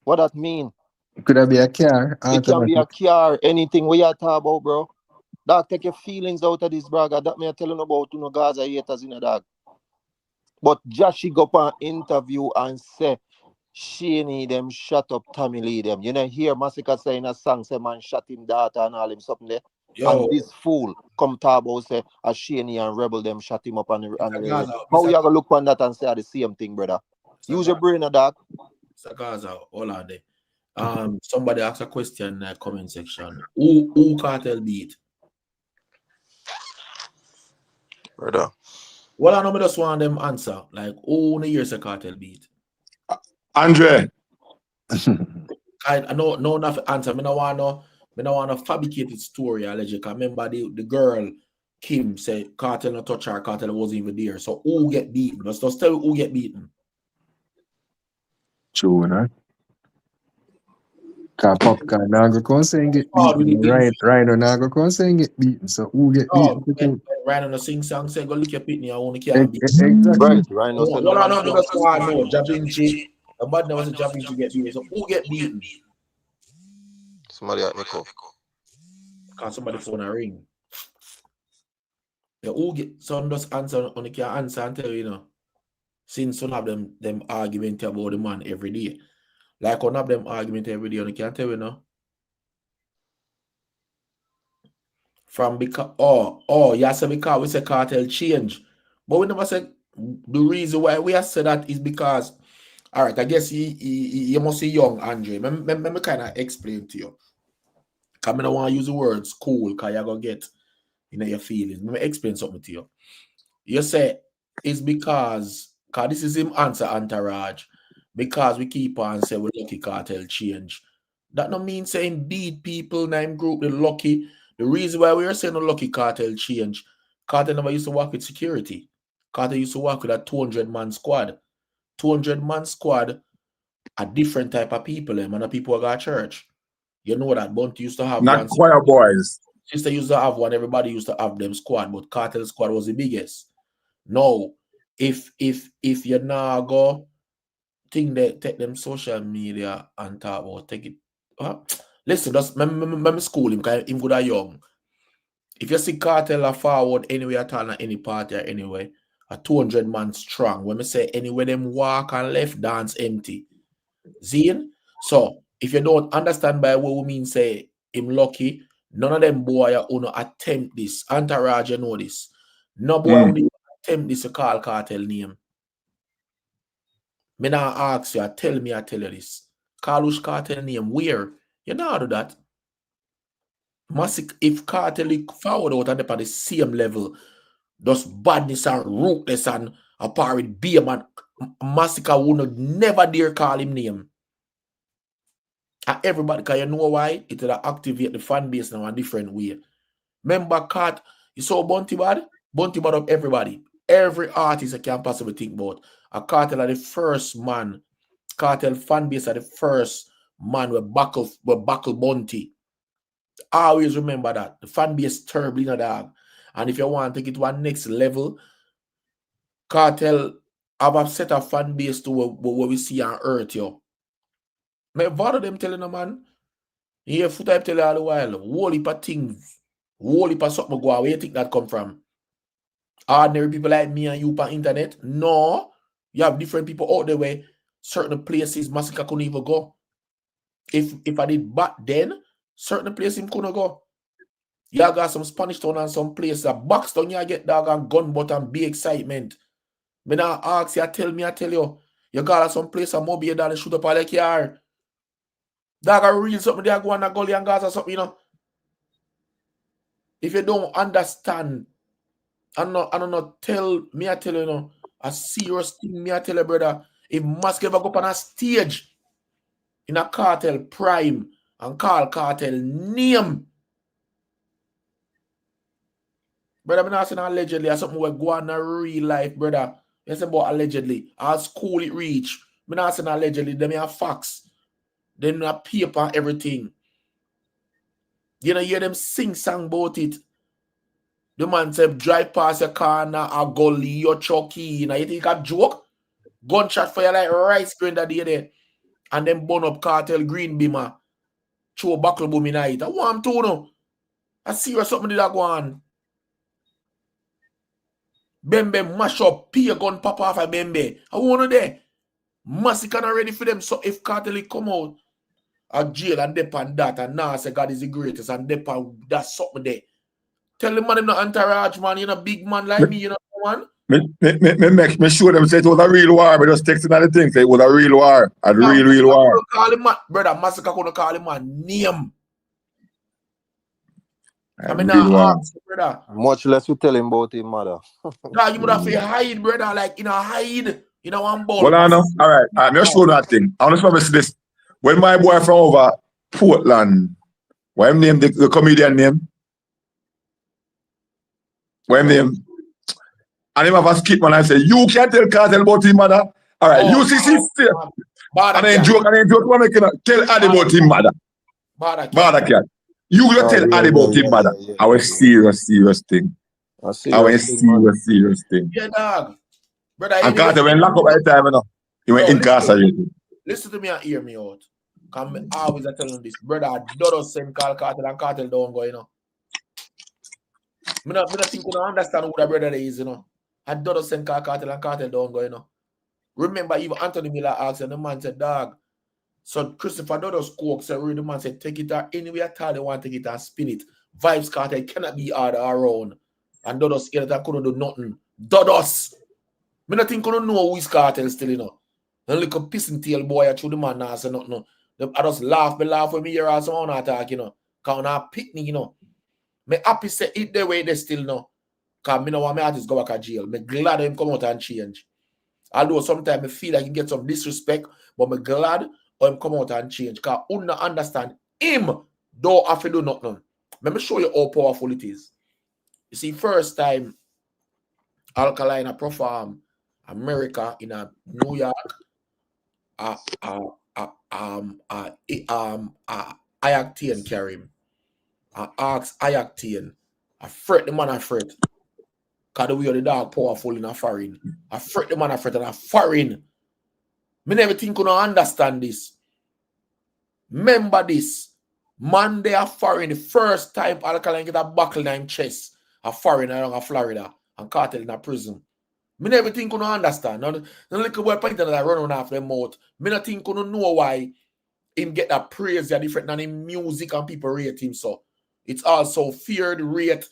What that mean? It could be a car. It can be a car, anything we are talking about, bro. Dog, take your feelings out of this, brother. That me I telling about you know Gaza haters in a dog. But Jashii go up an interview and say she need them shut up Tommy Lee them. You know hear Massacre say in a song say man shot him daughter and all him something there. And this fool come talk about say a Shaney and Rebel them shut him up and Gaza, how you gonna look on that and say the same thing, brother? Use your brain, dog. Mr. Gaza, all are there. Somebody asked a question in the comment section. Who Cartel beat? Brother. Well, I know me just want them answer. Like, who the years a Cartel beat? Andre. I know enough answer. Me no want a fabricated story allegedly. I remember the girl Kim said Cartel no touch her, Cartel wasn't even there. So who get beaten? Let's just tell you who get beaten. True, no? Cause Popcorn now go come say and get beaten. Rhino now go come say and get beaten. So who get beaten? Rhino no sing song say go look your pitney. I only can't beat. Exactly. Right, Rhino said What I know that's why I know Jabinchi. A bad never said Jabinchi get beaten. So who get beaten? Somebody at Echo. Cause somebody phone a ring. Yeah, who get some just answer on the can answer and tell you know. Since some of them argument about the man every day. Like one of them argument every day on the can tell you know. From because yes, because we say Cartel change. But we never said the reason why we have said that is because all right, I guess you must be young, Andre. Let me kind of explain to you. Because I don't want to use the word school because you're going to get your feelings. Let me explain something to you. You say it's because this is him answer Entourage, because we keep on saying we lucky Cartel change. That don't mean saying beat people name group the lucky. The reason why we are saying the lucky Cartel change, Cartel never used to work with security. Cartel used to work with a 200-man squad. 200-man squad, a different type of people, and the people who go to church. You know that Bunty used to have not one. choir boys. Sister used to have one, everybody used to have them squad, but Cartel squad was the biggest. No, if you're not go think that take them social media and talk about take it. Listen, just me school him because him good and young. If you see Kartel forward anywhere at all, any party or anyway, a 200 man strong. When me say anywhere them walk and left dance empty. Zine? So if you don't understand by what we mean say him lucky, none of them boy who no attempt this. Entourage, you know this. No boy who attempt this to call Kartel name. Me now ask you, I tell you this. Call which Kartel name where? You know how to do that. If Kartel forward out and up at the same level, just badness and ruthless and apart with beer man, Massacre would never dare call him name. And everybody, because you know why? It will activate the fan base now a different way. Remember, Cat, you saw Bunty Bad up everybody. Every artist I can possibly think about. A Kartel are the first man. Kartel fan base are the first man with buckle Bunty. Always remember that. The fan base terrible in a dog. And if you want to take it to a next level, Kartel have a set of fan base to what we see on earth, yo. Me bother them telling a man, yeah, foot I tell you all the while, whole heap of things, whole heap of something go, where you think that come from? Ordinary people like me and you on internet? No. You have different people out there where certain places Massacre couldn't even go. If I did back then, certain places him couldn't go. You got some Spanish town and some places, a box down you get dog and gun butt and big excitement. Me now ask you, I tell you, you got some place a mobile down and shoot up all the car. Dog a real something there go on a gully and Gaza something, you know. If you don't understand, I don't tell you, you know, a serious thing, me I tell you, brother, if Mask ever go up on a stage in a Kartel prime and call Kartel name, brother, I'm not saying allegedly or something will go on in real life, brother. You say about allegedly. Our school it reach. I'm not saying allegedly, them have facts. Then a paper and everything. You know, hear them sing song about it. The man said, drive past your car now, a gully, your chucky. You know, you think a joke? Gunshot fire like rice grain that day there. And then burn up Kartel green beamer. Throw buckle boom in it. I want to know. I see where something did that go on. Bembe mash up, peer gun pop off a Bembe. I want to there. Massacre not ready for them. So if Kartel come out a jail and dep on that and now say God is the greatest and dep on that something there. Tell the man him not entourage, man. You're a big man like me, you know one. Me sure them say it was a real war, but just texting other things say it was a real war. A real war. Call him man, brother, Massacre gonna call him man name. I mean now ask, brother. Much less we tell him about his mother. Nah, you would have to hide, brother, like hide. You know one ball. Well, I know. All right. I'm not sure that thing. I want to promise this. When my boy from over Portland, what him name the comedian name? What him name? And him have a skip man and say, you can't tell Kartel about his mother. All right, you see, and then joke, what make you tell Adi about his mother. Bada cat. You will tell Adi about his mother. Our serious thing. Our serious thing. Yeah, dog. Brother, and Kartel when lock up at the time, you know, he went incarcerated. Listen to me and hear me out. Come always I tell them this, brother. Dodo send call Kartel and Kartel don't go, you know. Me not think you don't understand who that brother is, you know. I Dodo send call Kartel and Kartel don't go, you know. Remember, even Anthony Miller asked and the man said, dog. So Christopher Dodo spoke, so the man said, take it out anywhere at all they want to take it and spin it. Vybz Kartel cannot be hard around. And Dodo scared that couldn't do nothing. Dodos. Me not think you don't know who is Kartel still, you know. The little pissing tail boy I threw the man now say nothing. I just laugh when me hear someone attack, you know. Cause I pick me, you know. Me happy say it the way they still know. Cause me know want my artist go back to jail. Me glad him come out and change. Although sometimes I feel like he get some disrespect, but me glad him come out and change. Cause I don't understand him don't have to do nothing. Let me show you how powerful it is. You see, first time Alkaline perform America in a New York. Ayactian carry him. I ask Ayactian. I fret the man I fret. Cause the way the dog powerful in a foreign. I fret the man, I fret and I foreign. Me never think you don't understand this. Remember this. Man, they are foreign. The first time Alkaline get a buckle in him chest, a foreign around Florida and Kartel in a prison. Me never think you don't understand. Now, the little boy point that I run on off their mouth. Me not think you don't know why him get that praise are different than him music and people rate him so. It's also feared, rate,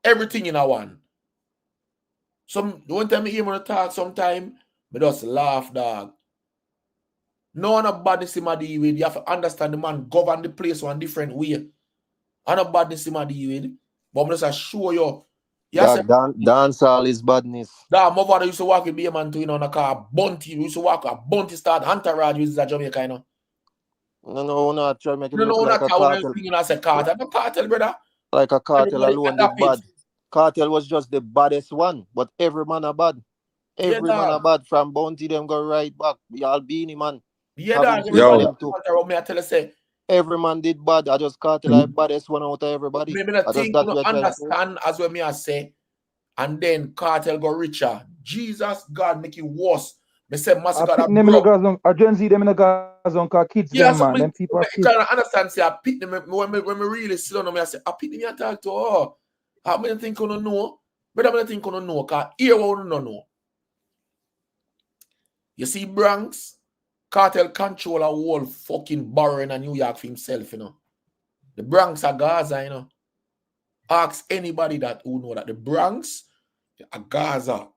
everything in a one. One time I hear him talk sometime, me just laugh, dog. No one of badness him a deal with. You have to understand the man govern the place one different way. And a badness him a deal with. But I'm just assure you. Dancehall is badness. That my father used to walk with me, man, to on a car, Bunty. We used to walk a Bunty start, Entourage, which is a Jamaica, you know. No, not try to make it No, look like a cartel. I say Cartel. No Cartel, brother. Like a Cartel Everybody alone got did bad. Cartel was just the baddest one, but every man a bad. Every man a bad from Bounty them go right back. We all beanie man. Yeah, dog. Me I tell you say every man did bad. I just Cartel like baddest one out of everybody. Maybe not think you understand as well me I say. And then Cartel go richer. Jesus God make it worse. Me say massacre that bro. I Gen Z them in the Gaza cause kids them man. Them people are kids. Can understand say I pick them when me really sit on me I say I pick them and talk to her. I don't think you don't know. But I don't think you don't know cause here we don't know. You see Bronx? Cartel control a whole fucking borough in New York for himself, you know. The Bronx are Gaza, you know. Ask anybody that who know that the Bronx are Gaza.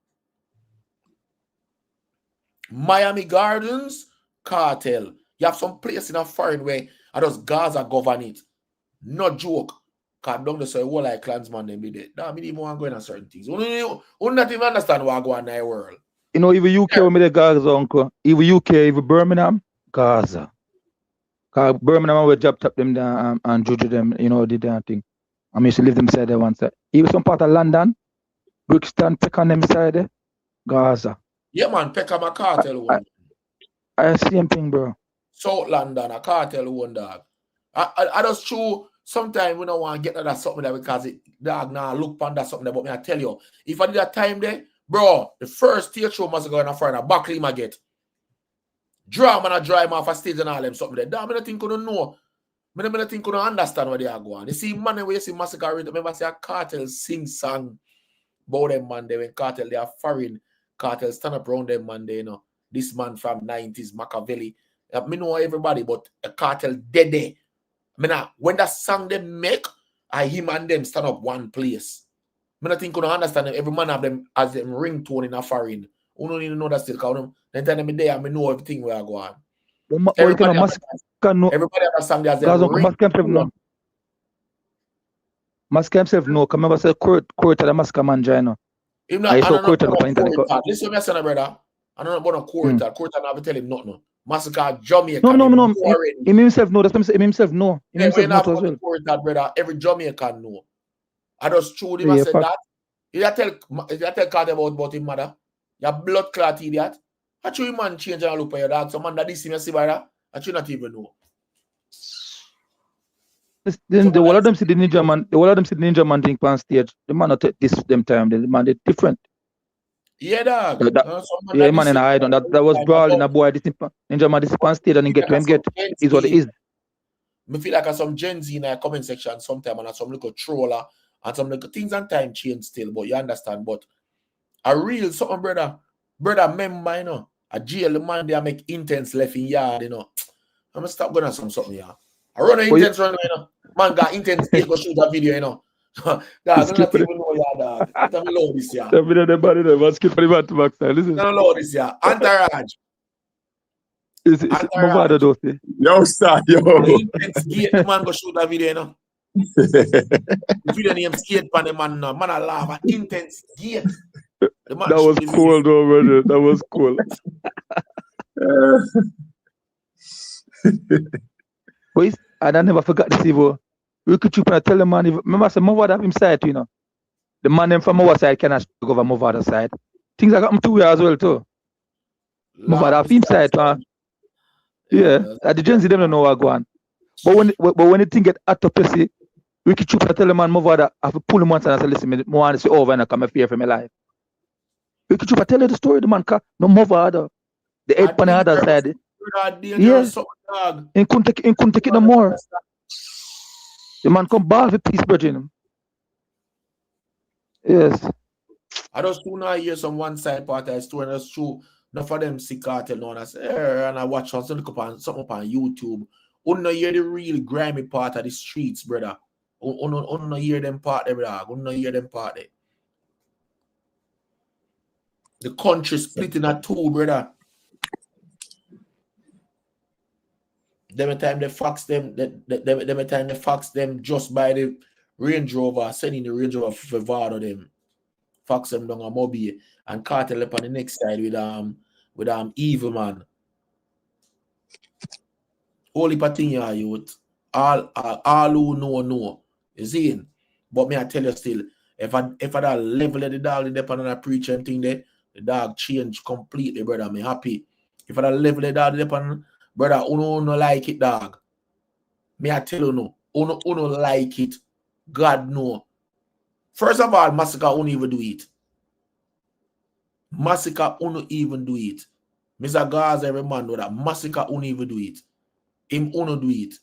Miami Gardens, Cartel. You have some place in a foreign way, and those Gaza govern it. No joke. Cause don't just say all like clansman them be dead. Nah, me even want to go in certain things. You not even understand what go on in the world. You know, even UK with the Gaza, uncle. Even UK, even Birmingham, Gaza. Because Birmingham will job top them down and judge them, you know, did that thing. I used to live them side there one side. Even some part of London, Brixton, Peckham them side there, Gaza. Yeah, man, Peckham a Cartel one. I same thing, bro. South London, a Cartel one, dog. I just true. Sometimes we don't want to get that something there because it dog now look upon that something there. But me I tell you, if I did that time there, bro, the first stage show must go in a foreigner. Back him I get. Draw man, I drive him off a stage and all them something there. Damn, I don't think you don't know. I don't think you don't understand what they are going. You see, man, when you see Massacre, remember say a Cartel sing song about them man. They when Cartel, they are foreign. Cartel stand up around them man. They, you know, this man from 90s, Machiavelli. I know everybody, but a Cartel dead there. When that song they make, him and them stand up one place. I don't think you don't understand them. Every man have them as them ringtone in a foreign. You don't even know that still. Cause them time them there, I know everything where I go on. Everybody have a song that has them ringtone. Mask himself no. Come remember say court the mask man join. I saw court at the point. Listen to me, son, brother. I don't know about a court. Court and I will tell him nothing. Massacre Jamaica. No. Him himself know. That's what him himself know. Him himself know as well. Court that brother. Every Jamaican know. I just showed him. I said that. You tell Carter about him mother. You blood clot idiot. I show you man change and look for your dog. Some man that this him see brother. I should not even know. Then the one of them see the ninja man. The one of them see the ninja man thing on stage. The man not take this them time. The man they different. Yeah, dog. Yeah, man, and I don't. That was brawling a boy. This ninja man this on stage and get to him get is what it is. Me feel like some Gen Z in the comment section sometime and some little troller and some little things and time change still, but you understand. But a real something, brother, member, you know, a jail the man they make intense left in yard, you know. I'm gonna stop going on something, yeah. I run an intense run, you know. Man got intense, they go shoot a video, you know. Dog, I don't even know ya, dog. I don't know this, yeah. The video the body there, skip for the back to back style. Listen. I don't know this, yeah. Entourage. It's my father though, say. Yo, sir, yo. Intense gate, the man go shoot a video, you know. The video name skate pan the man, no. Man, I laugh at intense gate. That was cool, though, brother. That was cool. Boys, and I never forgot this, Evo. We could tell the man, remember, I said, move out of him side, you know. The man them from our side cannot go over move out of side. Things are happening 2 years as well, too. Move out of him side, man. Yeah, the Gen Z them don't know what go on. But when the thing get hot up, you see, we could tell the man, move out, I have to pull him once and I say, listen, I want to see over and I come fear for my life. We could tell you the story, the man, no move other. The head on the other side. Yes. And couldn't take it no more. The man come back with peace, brethren. Yes. I just sooner hear some one side part of the story, and that's true. Enough of them sick cartel now, and I say, and I watch something upon YouTube. Unno hear the real grimy part of the streets, brother. Unno hear them part there, brother. Unno hear them part there. The country split in two, brother. Them time they fax them, them time they fax them just by the Range Rover, sending the Range Rover for Vado them. Fax them down a Mobile and Cartel up on the next side with Evil Man. Holy Patinia youth. All who know. You see? But me I tell you still, if I that level of the dog the on a preaching thing there, the dog change completely, brother. Me happy. If I that level of the dog the on, brother, uno like it, dog. Me I tell you no. Uno like it. God no. First of all, Massacre won't even do it. Massacre won't even do it. Mr. Gaza, every man know that. Massacre won't even do it. Him won't do it.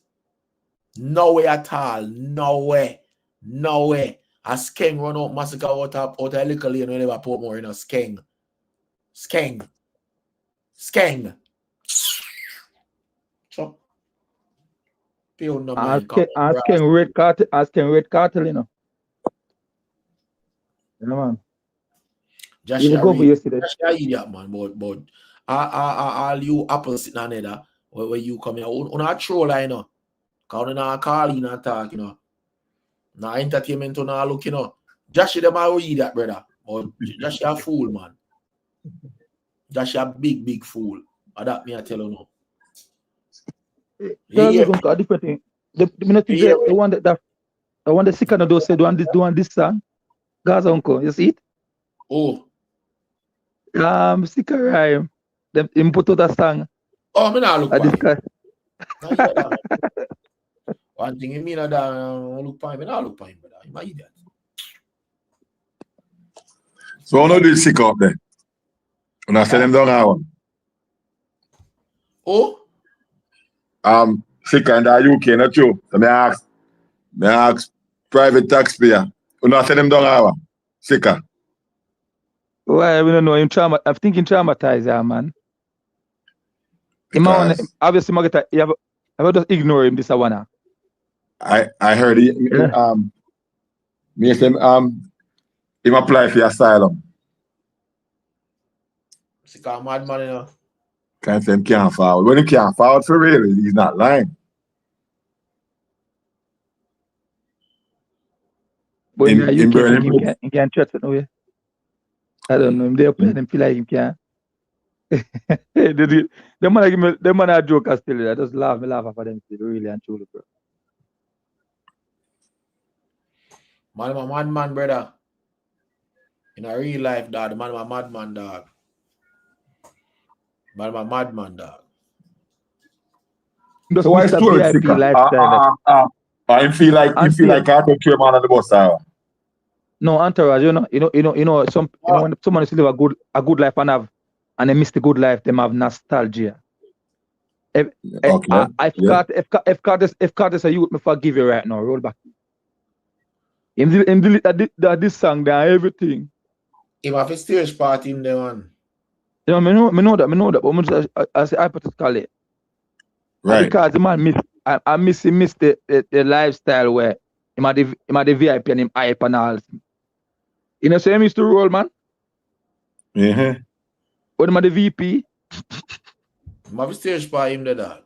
No way at all. No way. No way. A skeng run out Massacre out of a little lane when never put more in a skeng. Skeng. Skeng. So, asking Red Cartel, you know. Yeah, man. Jashii, go for yesterday. Jashii idiot, man. But all you apples sitting on there where you come here, on a troll, I know. Because on a call in and talk, you know. Now entertainment on a look, you know. Jashii them are idiot, brother. But Jashii a fool, man. Jashii a big fool. That me I tell you now. Yeah. Different thing. The one that sick on those said doing this song. Gaza uncle, you see it? Oh. Sick of rhyme. Them input to that song. Oh, me not look fine. One thing you mean that look fine, me not look fine, brother. You might idiot. So I know this sick up there. When I send them down now. Oh? Sick in the UK, not true. So me ask private taxpayer. When I send them down now. Sicker. Why we don't know him I'm thinking traumatized, yeah, man. Obviously, I will just ignore him this one. I heard him him apply for asylum. Sicker mad man, you know. Can't say him can't forward. When he can't forward for real, he's not lying. But you can't trust it no way. I don't know. They're playing him feel like him can't. Them man a joke still. I just laugh for them still, really and truly, bro. Man, I'm a madman, brother. In a real life, dog. The man, I'm a madman, dog. Man, I'm a madman, dog. So why story sicker? I feel like I don't care man on the bus, No, entourage, you know, when someone is live a good life and they miss the good life, they have nostalgia. If Carter say you would me forgive you right now, roll back. Him delete this song there, everything. Him have a stage party in there, man. You know, me know that, but I say hypothetically. Right. Because the man I miss the lifestyle where him had the VIP and him hype and all. You know, so him used to roll, man. Mm-hmm. When him had the VP. Him have a stage party in there, dog.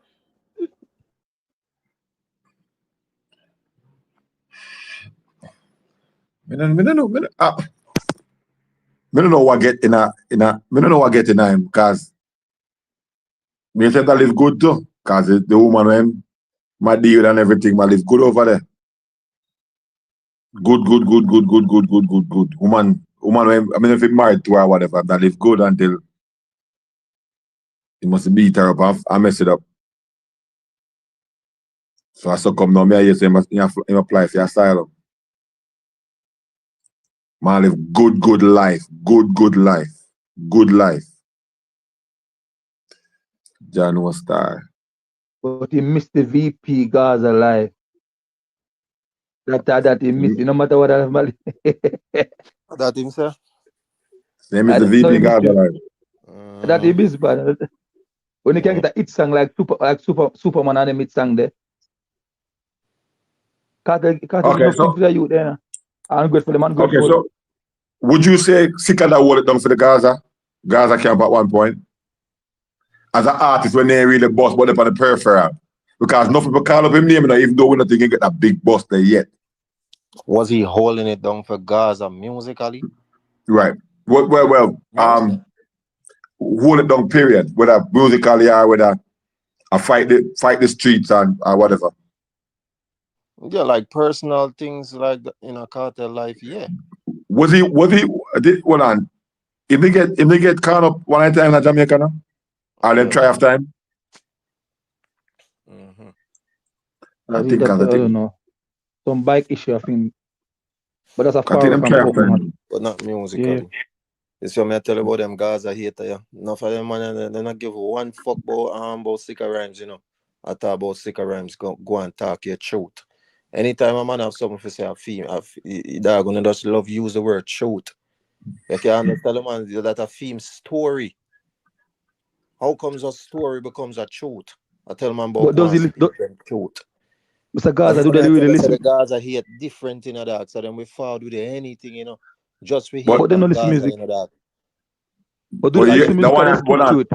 I don't know what get in him because me said I live good too. Because the woman when my deal and everything, my live good over there. Good. Woman when I mean if he married to her or whatever, that live good until he must beat her up and mess it up. So I saw come now, me I say him apply for asylum. Man live good life. Good life. Good Life. John was star. But he missed the VP Gaza live. That he missed, no matter what I'm That him, sir? Name is the VP Gaza live. That he missed, but when you can get a hit song like Superman and a hit song there. Cartel Okay, so for the youth there. I'm good for the man. Good okay, so would you say Sikada hold it down for the Gaza camp at one point? As an artist, when they really boss, but up on the peripheral. Because nothing people call up him name, even though we're not thinking get a big boss there yet. Was he holding it down for Gaza musically? Right. Well, hold it down, period. Whether musically or whether I fight the streets and or whatever. Yeah, like personal things like in a Cartel life, yeah. Was he hold on. If they get caught up one time in Jamaica now? Or them try half time? I don't know. Some bike issue, I think. But that's a far from Pokemon. But not musically. Yeah. This is what I tell you about them Gaza hater, yeah. Enough of them man, they not give one fuck about sicker rhymes, you know. I talk about sicker rhymes, go and talk your truth. Anytime a man have something to say a theme, they're gonna just love use the word truth. You can't tell a man that a theme story. How comes a story becomes a truth? I tell man about truth. Mr. Gaza, do they really listen? The Gaza hate different in that, so then we forward with anything, you know. Just we hate. But they don't listen music. But do they listen music?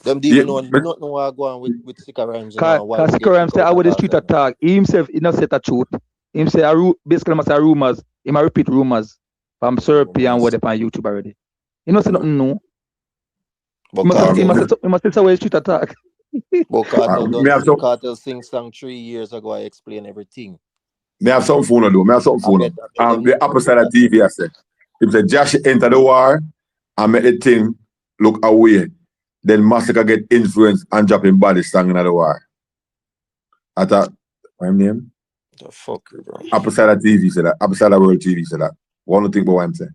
Them even know nothing what go on with sticker rhymes. Because sticker rhymes say how the street attack. He himself, he not say the truth. He say basically must say rumors. He might repeat rumors from Syrupy and whatever on YouTube already. He not say nothing new. He must say the street attack. But Cartel sing song 3 years ago. I explain everything. May have something for do. May have something for the opposite of TV, I said. If the Jashii enter the war and make the thing look away, then Massacre get influence and drop him body song in the war. I thought, my name? The fuck, bro. Opposite of TV said that. Opposite of World TV said that. One thing about what I'm saying.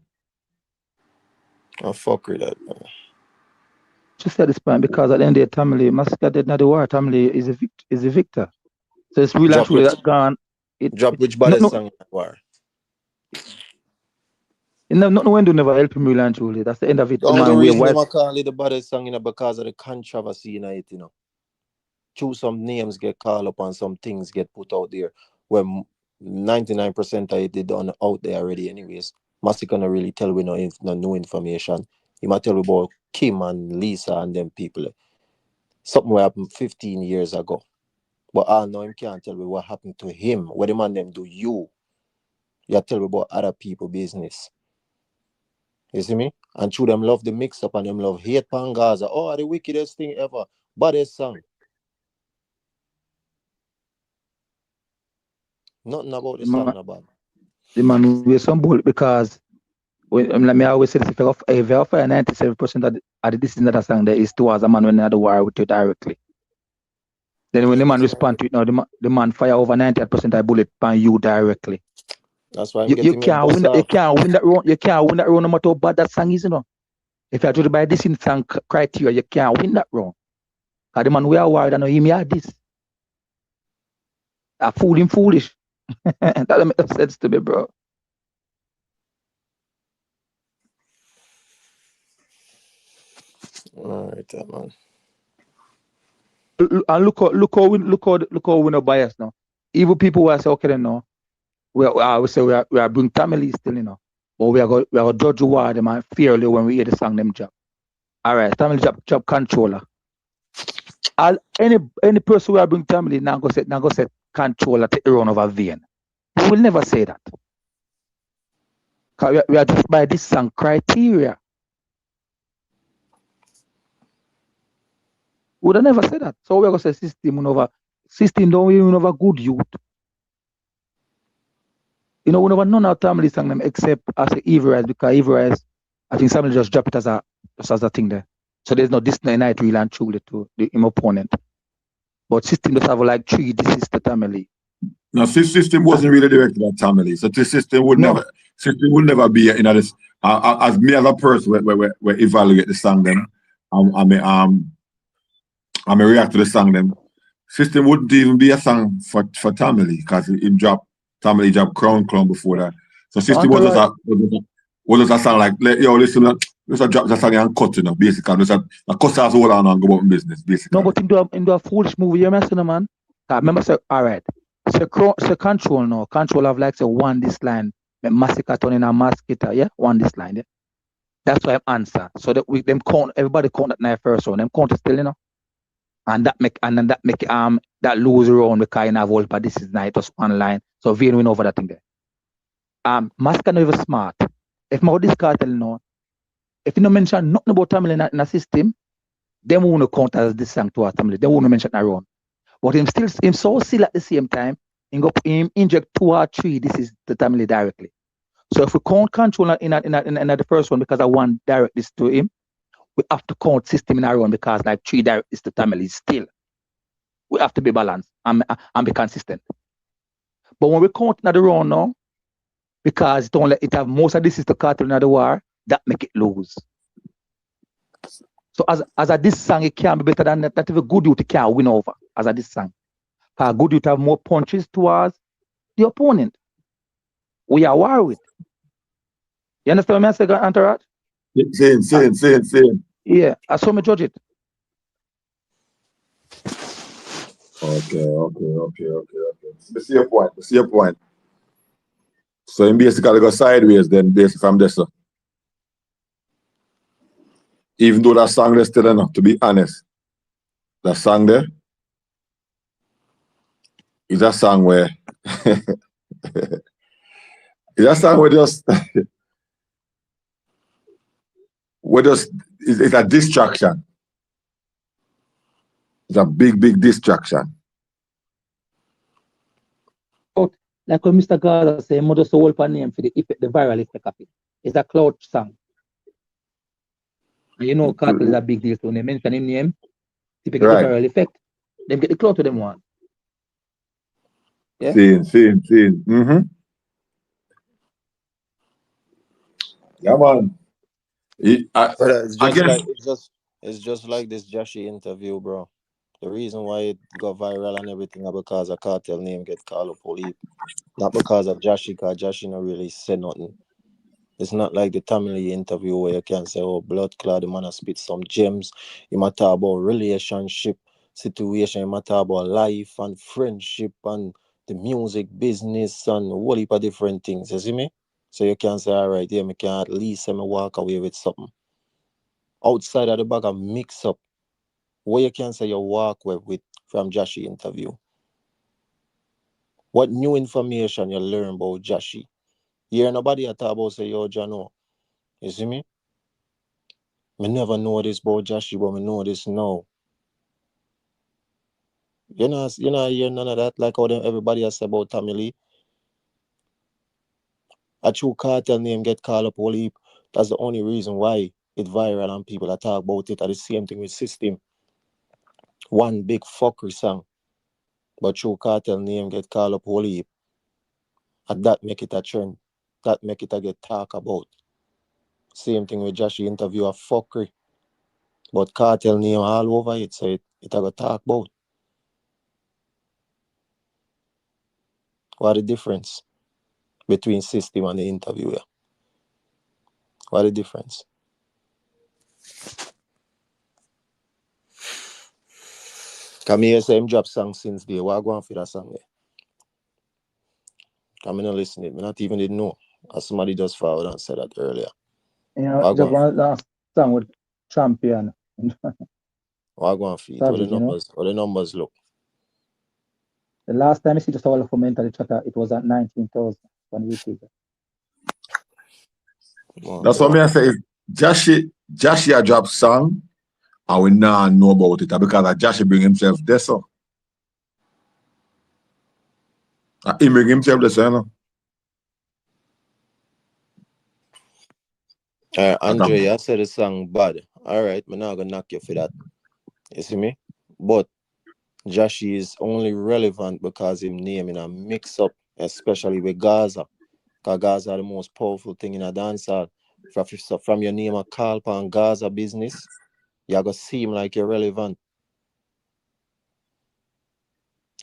I fuck with that, man. Just at this point, because at the end of the family, Massacre did not the war. Family is a victor. So it's really actually that gone. Drop which body song in the war? Nothing when do never help him really and truly. That's the end of it. The reason they call it the body song, you know, because of the controversy in it, you know. Choose some names get called up and some things get put out there when 99% of it is done out there already anyways. Massacre not really tell we no new information. He might tell we about Kim and Lisa and them people. Something what happened 15 years ago. But I know him can't tell me what happened to him. What the man them do you. You tell me about other people business. You see me? And through them love the mix up and them love hate pan Gaza. Oh, the wickedest thing ever. Baddest song. Nothing about the song about. The man we're some bull because I always say this, if you offer 97% of the decision that song there is towards a man when the war with you directly. Then when the man respond to it now, the man fire over 98% of bullet pan you directly. That's why you can't win that. You can't win that round. You can't win that round no matter how bad that song is, you know. If you are to buy this in song criteria, you can't win that round. Because the man we are worried, I know him had this. I fool him foolish. That don't make sense to me, bro. Alright, man. And look how we no bias now. Even people who say, okay, then no. We are bring family still, you know. But we are going to judge the war them and fairly when we hear the song them job. Alright, family job controller. Any person who are bring family now go set controller to run over vein. We will never say that. Because we are just by this song criteria. We would have never said that. So we're going to say system don't even over good youth. You know, we never none of our family sang them except as a evil rise, because evil rise, I think somebody just drop it as a thing there. So there's no Disney night really and truly to the opponent. But system does have like 3 this is the family. No, system wasn't really directed at family. So the system would never be in this as me as a person we evaluate the song them, I may react to the song them. System wouldn't even be a song for Tamale because Tamale dropped Crown Clown before that. So System was just a song like, yo, listen, let's drop the song and cut, basically. Let's cut off all on and go about business, basically. No, but in a foolish movie, you remember, man? I remember, say, all right. So Control now. Control have like, say, one this line. Massacre turn in a masquita, yeah? One this line, yeah? That's why I'm answer. So that them count, everybody count that night first round. Them count still, And that make that lose round because you have all, but this is night just one line. So Vane win over that thing there. Massacre never smart. If my this cartel now, if you don't mention nothing about Tamil in a system, them won't count as this song to our Tamil. They won't mention around. But him so still at the same time, him inject 2 or 3. This is the Tamil directly. So if we count Control in the first one because I want direct this to him, we have to count system in our own because like 3 direct is to Tamil still. We have to be balanced and be consistent. But when we count in the round now, because it have most of this is the cartel in the war, that make it lose. So as a this song, it can be better than that. If a good youth can win over as a this song. Because good youth have more punches towards the opponent. We are war with. You understand what I'm saying, Antarat? Same. Yeah, I saw me judge it. Okay. I see your point. So in basically go sideways then based from this. Even though that song is still enough, to be honest. That song there is a song where just it's a distraction. It's a big distraction. Like when Mr. Gaza say, "Mother so hold name for the effect, the viral effect of it." It's a cloud song. And you know, Cartel is a big deal. So when they mention his name, people get the viral effect. Them get the cloud to them one. Yeah. Seeing. Yeah, man. It's just like this Jashii interview, bro. The reason why it got viral and everything is because a cartel name get called up police. Not because of Jashii, because Jashii not really said nothing. It's not like the Tamil interview where you can say, oh, blood clot, the man has spit some gems. You might talk about relationship situation, you might talk about life and friendship and the music business and a whole heap of different things. You see me? So you can say, all right, yeah, me can at least say me walk away with something. Outside of the bag of mix up, what you can say you walk with from Jashii interview. What new information you learn about Jashii? You hear nobody at talk about say, yo, Jano. You see me? Me never know this about Jashii, but me know this now. You know, hear none of that like how everybody has said about Tamale. A true cartel name get called up all heap. That's the only reason why it viral and people that talk about it are the same thing with system. One big fuckery song. But true cartel name get called up all heap. And that make it a trend. That make it a get talk about. Same thing with Jashii interview a fuckery. But cartel name all over it, so it a go talk about. What the difference between system and the interviewer? What the difference? Come here, say him drop song since day. What go on for that song there? Come in and listen to it. I not even didn't know. As somebody just forward and said that earlier. You know, just one last song with Champion. What go on for it? What the numbers look? The last time I see just all of mentally chatter, it was at 19,000 on YouTube. That's what I say. Jashii a drop song, and we now know about it because Jashii bring himself there, so. He bring himself there, so, Andre, I said the song bad. All right, I'm not gonna knock you for that. You see me? But Jashii is only relevant because him name in a mix up, especially with Gaza. Because Gaza are the most powerful thing in a dancehall. So from your name a call upon Gaza business, you're gonna seem like you're relevant.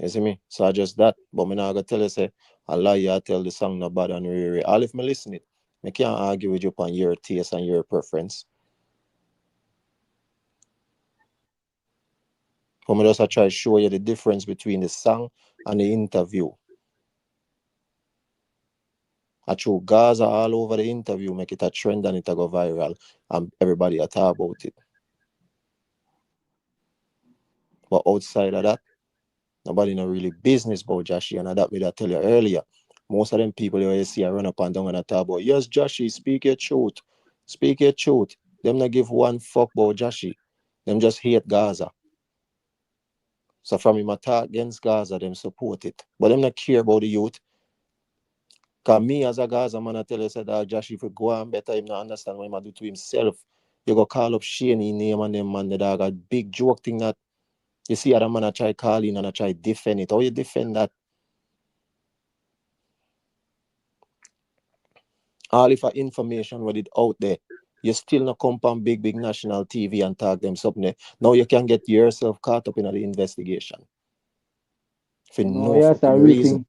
You see me? So I just that. But me not gonna tell you say I lie you I tell the song no bad and really. All if me listen it, I can't argue with you upon your taste and your preference. But me just I try to show you the difference between the song and the interview. I threw Gaza all over the interview, make it a trend and it go viral, and everybody a talk about it. But outside of that, nobody no really business about Jashii, and that me that tell you earlier. Most of them people you see I run up and down and talk about, yes, Jashii, speak your truth. Speak your truth. Them not give one fuck about Jashii. Them just hate Gaza. So from him attack against Gaza, them support it. But them not care about the youth. Cause me as a Gaza man, I tell you that Jashii if go on better, him not understand what he do to himself. You go call up Shane name and them man, the dog a big joke thing that you see other man I try calling and I try defend it. How you defend that? All if information with it out there, you still not come on big national TV and tag them something. Now you can get yourself caught up in the investigation. For No, no yes, I fucking really reason. think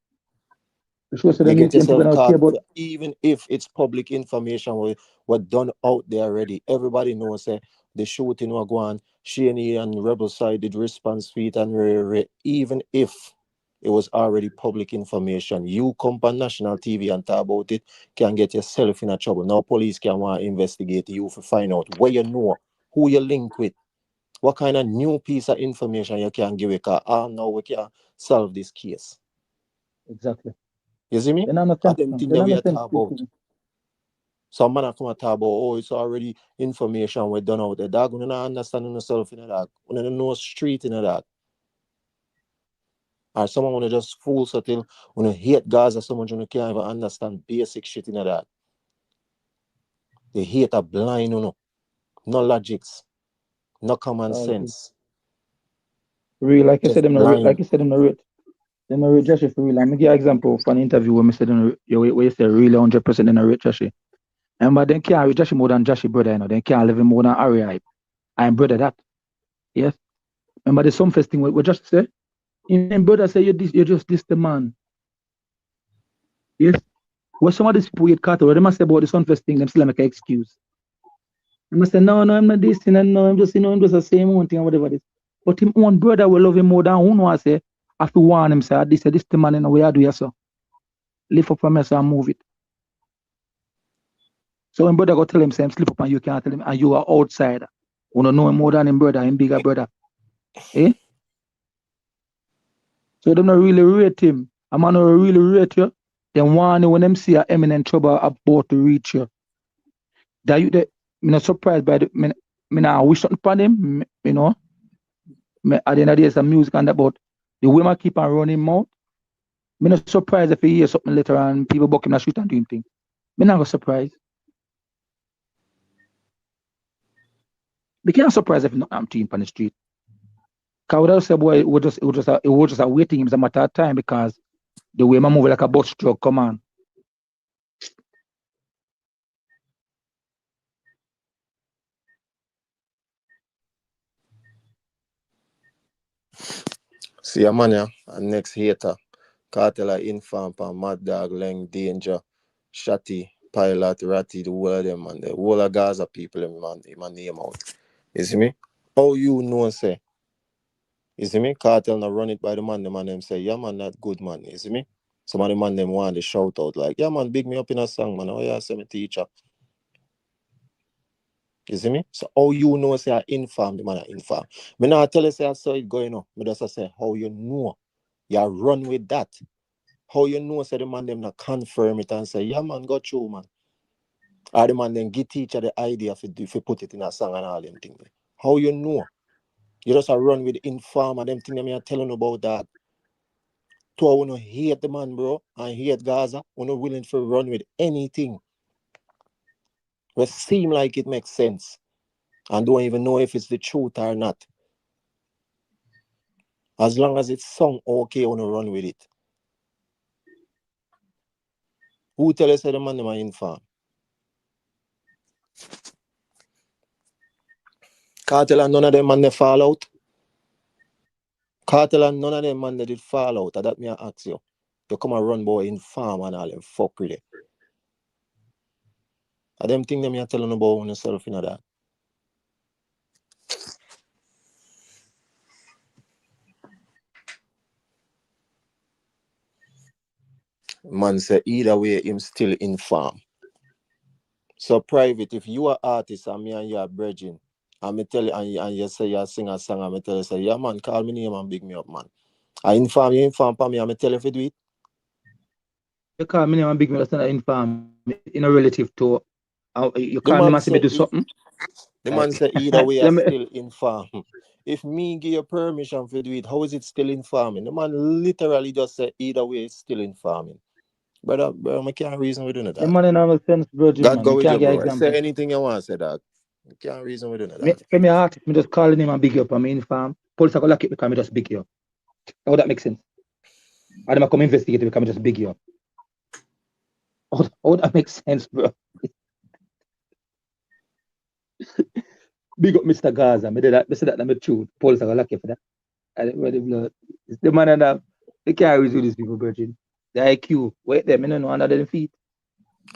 the show said You them get people yourself don't care caught, about. even if it's public information what done out there already. Everybody knows the shooting was going, Shaney and Rebel side did response feet and even if it was already public information, you come on national TV and talk about it, can get yourself in a trouble. Now police can want to investigate you to find out where you know, who you link with, what kind of new piece of information you can give it, because now we can solve this case. Exactly. You see me? They don't I understand. them They things don't that we are understand. talking about. Some man come and talk about, oh, it's already information we done out there. Dog, we don't understand yourself in that. We don't know street in that. Or someone want to just fool so till when you hate Gaza so much you can't even understand basic shit in that. They hate a blind, no logics, no common sense. Real, like you Just said, them blind. like you said, them rate. Them rate Jashii for real. I'm give you an example of an interview where I said where you say really 100% in a rate Jashii. And but they can't rate Jashii more than Jashii brother, you know. They can't live him more than Ari. I'm brother that. Yes. Remember the some first thing we just say. And brother say you just this the man. Yes. When some of these people get caught, they must say about the sun first thing, them still make an excuse. I must say, no, I'm not this, and no, I'm just the same one thing or whatever it is. But him own brother will love him more than who know I say, I have to warn him, say, this the man in the way I do so. Lift up from me, so and move it. So when brother go tell him, say, him slip up and you can't tell him, and you are outsider. You don't know him more than him brother, him bigger brother. Eh? So them not really rate him. A man not really rate you. Then warn you when them see a imminent trouble about to reach you. That you, me not surprised by the, me not wish something upon him, you know. At the end of the day, some music and that, but the way I keep on running mouth, I'm not surprised if you hear something later and people buck him in the street and doing things. I'm not surprised. We can't surprise if I'm team on the street. Because without say boy, it was just a waiting. It was a matter of time because the way I move like a bus truck, come on. See a man, yeah, and next hater. Kartel Inform, Mad Dog, Leng, Danger, Shotty, Pilot, Ratty, the whole of them, and the whole of Gaza people, him name out. You see me? How you know, say? You see me? Kartel not run it by the man them say, yeah, man, that good, man. You see me? Some of the man them want to shout out, like, yeah, man, big me up in a song, man. Oh, yeah, say me teacher. You see me? So how you know, say, I inform the man, I inform. Me not tell you, say, I saw it going on. Me just say, how you know? You run with that. How you know, say the man them not confirm it and say, yeah, man, got you, man. Or the man then give teacher the idea if you put it in a song and all them things. How you know? You just run with inform and them things me are telling about that. To I wanna hate the man, bro, and hate Gaza, we're not willing to run with anything. We seem like it makes sense. And don't even know if it's the truth or not. As long as it's sung okay, wanna run with it. Who tell us that the man them are inform? Kartel and none of them man they fall out. Kartel and none of them man they did fall out. That me I ask you. You come and run boy in farm and all them fuck with it. I them think them you telling about yourself, you know that. Man say either way him still in farm. So private, if you are artist and me and you are bridging, and me tell you and you say you sing a song and me tell you say, yeah man, call me name and big me up, man. I inform for me and me tell you if you do it. You call me name and big me up, inform in a relative to you The call me man and say me say do something. the man say either way I Let me- still inform. If me give you permission to do it, how is it still informing? The man literally just say either way it's still informing. Brother, I can't reason with the that. man in all sense, Virgin God man. go You with can't you, get bro. I example. say anything you want to say, dog. You can't reason with that. Me artist, me just calling him and big you up. I mean, farm. Police are gonna lock it because me just big you up. How that make sense? I them come investigate it because me just big you up. How that makes sense, bro? Big up Mr. Gaza. Me did that. Me say that. Me true. Police are gonna lock it for that. The blood. It's the man and that. They can't reason with these people, Virgin. The IQ. Wait there. Me no know under them feet.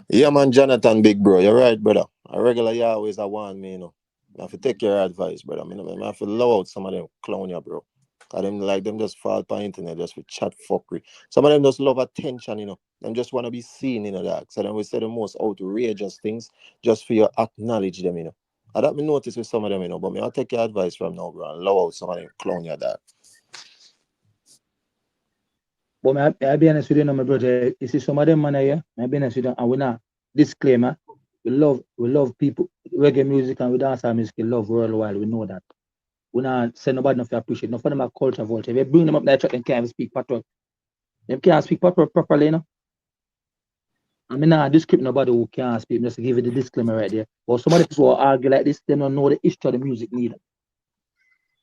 Yeah, man, Jonathan, big bro. You're right, brother. A regular you always a want me, you know. I have to take your advice, brother. I have to love out some of them clown you, bro. Cause them just fall upon internet just for chat fuckery. Some of them just love attention, you know. Them just want to be seen, you know, that. So then we say the most outrageous things just for you to acknowledge them, you know. And that me notice with some of them, you know. But I'll take your advice from now, bro. And love out some of them clown you, that. But I'll be honest with you, my brother. You see some of them man here, I'll be honest with you, and we not disclaimer. We love people, reggae music and we dancehall music, we love worldwide, we know that. We not say nobody enough to appreciate. Enough of them are culture vulture. If you bring them up there, they can't even speak patois. Them can't speak patois properly, you know. I mean, nah, discredit nobody who can't speak, just to give you the disclaimer right there. But some of the people who argue like this, they don't know the history of the music neither.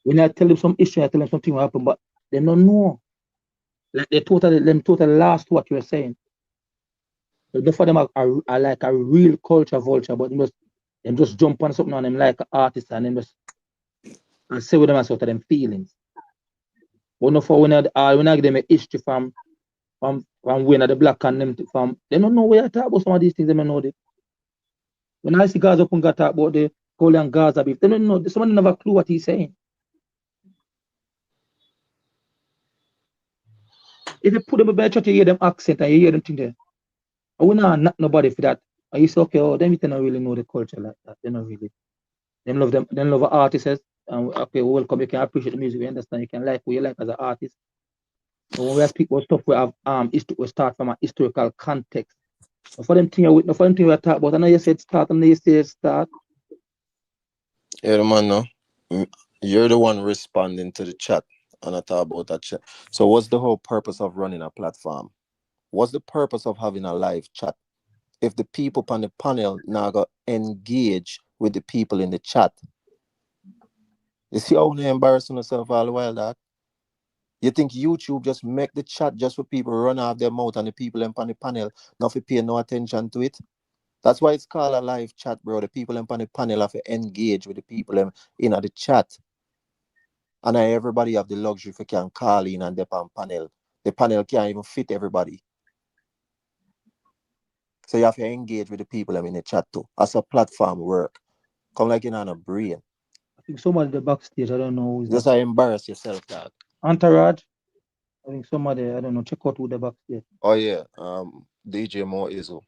When I tell them some history, I tell them something will happen, but they don't know. Like they totally lost what you're saying. So enough of them are like a real culture vulture, but them just jump on something on them like an artist and them just and say with them as sort of them feelings. But no for when I give them a history from when the black and them from they don't know where I talk about some of these things, they don't know it. When I see Gaza up and talk about the Cole and Gaza beef, they don't know, someone never clue what he's saying. If you put them by church, you hear them accent and you hear them thing there. I will not nobody for that. And you say, okay, oh, them they don't really know the culture like that. They don't really. Them love artists. And okay, welcome, you can appreciate the music, you understand, you can like who you like as an artist. But when we speak about stuff, we have we start from a historical context. For them thing we talk about, I know you said start, and you say start. Yeah, the man, no. You're the one responding to the chat, and I talk about that chat. So, what's the whole purpose of running a platform? What's the purpose of having a live chat? If the people on the panel now go engage with the people in the chat, you see how they embarrassing themselves all the while, that? You think YouTube just make the chat just for people run off their mouth and the people on the panel not for pay no attention to it? That's why it's called a live chat, bro. The people on the panel have to engage with the people in the chat. And everybody have the luxury for can call in and dep on panel. The panel can't even fit everybody. So you have to engage with the people in the chat too. As a platform work. Come like you know on a brain. I think somebody the backstage, I don't know who's Just that. embarrass yourself, dog. Entourage. I think somebody, I don't know, check out who the backstage. Oh yeah, DJ Mo Izzo.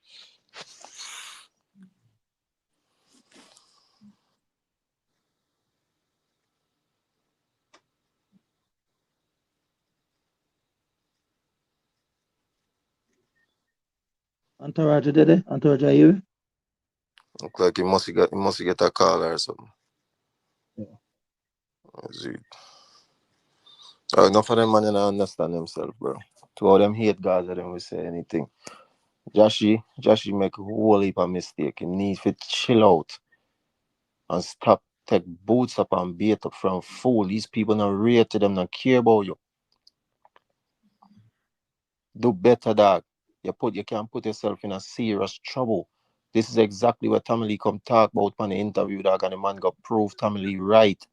Entourage did it? Entourage are you? Look like he must get a call or something. Yeah. Enough of them man don't understand themselves, bro. To all them hate Gaza, them will say anything. Jashii make a whole heap of mistake. He needs to chill out and stop take boots up and bait up from fool. These people not rate to them, not care about you. Do better, dog. You can put yourself in a serious trouble This is exactly what Tommy Lee come talk about on the interview, dog, and the man got prove Tommy Lee right.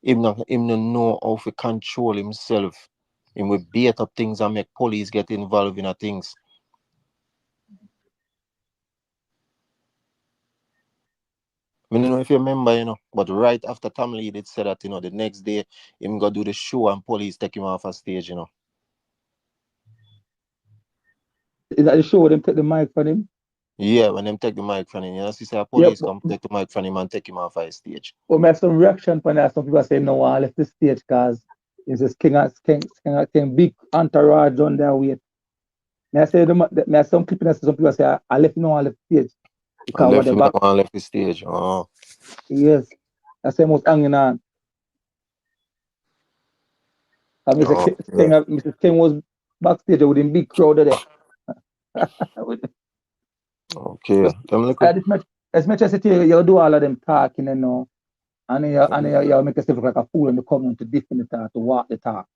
Him no know how to control himself. Him will beat up things and make police get involved in things. I don't know if you remember, but right after Tommy Lee did say that, the next day him go do the show and police take him off a stage, Is that the show where them take the mic from him? Yeah, when them take the mic from him, see say Yep. police come take the mic from him and take him off a stage. But I have some reaction from that. Some people say no, I left the stage because it's this king big entourage on their way. I say some people some people say I left the stage because whatever. I left the stage. Oh. Yes. I say most hanging on. And Mrs. King was backstage with him big crowd there. Okay. As much as you do all of them talking, and you make yourself look like a fool and you come to defend the talk, to walk the talk.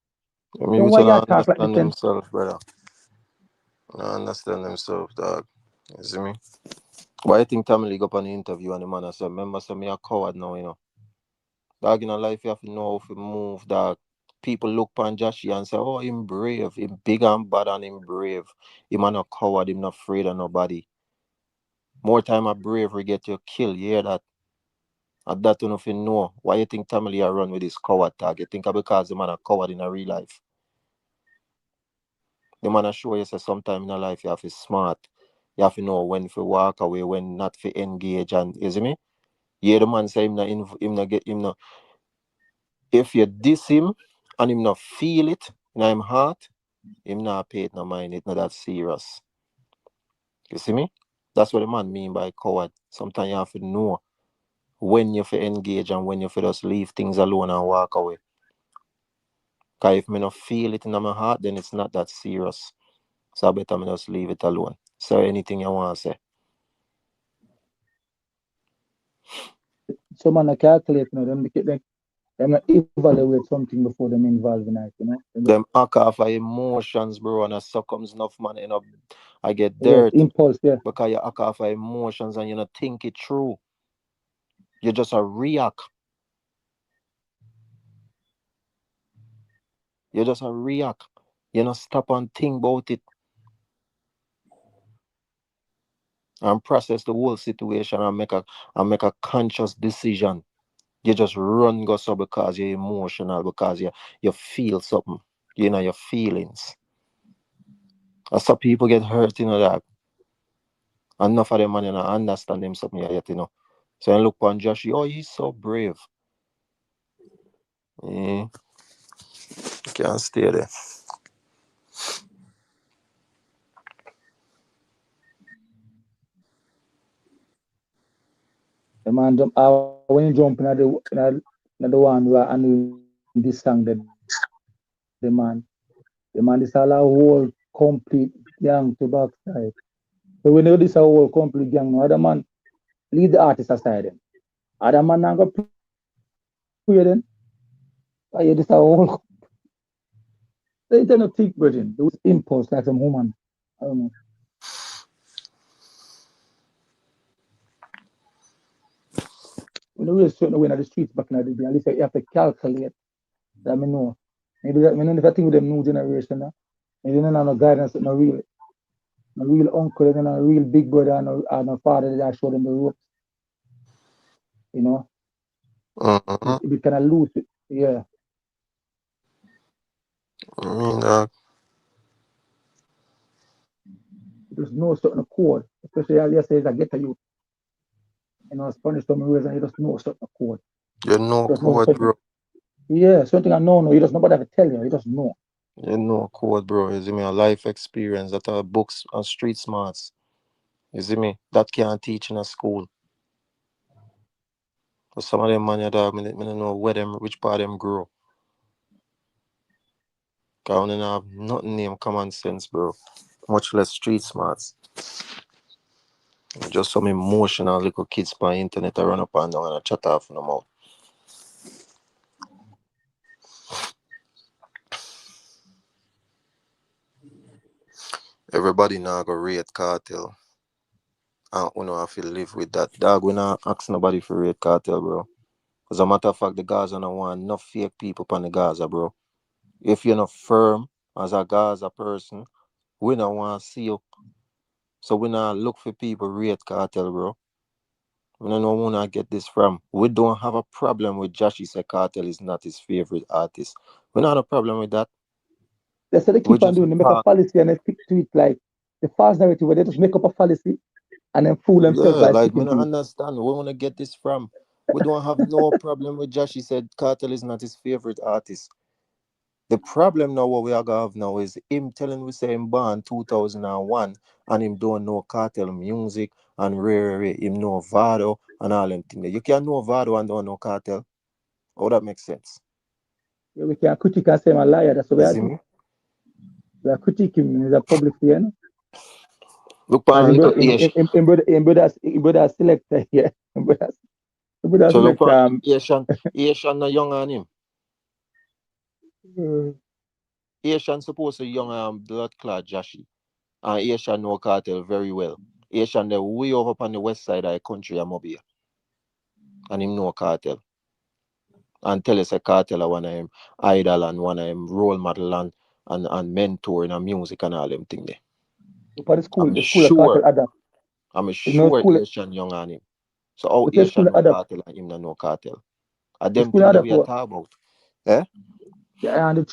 I mean, why you talk like understand themselves, brother. I understand themselves, dog. You see me? Why you think Tommy Lee go up on the interview and the man said, remember, me a coward now, Dog, in life, you have to know how to move, dog. People look upon Jashii and say, oh, him brave, him big and bad and him brave. Him not coward, him not afraid of nobody. More time a bravery get you killed, you hear that? And that you know. Why you think Tommy Lee run with this coward tag? You think because the man a coward in a real life? The man a show you say sometime in life you have to be smart. You have to know when to walk away, when not to engage, and you see me? Yeah, the man say him not. If you diss him and him not feel it in him heart, him not pay it no mind, it not that serious. You see me? That's what the man mean by coward. Sometimes you have to know when you fi engage and when you fi just leave things alone and walk away. Because if me not feel it in my heart, then it's not that serious. So I better me just leave it alone. So anything you want to say? Some man calculate, them evaluate something before them involve in it, Them hack off of emotions, bro, and so comes enough man, I get dirt. Yeah, impulse, yeah. Because you hack off of emotions and you not think it through. You just a react. You just a react. You not stop and think about it. And process the whole situation and make a conscious decision. You just run go so because you're emotional, because you feel something. Your feelings. And some people get hurt, that. And enough of them man, understand them something yet, So I look on Jashii, oh, he's so brave. Yeah. You can't stay there. The man jump when you jump in the one where and this song the man this all a whole complete gang to backside. So when you this a whole complete gang, no other man lead the artist aside them. Other man not go play then. I hear this a whole they don't think virgin. There was impulse like some woman. I don't know. When you really certain way in the streets back in the day, at least you have to calculate. That me know. Maybe that me know if I think with them new generation now. Maybe they don't have no guidance, no real uncle, and a real big brother and a father that show them the ropes. Mm-hmm. It kind of loose it. Yeah. There's no certain code, especially as you say, I get to you. Spanish some ways and you just know certain code. You know code, bro. Yeah, something I know, you just nobody have to tell you, you just know. You know code, bro. You see me? A life experience that are books and street smarts. You see me? That can't teach in a school. But some of them man, I don't know which part of them grow. Because I don't have nothing named common sense, bro. Much less street smarts. Just some emotional little kids on the internet I run up and down and chat off in the mouth. Everybody now go rate Kartel. And we have to live with that. Dog, we not ask nobody for rate Cartel, bro. As a matter of fact, the Gaza don't want enough fake people on the Gaza, bro. If you're not firm as a Gaza person, we don't want to see you. So we not look for people rate Cartel, bro. We don't know where I get this from. We don't have a problem with Jashii say Cartel is not his favorite artist. We don't have a problem with that. That's what they We keep on just doing. They make a talk. fallacy and they stick to it like the false narrative where they just make up a fallacy and then fool themselves Yeah, by like me sticking not to it. understand where wanna get this from. We don't have no problem with Jashii said Cartel is not his favorite artist. The problem now what we are gonna have now is him telling we say him born 2001 and him don't know Cartel music and rare him know Vado and all them things. You can't know Vado and don't know Cartel. Oh, that makes sense. Yeah, we can critique and say I'm a liar. That's what we You are see doing. me? We are critiquing him in the public sphere. You know? Look Because on little Ish. him brother selector, yeah. Him brother So look selector. on Asian no young on him. Uh, Asian supposed to young blood clot Jashii. And Asian know Cartel very well. Asian they way over on the west side of the country of Mobile. And him know Cartel. And tell us a Cartel one of him idol and one of him role model and mentor in a music and all them thing there. for the school of cartel Adam. I'm You know sure school Asian young on him. So how we say school Asian of know Adam. Cartel and him not know Cartel. And The them school thing of that Adam we are too. talking about. Eh? Yeah, and the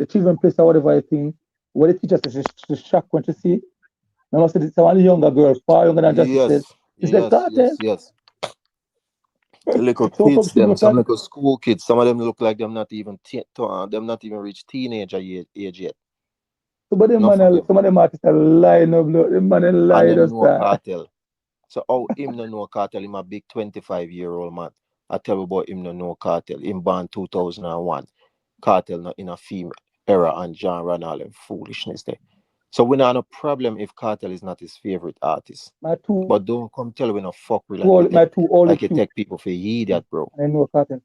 children place or whatever I think. What the teachers is just shocked when to see. Now I said it's one younger girl, far younger than Jashie said. It's the cartel. Yes. The little So come kids, them, some significant. little school kids, some of them look like them not even them not even reach teenager age yet. Enough of them. Some of them artists are lying up, look. The man is And lying them us know that. Cartel. So how him no know Cartel, him a big 25-year-old man. I tell you about him no know Cartel. Him born 2001. Cartel not in a female era and genre and all them foolishness there. So we not have a problem if Cartel is not his favorite artist. My two But don't come tell me no fuck with my two like oldest you youth. take people for idiot, bro. And I know cartel.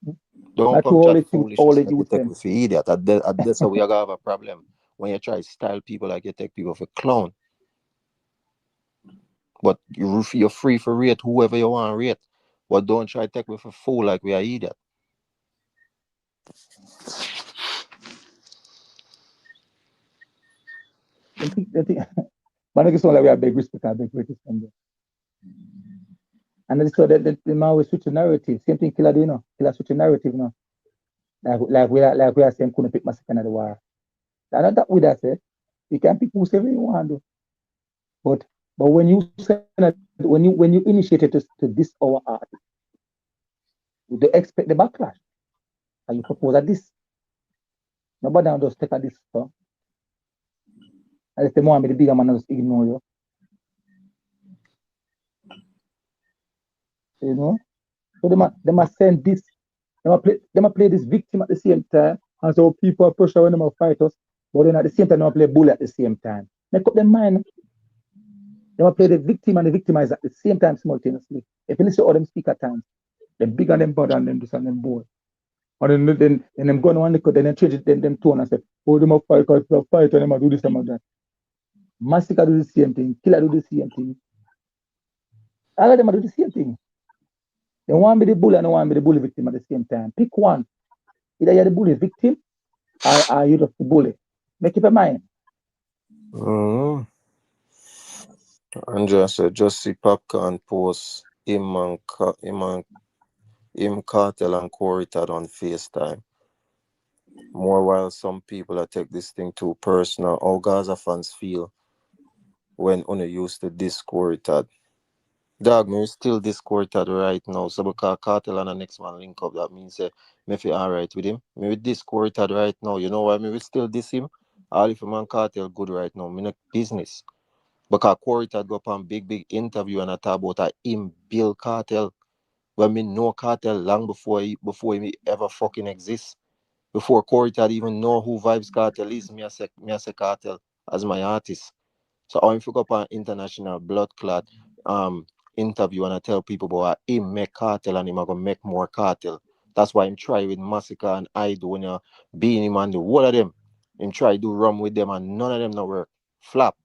My Don't two come chat oldest youth, foolishness oldest like you youth take them. me for idiot. That's how we are gonna have a problem. When you try to style people like you take people for clown. But you're free for rate whoever you want to rate. But don't try to take me for fool like we are idiot. They think man, I guess like we have big respect and big greatest from them. And then so the man will switch the narrative. Same thing Killer do, you know. Killer switch the narrative, you know. Like we are saying couldn't pick Massacre in the war. And that with that say, you can pick whoever you want to. But when you say that when you initiate it to this our art, you do expect the backlash. And you propose at this. Nobody will just take at this. So, and if the more the bigger man will just ignore you. You know? So they must send this, they must play this victim at the same time. And so people are pressure when they fight us, but then at the same time they must play bully at the same time. Make up their mind. They must play the victim and the victimizer at the same time simultaneously. If you listen to all them speak at times, them big and them bad and them this and them boy. And then them go on the then they change it, them tone and say, oh, them a fight, because they fight and them a do this and that. Massacre do the same thing, Killer do the same thing. All of them do the same thing. They want to be the bully and they want to be the bully victim at the same time. Pick one. Either you're the bully victim or you're the bully. Make up your mind. Mm-hmm. Andrea said, just see Popcorn post him Cartel and Corey Tad on FaceTime. More while some people that take this thing too personal. How Gaza fans feel when Una used to Discord Tad. Dog, me still Discord Tad right now. So because Cartel and the next one link up, that means me feel alright with him. Me with Discord Tad right now. You know why me will still diss him? All if a man Cartel good right now. Me not business. Because Corey Tad go up on big interview and I talk about him build Cartel. When me know Cartel long before he ever fucking exist. Before Corey Tad even know who Vybz Kartel is, me I say Cartel as my artist. So I pick up an international blood clot interview and I tell people about him make Cartel and him gonna make more Cartel. That's why him try with Massacre and I do when you being him and the whole of them. Him try do rum with them and none of them no work. Flap.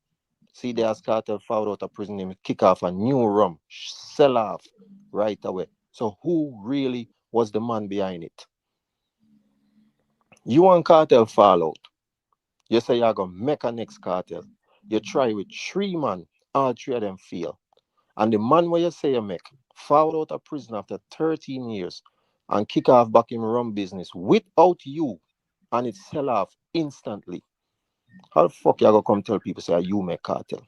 See the Cartel found out of prison, him kick off a new rum, sell off right away. So who really was the man behind it? You and Cartel fall out. You say you're gonna make a next cartel. You try with 3 men, all 3 of them fail. And the man where you say you make fall out of prison after 13 years and kick off back in rum business without you, and it sell off instantly. How the fuck you gonna come tell people say you make cartel?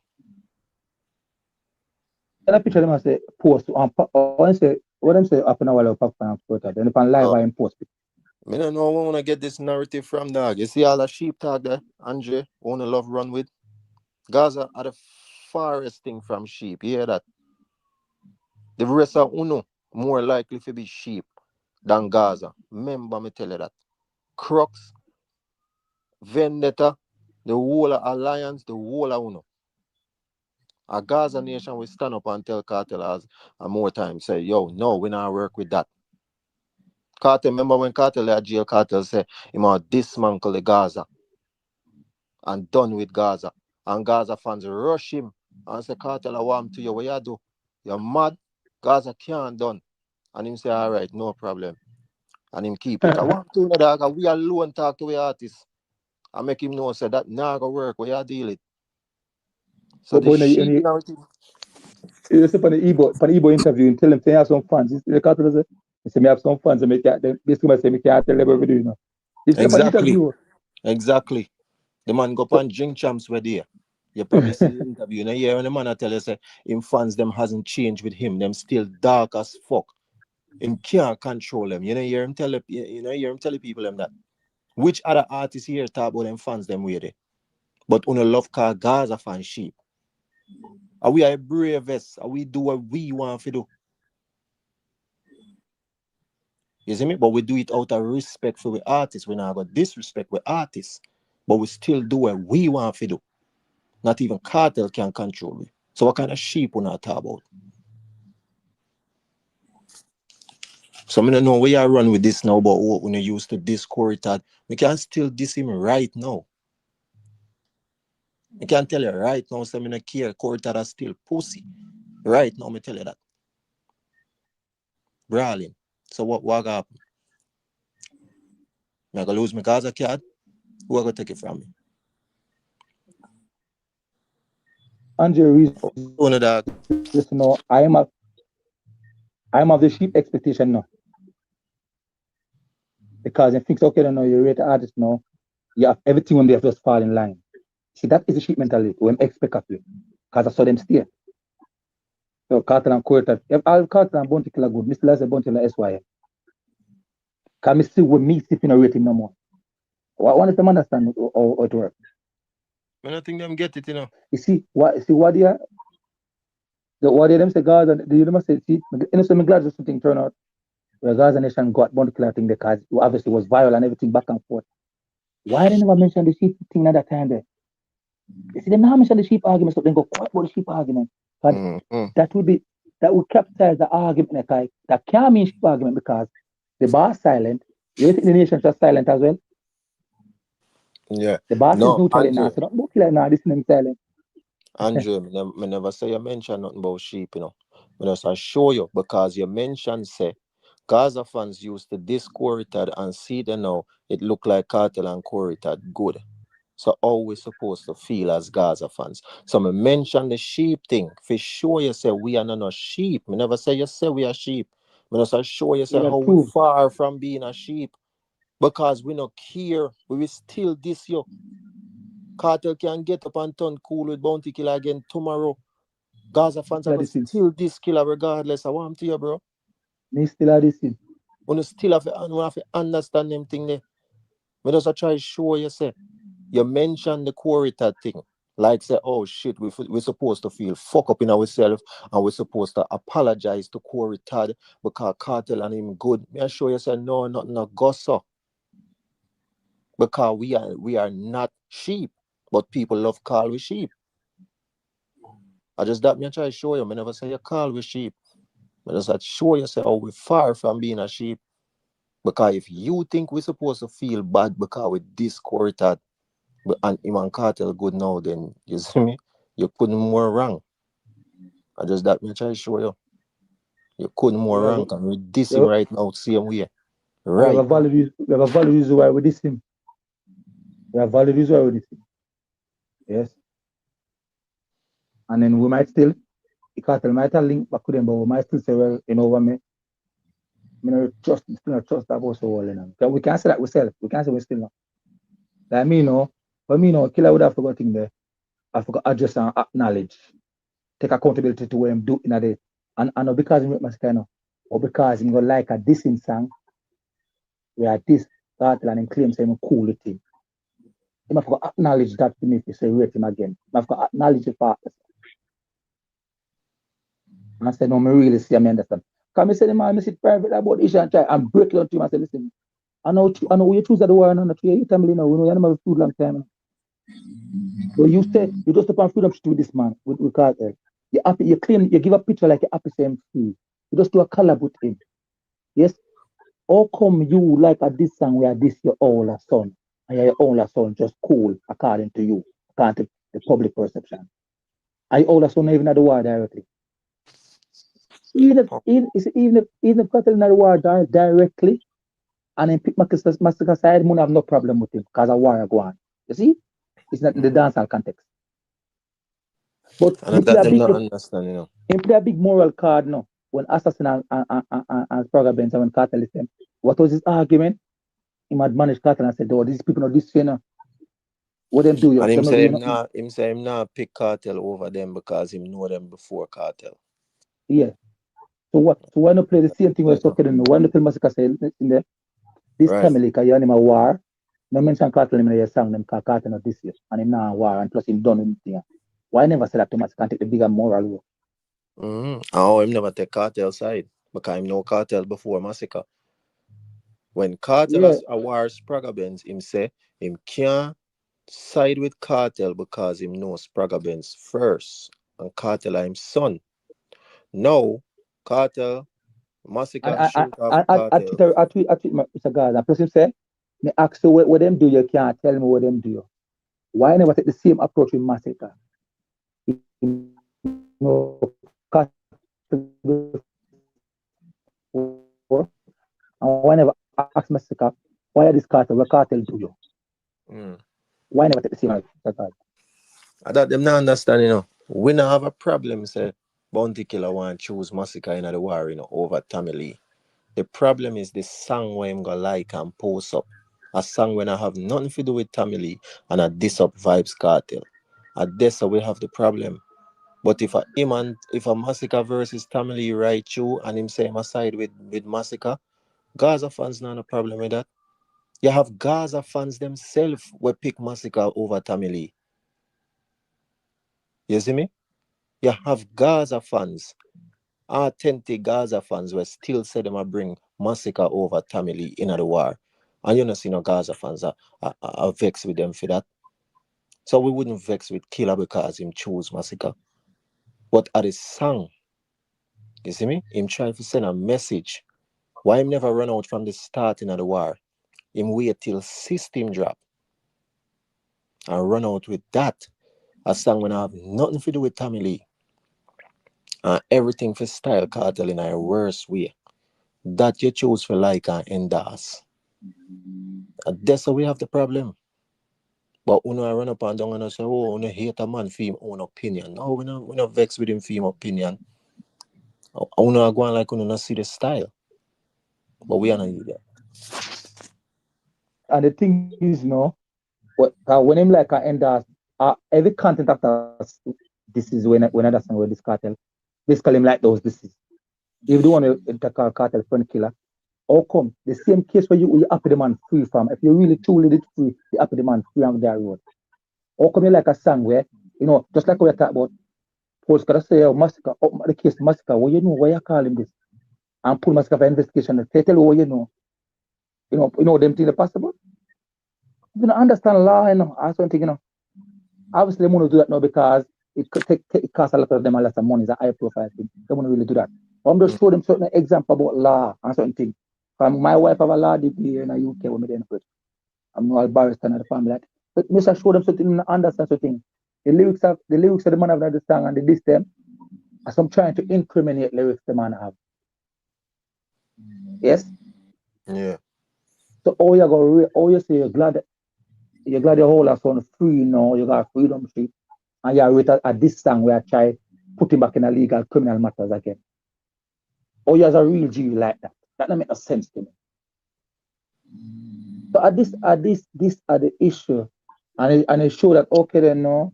And I picture them as a post on what them say up in our little pop and Twitter. Then if I'm live I post it. I don't know where I wanna get this narrative from, dog. You see all the sheep talk there, Andre, wanna love run with? Gaza are the farthest thing from sheep. You hear that? The rest of Uno more likely to be sheep than Gaza. Remember me tell you that. Crux, Vendetta, the whole of Alliance, the whole of Uno. A Gaza nation will stand up and tell Cartel as a more time say, yo, no, we not work with that. Cartel, remember when Cartel at jail, Cartel say he must dismantle the Gaza and done with Gaza. And Gaza fans rush him and say, Cartel, I want to you, what you do? You're mad? Gaza can't done. And him say, all right, no problem. And him keep it. I want to know that we alone talk to the artist. I make him know say that now go work, where you deal it. So but the sheep narrative. You see, for the Igbo interview, and tell them, say, I have some fans. The Cartel say, me have some fans, and make that. This guy say, me can't tell them what we do, you know. Exactly. The man go on drink champs were there. You probably see the interview. You know, hear when the man I tell you say, him fans them hasn't changed with him. Them still dark as fuck. Him can't control them. You know, hear him tell people them that. Which other artists here talk about them fans them way there? But on a love car Gaza fan sheep. Are we a bravest? Are we do what we want to do? You see me? But we do it out of respect for the artists. We not got disrespect with artists. But we still do what we want to do. Not even Cartel can control me. So what kind of sheep we not talk about? So I don't know where you run with this now, but when you used to diss Corey, we can still diss him right now. I can tell you right now, so I don't care. Corey is still pussy. Right now, I tell you that. Brawling. So what happened? I'm going to lose my Gaza card? Who are going to take it from me? Andre, that. Listen, no, I am of the sheep expectation now. Because it thinks, okay, no, you rate the artist now. You have everything when they have just fall in line. See, that is the sheep mentality. We expect of you. Because I saw them steer. So Cartel and Quartet. If all Cartel and Bounty Killer good, Mr. Lazar Bounty Killer SY. Can me see with me sitting a rating no more. I want them understand how it works. I don't think them get it, you know. You see what they are? What they them say Gaza, you must say, see, I'm glad that something turned out. Where Gaza Nation got Bounty Killer thing because it obviously was viral and everything back and forth. Why they never mention the sheep thing at that time there? You see, they now mention the sheep argument, so they go quite about the sheep argument. But that would capitalize the argument that can't mean sheep argument because the bar silent. You think the nation just silent as well? Yeah. The bar is neutral now, so don't look like now this is silent. Andrew, I never say you mention nothing about sheep, you know. I just show you because you mentioned say Gaza fans used to diss Corey and see them now it look like Cartel and Corey good. So how we supposed to feel as Gaza fans? So I mention the sheep thing. For sure you say we are not no sheep. I never say you say we are sheep. I just show you say how we far from being a sheep. Because we not care. We will still diss you. Cartel can get up and turn cool with Bounty Killer again tomorrow. Gaza fans are still this killer regardless. I want to you, bro. Me still are this thing. We still have to understand them thing there. We just try to show you say. You mentioned the Quartet thing. Like say, oh shit, we're supposed to feel fuck up in ourselves and we're supposed to apologize to Quartet because Cartel and him good. Me assure you say no, not gossip. Because we are not sheep, but people love call we sheep. I just that me try to show you. I never say you call we sheep. I just show you say oh we're far from being a sheep. Because if you think we're supposed to feel bad because we this Quartet and Iman Cartel good now, then you see me? You couldn't more wrong. I just that me try to show you. You couldn't more Yeah, wrong, and we diss him right now, same way. we Right. have a valid reason why we diss him. We have valid reason why we diss him. Yes. And then we might still, the cartel might have link back to them, but we might still say, well, you know what, me not trust that was so well, you know. We can't say that ourselves. We can't say we still not. Like me, you know, but me, you know, killer would have forgotten there. I forgot address and acknowledge. Take accountability to what I'm doing in a day. And not because he make my kind of, or because he gonna like a dissing song, where this cartel and him claim say I'm cool with him. He must acknowledge that to me if you say rate him again. I have to acknowledge the fact. And I said, no, I really see, I understand. Because I said, man, I sit private about the issue and try and break it out to him. I said, listen, I know you choose the war and not you tell me, you know, you never have food long time. But you say, you just upon freedom to with this man, with Cartel. You claim, you give a picture like you're happy same free. You just do a collab with him. Yes? How come you like at this song where this your older son, and your older son just cool according to you, according to the public perception? And your older son not even at the war directly. Even if Cartel not the war directly, and then pick Massacre side, I have no problem with him because a war go on. You see? It's not in the dancehall context. But And that them not understand, you know. He play a big moral card now. When Assassin and Sprague Benz and when Cartel is them, what was his argument? He had managed Cartel and said, oh, these people know this, you know. What them do you? And him say him not pick Cartel over them because him know them before Cartel. Yeah. So what? So why not play the same thing with Socket and why not tell Massacre say in there? This family, because you a war. No mention Cartel in your song, them Cartel not this year. And him now war and plus him done anything. Why never say that to Massacre and take the bigger moral war? Oh, him never take Cartel side because him know Cartel before Massacre. When Cartel has a war Sprague Benz, him say him can't side with Cartel because him know Sprague Benz first. And Cartel are him son. Now, Cartel, Massacre shoot off Cartel. I tweet Mr. Gaza. Plus him say, me ask you what them do, you can't tell me what them do. Why never take the same approach with Massacre? You know, and why never ask Massacre, why are this Cartel, what Cartel do you? Why never take the same approach? I thought them not understand, you know. We not have a problem, say, Bounty Killer want to choose Massacre in the war, you know, over Tommy Lee. The problem is the song where him go like and post up. A song when I have nothing to do with Tommy Lee and I diss up Vybz Kartel. At this we have the problem. But if a Massacre versus Tommy Lee right through and him say him aside with Massacre, Gaza fans not a problem with that. You have Gaza fans themselves will pick Massacre over Tommy Lee. You see me? You have Gaza fans, authentic Gaza fans will still say them a bring Massacre over Tommy Lee in the war. And you know see no Gaza fans are vexed with them for that. So we wouldn't vex with Killer because him choose Massacre. But at his song, you see me? Him trying to send a message. Why him never run out from the starting of the war? Him wait till system drop. And run out with that. A song when I have nothing to do with Tommy Lee. And everything for Style Cartel in a worse way. That you choose for like and endorse. And that's how we have the problem. But when I run up and down and I say, oh, I hate a man for his own opinion. No, we're not vexed with him for his opinion. I want to go on like we not see the style. But we are not either. And the thing is, no, when him like I endorse, every content after this is when I understand where this Cartel, basically him like those this is. If you want to Cartel friend killer, how come the same case where you happy the man free from? If you really truly did free, you happy the man free on their road. How come you like a song where, you know, just like we talk about, Paul's gotta say, Massacre, the case Massacre, what you know, why you call him this? And pull Massacre for investigation, and tell you what you know. You know them things are possible. You don't understand law, you know, I something, you know. Obviously, they want to do that now because it costs a lot of them a lot of money. It's a high profile thing. They want to really do that. I'm just show them certain example about law and certain things. My wife have a law degree in the UK when me then put. I'm not a barrister in the family. But I show them something and understand something. the lyrics of the man have the song and the diss them, as I'm trying to incriminate lyrics the man have. Yes? Yeah. So all you say you're glad your whole are son free now, you got freedom street, and you're with at this song where I try put him back in a legal criminal matters again. Or you as a real G like that. That don't make no sense to me. So these are the issue. And it show that okay then no.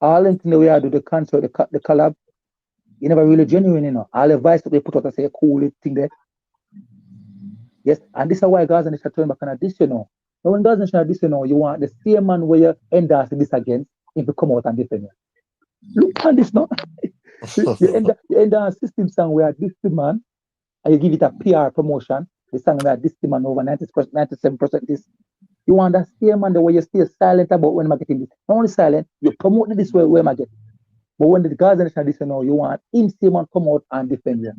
All in the way I do the concert, the collab, you never really genuine, you know. All the advice that they put out and say cool thing there. Yes, and this is why Gaza is turn back on this, you know. Now when Gaza is this, you know, you want the same man where you endorse this against him to come out and defend you. Look at this now. you endorse system song where this man and you give it a PR promotion. The song where this man over 90%, 97% this. You want that same man the way you stay silent about when I'm getting this. Not only silent, you promote this way where I get. But when the Gaza is this, you know, you want him same man come out and defend you.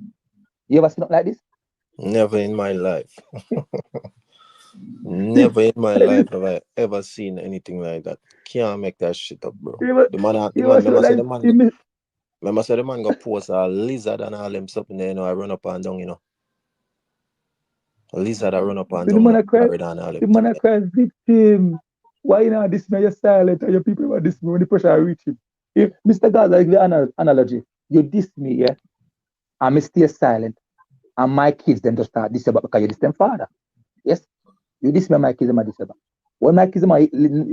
You ever seen it like this? Never in my life. Never in my life have I ever seen anything like that. Can't make that shit up, bro. Remember say the man go post a lizard and all them stuff in there, you know, I run up and down, you know. A lizard I run up and down. The man I cry victim. Why you know this man you're silent and your people about this me when the pressure reach him? If Mr. Gaza, like the analogy, you diss me, yeah, and me stay silent, and my kids then just start diss about because you diss them father. Yes? You diss me and my kids them diss about. When my kids them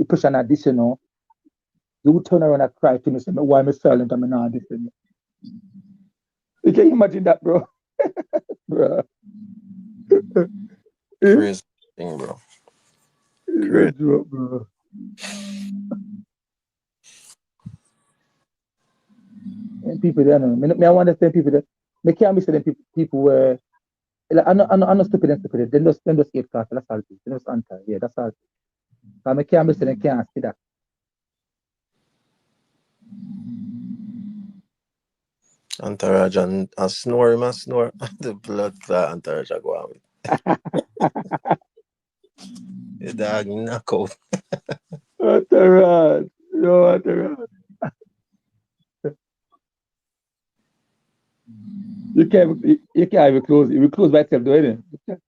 pressure and diss, you know, you would turn around and cry to me, say, why am I silent and I'm not dissing you? You can imagine that, bro. Bro. Crazy thing, bro. Crazy. Joke, bro. And people there, I want to say people that they can't be saying people where like, I'm not stupid and stupid. They just hate class. That's all. They just anti. Yeah, that's all. But I can't be saying they can't see that. Entourage and snore him and snore. The blood clot entourage I go on with. The dog knock out. Entourage. Yo, entourage. You can't even close. It will close by itself, though, isn't it?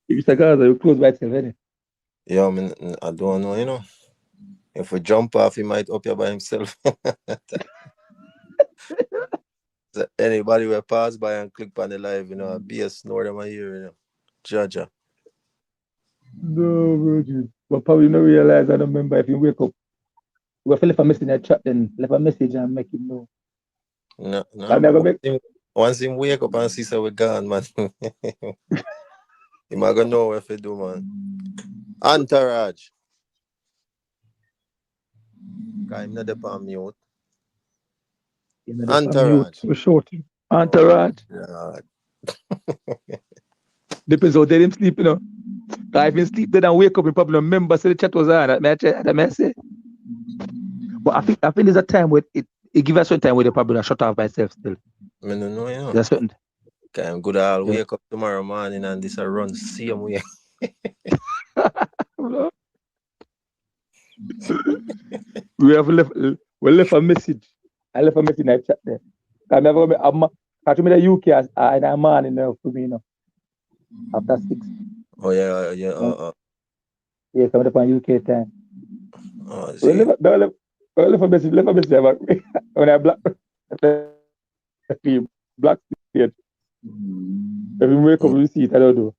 If it's a Gaza, it will close by itself, isn't it? Yeah, I don't know, you know. If we jump off, he might up here by himself. So anybody will pass by and click on the live, you know, be a snore them here, you know. Jaja. No, bro. But probably not realize, I don't remember if you wake up. Well, if I left a message in the chat, then left a message and make him know. No. Once him wake up and see so we're gone, man. He might gonna know what to do, man. Entourage. I'm not on mute. Entourage. We're short. Entourage. Yeah. Depends how they him sleep, you know. If he sleep, then I wake up and probably remember say the chat was on. That may say. But I think there's a time where it gives us a certain time where they probably shut off by itself still. I don't know, you know. There's certain. Okay, I'm good. I'll wake up tomorrow morning and this will run same way. we left a message. I left a message in that chat there. I'm to me the UK and a man in there for me, you know. After 6. Oh yeah. Yeah, coming up on UK time. Oh, left a message about me. When I black stage. If you wake up, you see it, I don't know.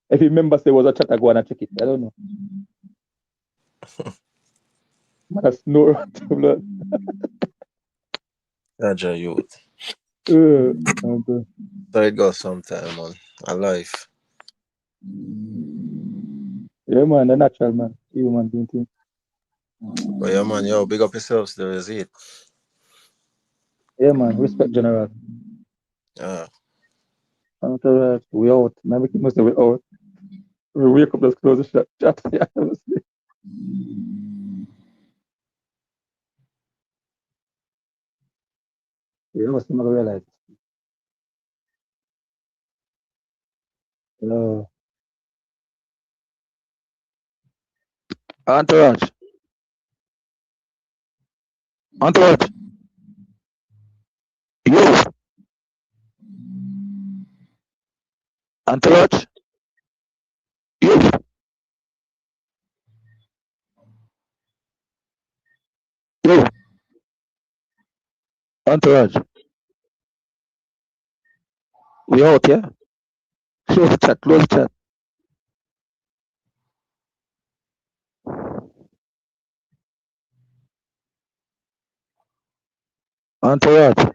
If you remember, there was a chat, I go and check it. I don't know. Man, I snore. Raja youth. Okay. So it goes sometime, man. Alive. Yeah, man, the natural man. Human doing things. But yeah, man, yo, big up yourselves. There is it. Yeah, man, respect general. We out. Man, we must have we out. We wake up, let's close the chat. Yeah, you must never realize. Hello. Entourage. Entourage. Yo. Entourage. Yo. Yo. Entourage. We out, yeah? Close the chat, close the chat. Entourage.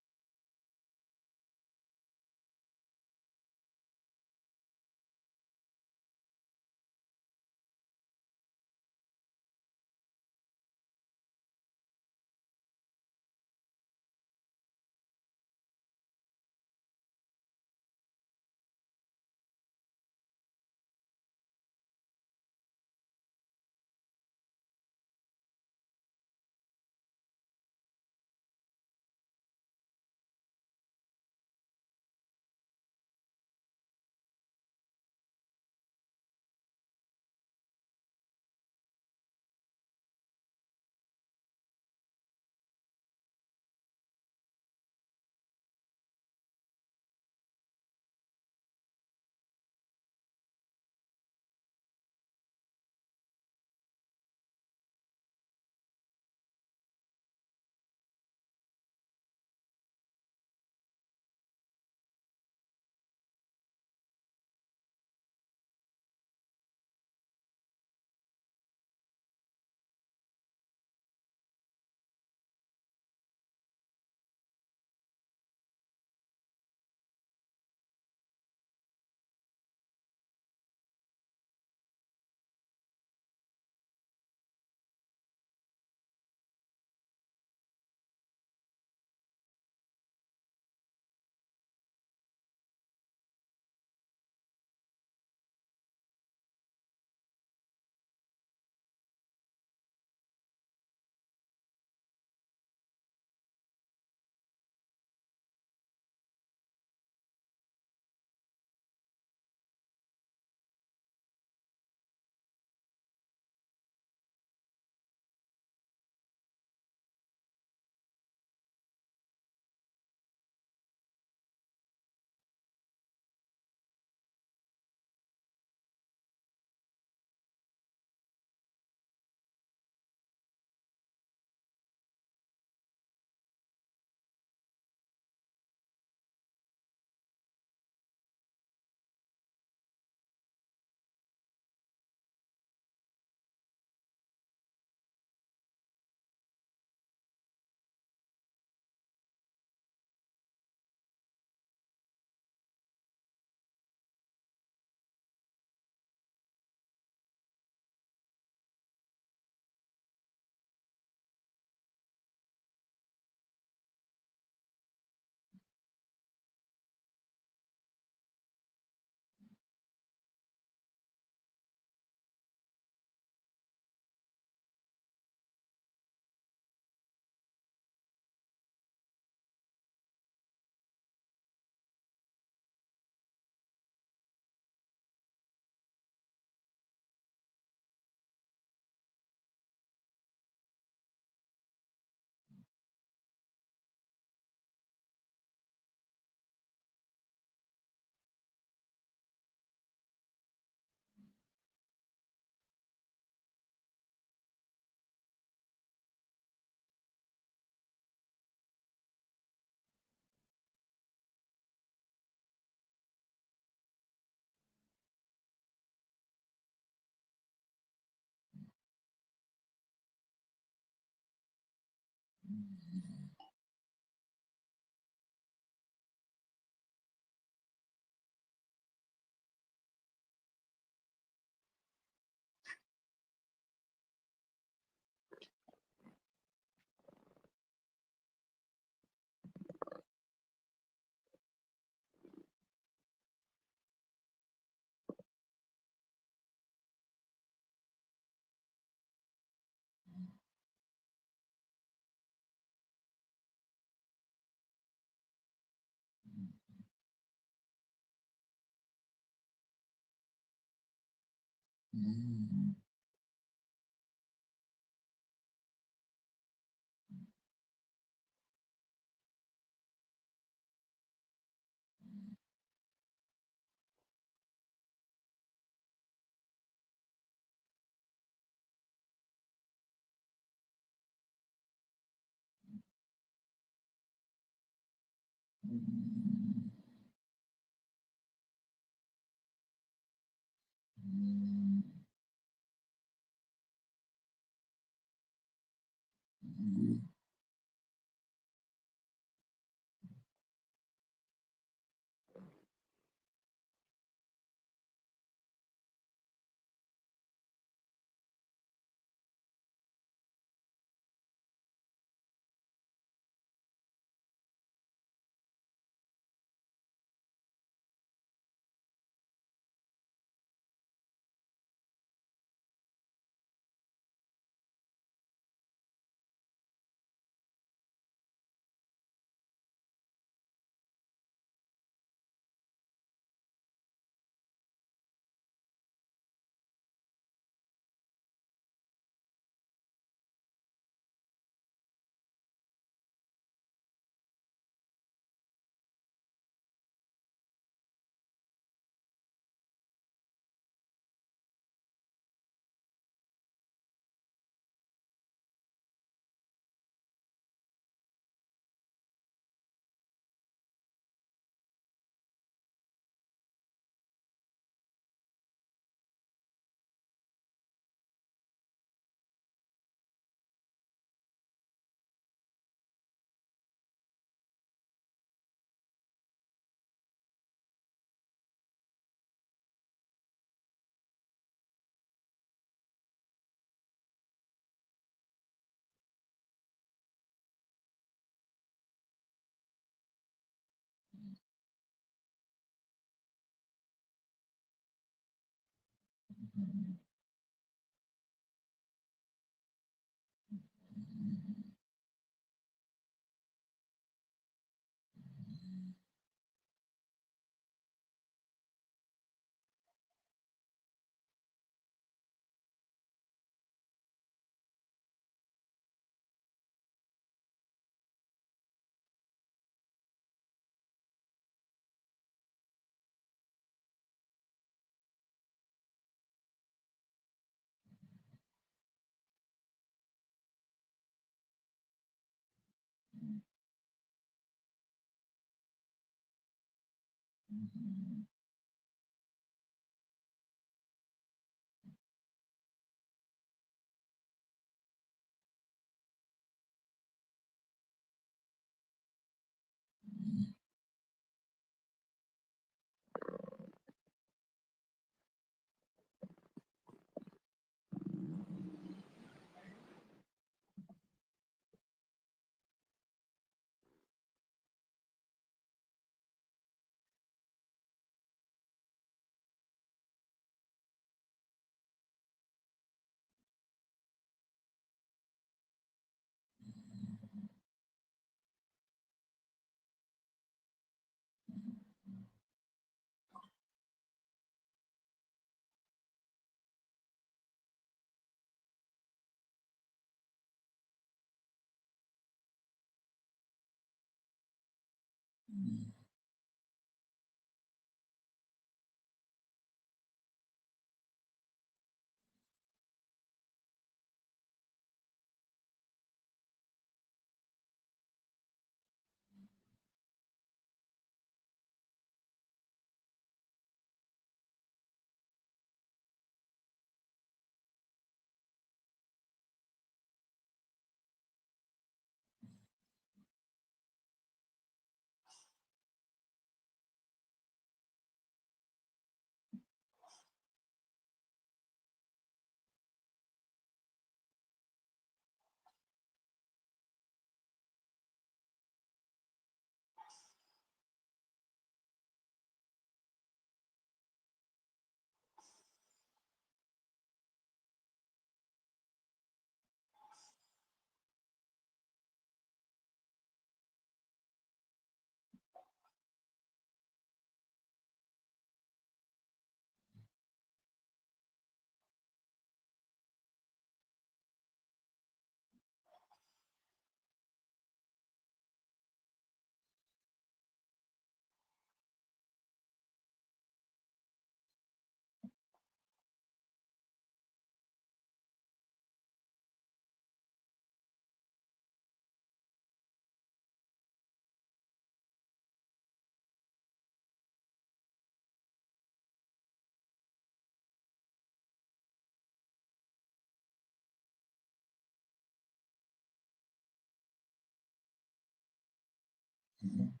Mhm.